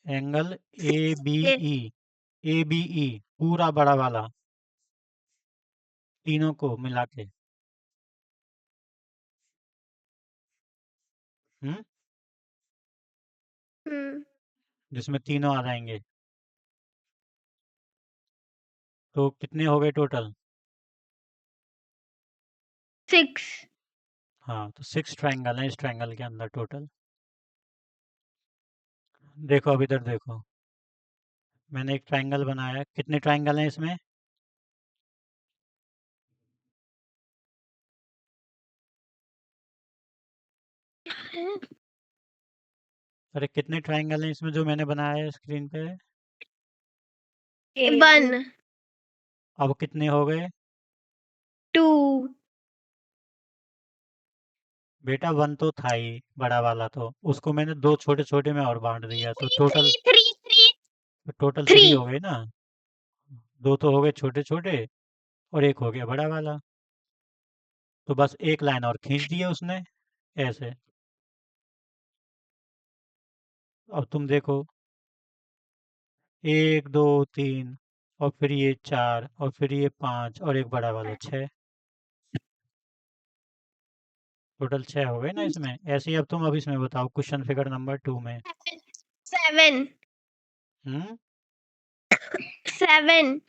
एंगल ये ABE, पूरा बड़ा वाला, तीनों को मिला के। हम्म। हम्म जिसमें तीनों आ जाएंगे। तो कितने हो गए टोटल? 6। हाँ, तो 6 ट्रायंगल हैं इस ट्रायंगल के अंदर टोटल। देखो अब इधर देखो, मैंने एक ट्रायंगल बनाया है। कितने ट्रायंगल हैं इसमें? अरे कितने ट्रायंगल हैं इसमें जो मैंने बनाया है स्क्रीन पे? 1। अब कितने हो गए? 2। बेटा 1 तो था ही बड़ा वाला, तो उसको मैंने दो छोटे छोटे में और बांट दिया, तो टोटल 3 हो 3। गए ना। दो तो हो गए छोटे छोटे, और एक हो गया बड़ा वाला। तो बस एक लाइन और खींच दी है उसने, ऐसे। अब तुम देखो, 1 2 3, और फिर ये 4, और फिर ये 5, और एक बड़ा वाला 6। टोटल 6 हो गए ना इसमें। ऐसे ही अब तुम अब इसमें बताओ क्वेश्चन फिगर नंबर 2 में। 7। हम्म। 7।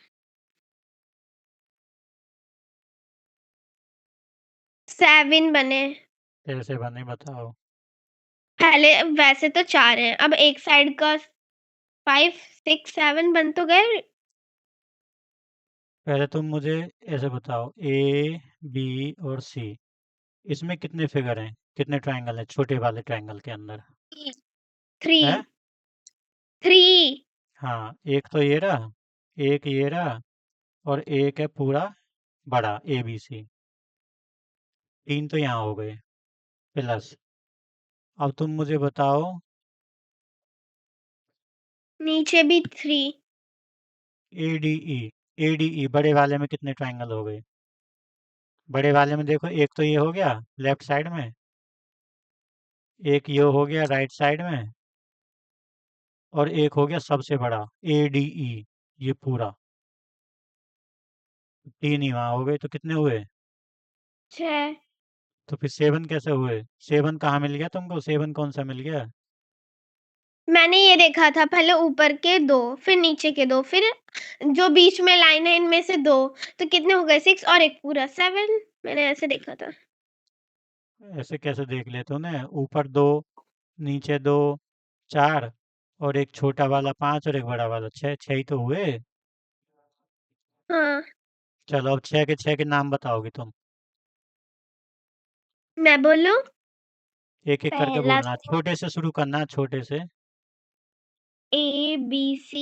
7 बने। कैसे बने बताओ। पहले वैसे तो 4 हैं, अब एक साइड का 5 6 7 बन तो गए। पहले तुम मुझे ऐसे बताओ A B और C, इसमें कितने फिगर हैं? कितने ट्रायंगल है छोटे वाले ट्रायंगल के अंदर? 3 है 3 हाँ, एक तो ये रहा, एक ये रहा, और एक है पूरा बड़ा ABC। 3 तो यहाँ हो गए प्लस। अब तुम मुझे बताओ, नीचे भी 3 ADE बड़े वाले में कितने ट्रायंगल हो गए? बड़े वाले में देखो, एक तो ये हो गया लेफ्ट साइड में, एक ये हो गया राइट साइड में, और एक हो गया सबसे बड़ा ADE, ये पूरा। 3 ही वहाँ हो गए, तो कितने हुए? 6 तो फिर 7 कैसे हुए? 7 कहाँ मिल गया तुमको? 7 कौन सा मिल गया? मैंने ये देखा था, पहले ऊपर के 2, फिर नीचे के 2, फिर जो बीच में लाइन है इनमें से 2, तो कितने हो गए? 6 और एक पूरा 7। मैंने ऐसे देखा था। ऐसे कैसे देख लेते हो ना? ऊपर 2, नीचे 2, 4, और एक छोटा वाला 5 और एक बड़ा वाला 6, 6 ही तो हुए। हाँ, चलो अब 6 के नाम बताओगे तुम। मैं बोलूं? एक एक करके पहला बोलना, छोटे से शुरू करना, छोटे से। ABC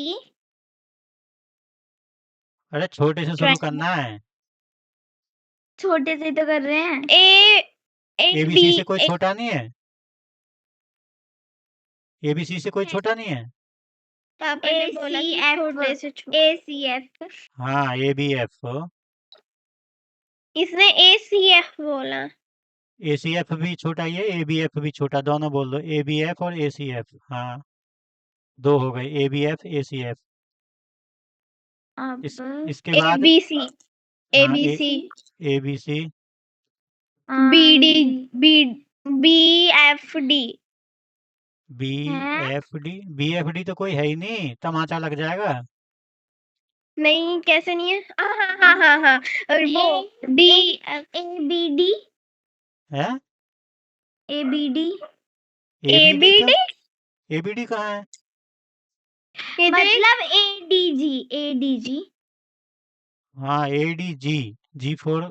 अरे छोटे से शुरू करना है। छोटे से तो कर रहे हैं। एक डी ABC से कोई एक छोटा नहीं है? ABC से कोई छोटा नहीं है? पापा ने बोला कि छोटे से छोटे। ACF हाँ, ABF। इसने ACF बोला। ACF भी छोटा ही है, ABF भी छोटा, दोनों बोल दो, ABF और ACF। हाँ, 2 हो गए, ABF ACF। अब इसके बाद ABC हाँ, ABC ABC, BD BFD। BFD तो कोई है ही नहीं, तमाचा लग जाएगा। नहीं, कैसे नहीं है? हाँ, और वो D ABD है ABD ABD का? ABD ABD कहाँ है? मतलब ADG हाँ, ADG, G for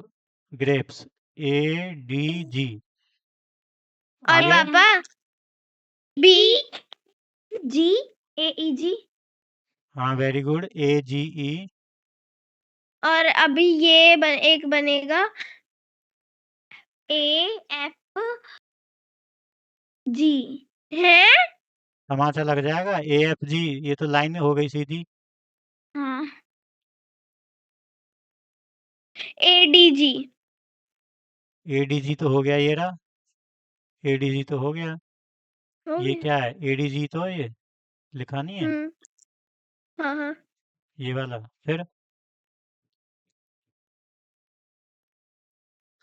grapes, ADG आ और गया। पापा G AEG हाँ, वेरी गुड, AGE। और अभी ये एक बनेगा AFG है। तमाचा लग जाएगा, AFG, ये तो लाइन हो गई सीधी। हाँ ADG ADG तो हो गया, ये रहा, ADG तो हो गया। हो ये गया। क्या है? ADG तो है, ये लिखा नहीं है, हाँ ये वाला। फिर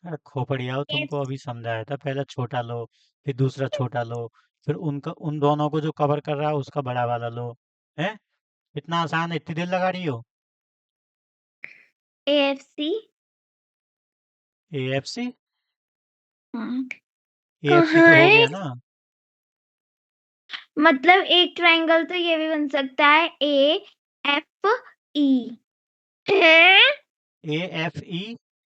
अरे खोपड़ियाओ, तुमको अभी समझाया था, पहले छोटा लो, फिर दूसरा छोटा लो, फिर उनका उन दोनों को जो कवर कर रहा है उसका बड़ा वाला लो। है, इतना आसान है, इतनी देर लगा रही हो? AFC AFC, हाँ AFC कहाँ तो हो है? गया ना। मतलब एक ट्रायंगल तो ये भी बन सकता है AFE है। AFE,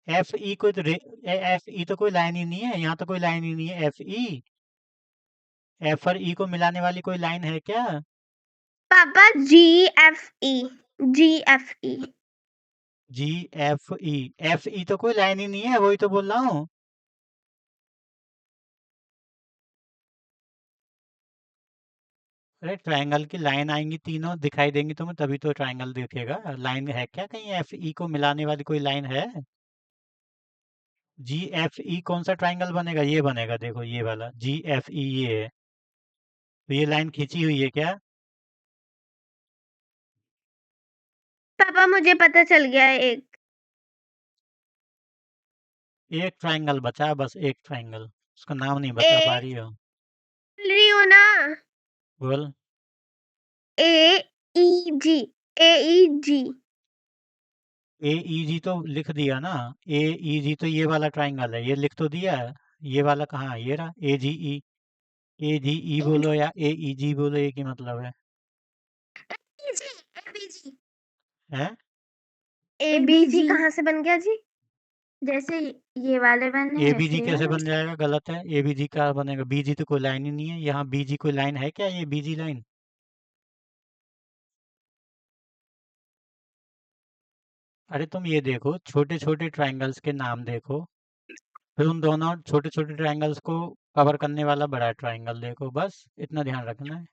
FE कोई तो FE तो कोई लाइन ही नहीं है, यहाँ तो कोई लाइन ही नहीं है। FE, F और E को मिलाने वाली कोई लाइन है क्या? पापा GFE GFE GFE, FE तो कोई लाइन ही नहीं है, वही तो बोल रहा हूँ। अरे ट्रायंगल की लाइन आएंगी, तीनों दिखाई देंगी तुम्हें, तभी तो ट्रायंगल दिखेगा। लाइन है क्या कहीं? FE को मिलाने वाली कोई लाइन है? GFE कौन सा ट्रायंगल बनेगा? ये बनेगा, देखो ये वाला GFE, ये है। तो ये लाइन खींची हुई है क्या? पापा मुझे पता चल गया है एक। एक ट्रायंगल बचा, बस एक ट्रायंगल, उसका नाम नहीं बता पा ए रही हो। बोल रही हो ना? बोल। AEG AEG AEG तो लिख दिया ना, AEG तो ये वाला ट्रायंगल है, ये लिख तो दिया है। ये वाला कहाँ है? ये रहा AGE। AGE बोलो या AEG बोलो, एक ही मतलब है। ABG हैं? ABG कहाँ से बन गया जी? जैसे ये वाले बने ए हैं बी जी ऐसे कैसे ना। बन जाएगा? गलत है। ए बी जी का बनेगा? बी जी तो कोई लाइन ही नहीं है। यहाँ बी जी कोई लाइन है क्या? ये बी जी लाइन? अरे तुम ये देखो, छोटे छोटे ट्रायंगल्स के नाम देखो, फिर उन दोनों छोटे छोटे ट्रायंगल्स को कवर करने वाला बड़ा ट्रायंगल देखो, बस इतना ध्यान रखना है।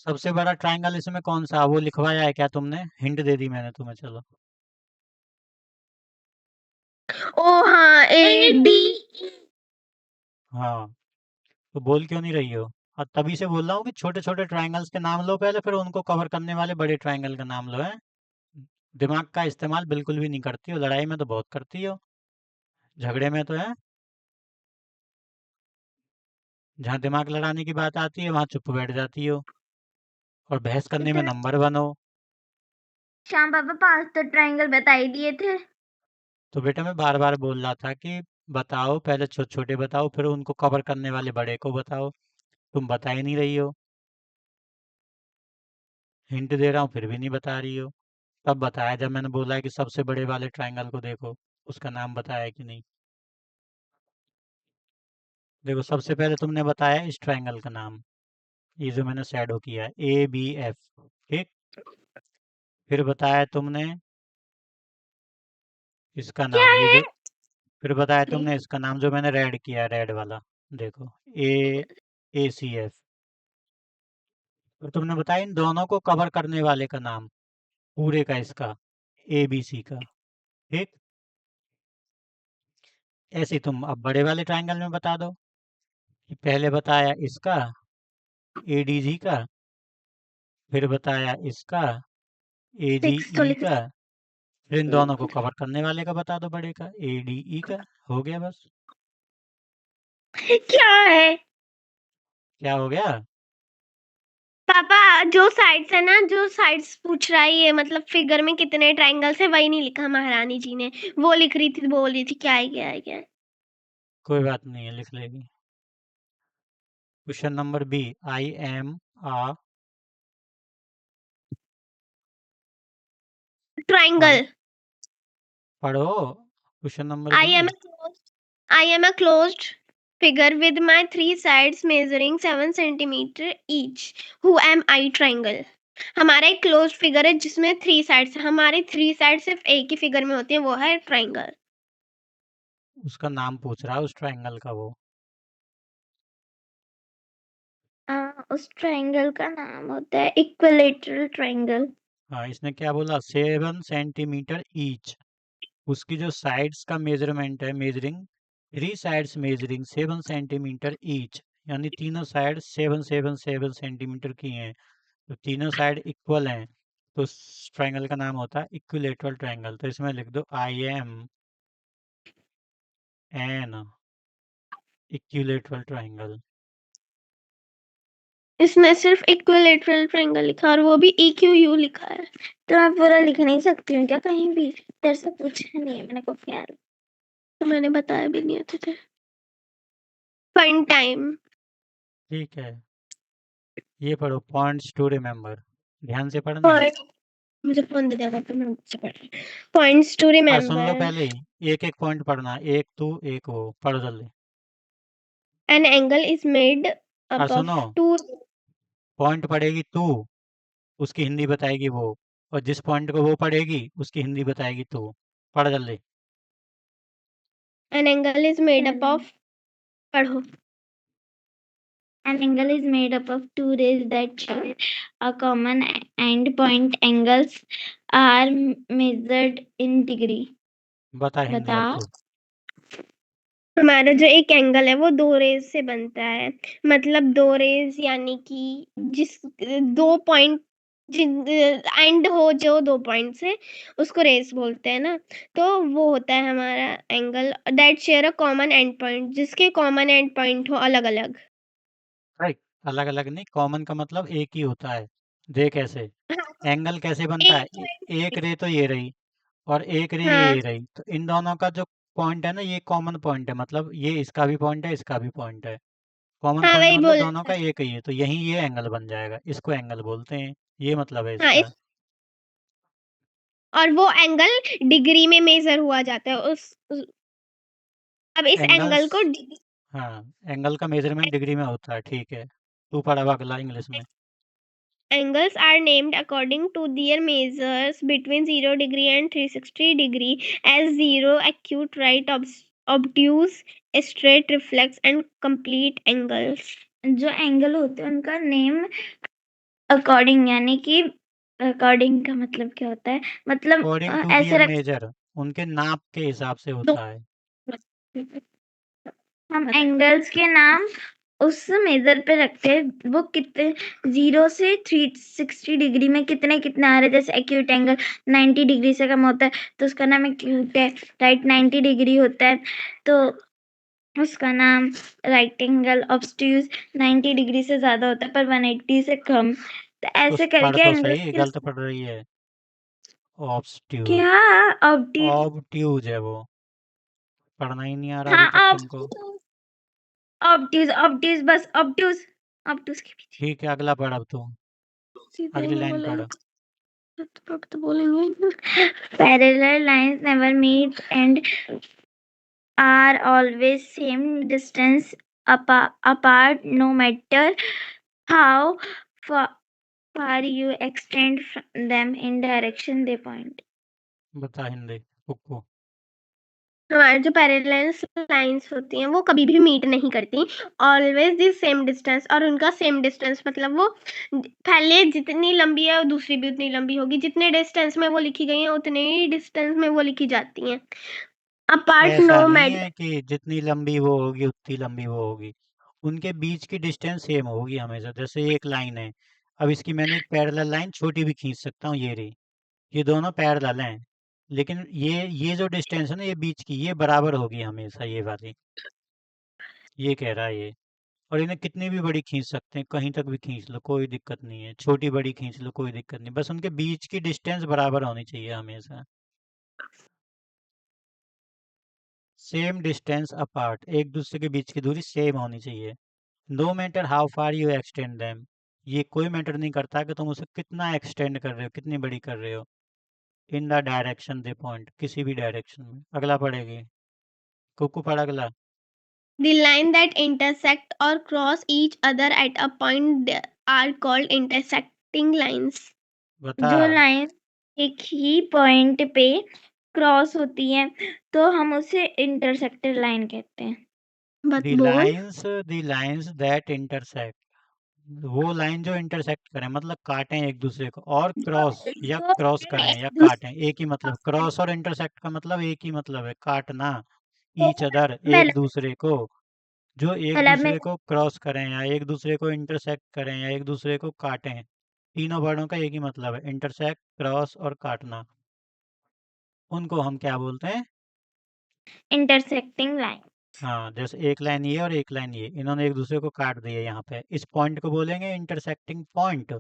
सबसे बड़ा ट्रायंगल इसमें कौन सा? वो लिखवाया है क्या तुमने? हिंट दे दी मैंने तुम्हें, चलो। ओ हाँ, ए डी। हाँ, तो बोल क्यों नहीं रही हो? और तभी से बोल रहा हूँ कि छोटे छोटे ट्रायंगल्स के नाम लो पहले, फिर उनको कवर करने वाले बड़े ट्रायंगल का नाम लो। है, दिमाग का इस्तेमाल बिल्कुल भी नहीं करती हो। लड़ाई में तो बहुत करती हो, झगड़े में तो है। जहाँ दिमाग लड़ाने की बात आती है वहाँ चुप बैठ जाती हो, और बहस करने में इतना नंबर वन हो। श्याम बाबा 5 तो ट्रायंगल बता ही दिए थे। तो बेटा मैं बार बार बोल रहा था कि बताओ, पहले छोटे छोटे बताओ, फिर उनको कवर करने वाले बड़े को बताओ। तुम बता ही नहीं रही हो। हिंट दे रहा हूँ फिर भी नहीं बता रही हो। तब बताया जब मैंने बोला है कि सबसे बड़े वाले ट्रायंगल को देखो, उसका नाम बताया कि नहीं। देखो, सबसे पहले तुमने बताया इस ट्रायंगल का नाम, ये जो मैंने शैडो किया है, ए बी एफ। ठीक। फिर बताया तुमने इसका क्या नाम, ये है? जो, फिर बताया थ्री। तुमने इसका नाम जो मैंने रेड किया है, रेड वाला। देखो, ए सी एफ। फिर तुमने बताया इन दोनों को कवर करने वाले का नाम, पूरे का, इसका ए बी सी का। ठीक। ऐसे ही तुम अब बड़े वाले ट्रायंगल में बता दो कि पहले बताया इसका, ए डी जी का, फिर बताया इसका, ए जी 6 तो ई लिख। का, फिर इन दोनों को कवर करने वाले का बता दो, बड़े का, ए डी ई का। हो गया बस। क्या है क्या हो गया? पापा? जो साइड्स है ना, जो साइड्स पूछ रहा है ये, मतलब फिगर में कितने ट्रायंगल्स है, वही नहीं लिखा महारानी जी ने। वो लिख रही थी, बोल रही थी क्या है क्या है क्या है। कोई बात नहीं है, लिख लेगी। Question number B, I am a, पढ़ो, ट्रायंगल। पढ़ो question number I B. am a closed, I am a closed figure with my 3 sides measuring 7 centimeter each. Who am I? Triangle. हमारा एक क्लोज्ड फिगर है जिसमें 3 sides, हमारी 3 side सिर्फ एक ही figure में होती है, वो है ट्राइंगल। उसका नाम पूछ रहा है उस ट्रायंगल का वो। उस ट्राइंगल का नाम होता है इक्विलेटरल ट्राइंगल। हाँ, इसने क्या बोला? 7 सेंटीमीटर ईच। उसकी जो साइड्स का मेजरमेंट है, measuring, 3 sides measuring 7 centimetre each, यानी तीनों साइड 7 7 7 सेंटीमीटर की हैं, तो तीनों साइड इक्वल हैं, तो उस ट्रायंगल का नाम होता है इक्विलेटरल ट्रायंगल। तो इसमें लिख दो, I am an equilateral triangle. इसमें सिर्फ इक्विलेटरल ट्राइंगल लिखा है और वो भी EQU लिखा है। तो मैं पूरा लिख नहीं सकती हूँ क्या कहीं भी? तेरे से पूछा नहीं है मैंने को ख्याल, तो मैंने बताया भी नहीं तुझे। Fun time. ठीक है, ये पढ़ो, पॉइंट्स टू रिमेम्बर। ध्यान से पढ़ना है। मुझे फोन दे देगा तो मैं मुझसे पढ़। पॉइंट्स टू और सुन लो रिमेम्बर। पहले ही, एक एक पॉइंट पढ़ना है, एक तू एक वो, पढ़ो जल्दी। एन एंगल इज मेड और अप सुनो, ऑफ टू। पॉइंट पढ़ेगी तू, उसकी हिंदी बताएगी वो, और जिस पॉइंट को वो पढ़ेगी उसकी हिंदी बताएगी तू। पढ़ जल्दी। An angle is made up of, पढ़ो। An angle is made up of 2 rays that share a common end point. Angles are measured in degree. बता हिंदी बता। अब तू। हमारा जो एक एंगल है वो 2 रेज से बनता है। मतलब 2 रेज यानी कि जिस 2 पॉइंट एंड हो जो 2 पॉइंट से, उसको रेस बोलते हैं ना। तो वो होता है हमारा angle that share a common and point, जिसके कॉमन एंड पॉइंट हो अलग अलग। राइट। अलग अलग नहीं, कॉमन का मतलब एक ही होता है। देख ऐसे, हाँ, एंगल कैसे बनता एक है? एक पॉइंट। रे तो ये रही, और एक रे हाँ, ये रही, तो इन दोनों का जो पॉइंट है ना, ये कॉमन पॉइंट है, मतलब ये इसका भी पॉइंट है, इसका भी पॉइंट है। कॉमन हाँ पॉइंट वही मतलब बोल दोनों का एक ही है, तो यही ये एंगल बन जाएगा, इसको एंगल बोलते हैं, ये मतलब है हाँ इसका। और वो एंगल डिग्री में मेजर हुआ जाता है अब इस एंगल्स, एंगल को हाँ, एंगल का मेजरमेंट डिग्री में होता है, ठीक है। तू पढ़ा अब अगला इंग्लिश में। angles are named according to their measures between 0 degree and 360 degree as 0 acute, right, obtuse, straight, reflex and complete angles. जो एंगल होते हैं उनका नेम अकॉर्डिंग, यानी कि अकॉर्डिंग का मतलब क्या होता है, मतलब अकॉर्डिंग टू ऐसे दियर रख मेजर, उनके नाप के हिसाब से दो होता है। हम एंगल्स के नाम उस मेजर पे रखते हैं, वो कितने 0 से 360 डिग्री में कितने कितने आ रहे हैं। जैसे एक्यूट एंगल 90 डिग्री से कम होता है तो उसका नाम एक्यूट है, राइट 90 डिग्री होता है तो उसका नाम राइट एंगल, ऑब्ट्यूज 90 डिग्री से ज्यादा होता है पर 180 से कम, तो ऐसे पढ़ करके तो एंगल्स सही, के गलत पढ़ रही है। ऑब्ट्यूज, क्या ऑब्ट्यूज, ऑब्ट्यूज है वो, पढ़ना ही नहीं आ रहा अभी हाँ तक तुमको। ऑब्ट्यूज, ऑब्ट्यूज ऑब्ट्यूज बस ऑब्ट्यूज, ऑब्ट्यूज के पीछे ठीक है, अगला पढ़ अब तू, सीधे अगली नहीं लाइन पढ़। बोलेंगे तो बोलेंगे parallel lines never meet and are always same distance apart no matter how far you extend them in direction they point. बता हिंदी, कुक्कू। हमारे जो पैरेलल लाइंस होती हैं वो कभी भी मीट नहीं करती, ऑलवेज दी सेम डिस्टेंस, और उनका सेम डिस्टेंस मतलब वो पहले जितनी लंबी है और दूसरी भी उतनी लंबी होगी, जितने डिस्टेंस में वो लिखी गई हैं उतने ही डिस्टेंस में वो लिखी जाती हैं, अपार्ट ऐसा नो नहीं मैटर। है कि जितनी लंबी वो होगी उतनी लंबी वो होगी, उनके बीच की डिस्टेंस सेम होगी हमेशा। जैसे एक लाइन है, अब इसकी मैंने एक पैरेलल लाइन छोटी भी खींच सकता हूँ, ये रही, ये दोनों पैरेलल हैं, लेकिन ये जो डिस्टेंस है ना ये बीच की, ये बराबर होगी हमेशा, ये वाली, ये कह रहा है ये। और इन्हें कितनी भी बड़ी खींच सकते हैं, कहीं तक भी खींच लो, कोई दिक्कत नहीं है, छोटी बड़ी खींच लो, कोई दिक्कत नहीं, बस उनके बीच की डिस्टेंस बराबर होनी चाहिए हमेशा। सेम डिस्टेंस अपार्ट, एक दूसरे के बीच की दूरी सेम होनी चाहिए। No matter how far you extend them, ये कोई मैटर नहीं करता कि तुम उसे कितना एक्सटेंड कर रहे हो, कितनी बड़ी कर रहे हो। In the direction they point, किसी भी डायरेक्शन में। अगला पढ़ेगी, कुकू पढ़ अगला। The line that intersect or cross each other at a point are called intersecting lines. बता। जो लाइन एक ही पॉइंट पे क्रॉस होती है तो हम उसे इंटरसेक्टेड लाइन कहते हैं। बस द बोल लाइंस दैट इंटरसेक्ट, वो लाइन जो इंटरसेक्ट करें, मतलब काटें एक दूसरे को, और क्रॉस या जो क्रॉस करें एक या काटें, दूसरे एक ही मतलब, क्रॉस और इंटरसेक्ट का मतलब एक ही मतलब है, काटना। को ईच अदर, एक पहले दूसरे को, जो एक पहले मैं दूसरे को क्रॉस करें या एक दूसरे को इंटरसेक्ट करें या एक दूसरे को काटें, तीनों वर्डों का एक ही मतलब है, इंटरसेक्ट, क्रॉस और काटना। उनको हम क्या बोलते हैं? Intersecting line. हाँ, जैसे एक लाइन ये और एक लाइन ये, इन्होंने एक दूसरे को काट दिया यहाँ पे, इस पॉइंट को बोलेंगे इंटरसेक्टिंग पॉइंट,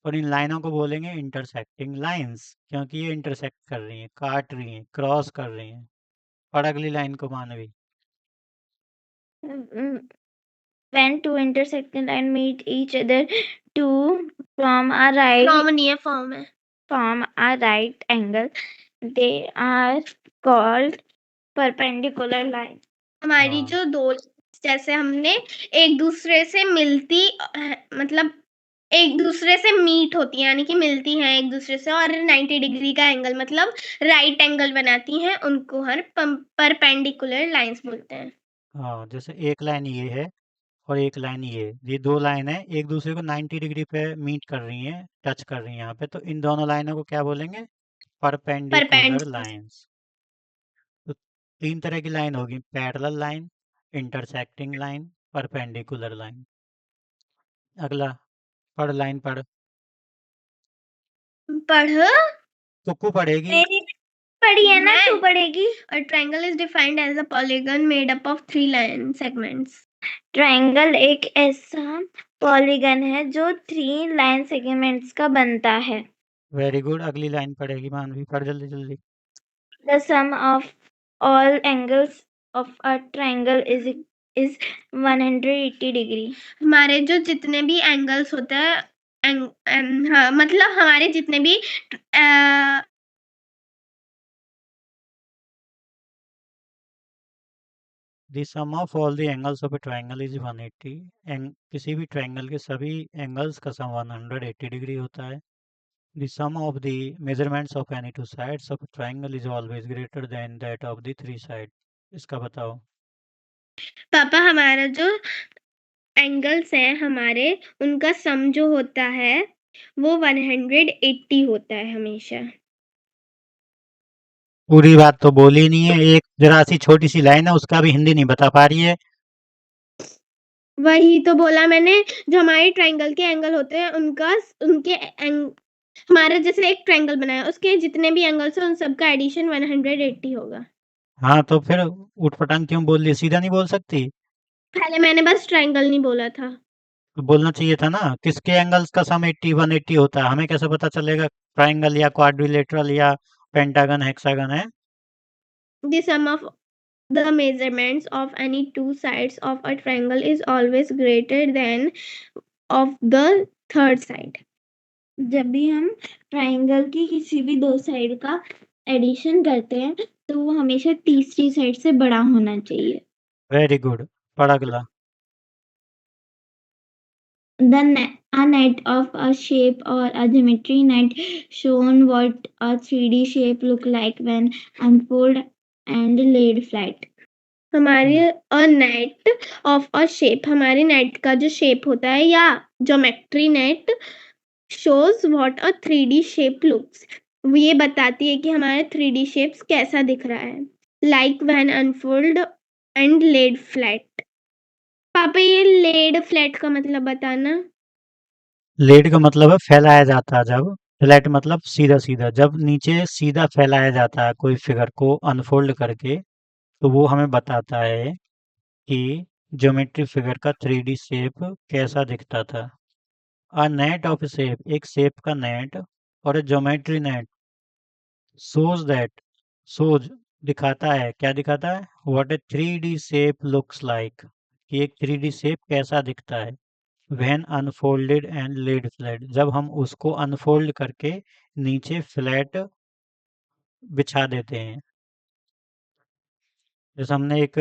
और इन लाइनों को बोलेंगे इंटरसेक्टिंग लाइंस, क्योंकि ये इंटरसेक्ट कर रही हैं, काट रही हैं, क्रॉस कर रही हैं। और अगली लाइन को मानवी। When two intersecting line meet each other to form a right form नहीं है, फॉर्म है। form a right angle, they are called perpendicular line. हमारी हाँ, जो दो जैसे हमने एक दूसरे से मिलती मतलब एक दूसरे से मीट होती है, यानी कि मिलती हैं एक दूसरे से, और 90 डिग्री का एंगल मतलब राइट एंगल बनाती हैं, उनको हर परपेंडिकुलर लाइंस बोलते हैं। हाँ, जैसे एक लाइन ये है और एक लाइन ये दो लाइन है, एक दूसरे को 90 डिग्री पे मीट कर रही हैं, टच कर रही हैं यहाँ पे, तो इन दोनों लाइनों को क्या बोलेंगे? Perpendicular perpendicular lines. तो तीन तरह की लाइन होगी, parallel line, intersecting line, perpendicular line. अगला पढ़, लाइन पढ़। पढ़ कुक्कू पढ़ेगी। मेरी पढ़ी है ना, तू मैं पढ़ेगी। A triangle is defined as a polygon made up of 3 line segments. Triangle एक ऐसा पॉलीगन है जो 3 लाइन सेगमेंट्स का बनता है। वेरी गुड, अगली लाइन पढ़ेगी मानवी, पढ़ जल्दी जल्दी। The sum of all angles of a triangle is 180 degree. हमारे जो जितने भी एंगल्स होते हैं हाँ, मतलब हमारे जितने भी The sum of all the angles of a triangle is 180. किसी भी ट्रायंगल के सभी एंगल्स का सम 180 डिग्री होता है. The sum of the measurements of any two sides of a triangle is always greater than that of the three sides. इसका बताओ. पापा हमारा जो एंगल्स है हमारे उनका सम जो होता है वो 180 होता है हमेशा. पूरी बात तो बोली नहीं है. एक जरा सी छोटी सी लाइन है, उसका भी हिंदी नहीं बता पा रही है. वही तो बोला मैंने, जो हमारे ट्रायंगल के एंगल होते हैं उनके हमारा जैसे एक ट्रायंगल बनाया उसके जितने भी एंगल्स हैं उन सबका एडिशन 180 होगा. हाँ, तो फिर उठपटांग क्यों बोल रही है? सीधा नहीं बोल सकती? पहले मैंने बस ट्रायंगल नहीं बोला था. तो बोलना चाहिए था ना. किसके एंगल्स का सम 80 180 होता है? हमें कैसे पता चलेगा ट्रायंगल या क्वाड्रिलेटरल या पेंटागन हेक्सागन है? The sum of the measurements of any two sides of a triangle is always greater than of the third side. जब भी हम ट्रायंगल की किसी भी दो साइड का एडिशन करते हैं तो वो हमेशा तीसरी साइड से बड़ा होना चाहिए. Very good. पढ़ अगला. A net of a shape or a geometry net shown what a 3D shape look like when unfolded and laid flat. हमारी अ नेट ऑफ अ शेप, हमारे नेट का जो शेप होता है या geometry net shows what a 3D shape looks, ये बताती है कि हमारा 3D शेप्स कैसा दिख रहा है. Like when unfold and laid flat. पापा ये लेड फ्लैट का मतलब बताना. लेड का मतलब है फैलाया जाता है. जब फ्लैट मतलब सीधा सीधा, जब नीचे सीधा फैलाया जाता है कोई फिगर को अनफोल्ड करके, तो वो हमें बताता है कि ज्योमेट्री फिगर का 3D शेप कैसा दिखता था. अ नेट ऑफ शेप, एक शेप का नेट, और a geometry net shows that, shows दिखाता है. क्या दिखाता है? What a 3D shape looks like, कि एक 3D शेप कैसा दिखता है. When unfolded and laid flat, जब हम उसको अनफोल्ड करके नीचे फ्लैट बिछा देते हैं. जैसे हमने एक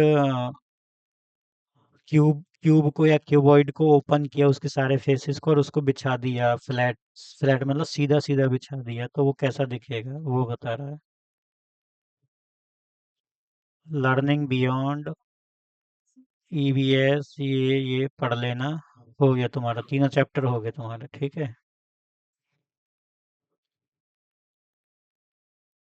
क्यूब को या क्यूबॉइड को ओपन किया, उसके सारे फेसेस को, और उसको बिछा दिया फ्लैट. फ्लैट मतलब सीधा सीधा बिछा दिया, तो वो कैसा दिखेगा वो बता रहा है. लर्निंग बियॉन्ड EVS, ये पढ़ लेना. हो गया तुम्हारा, तीनों चैप्टर हो गए तुम्हारे. ठीक है.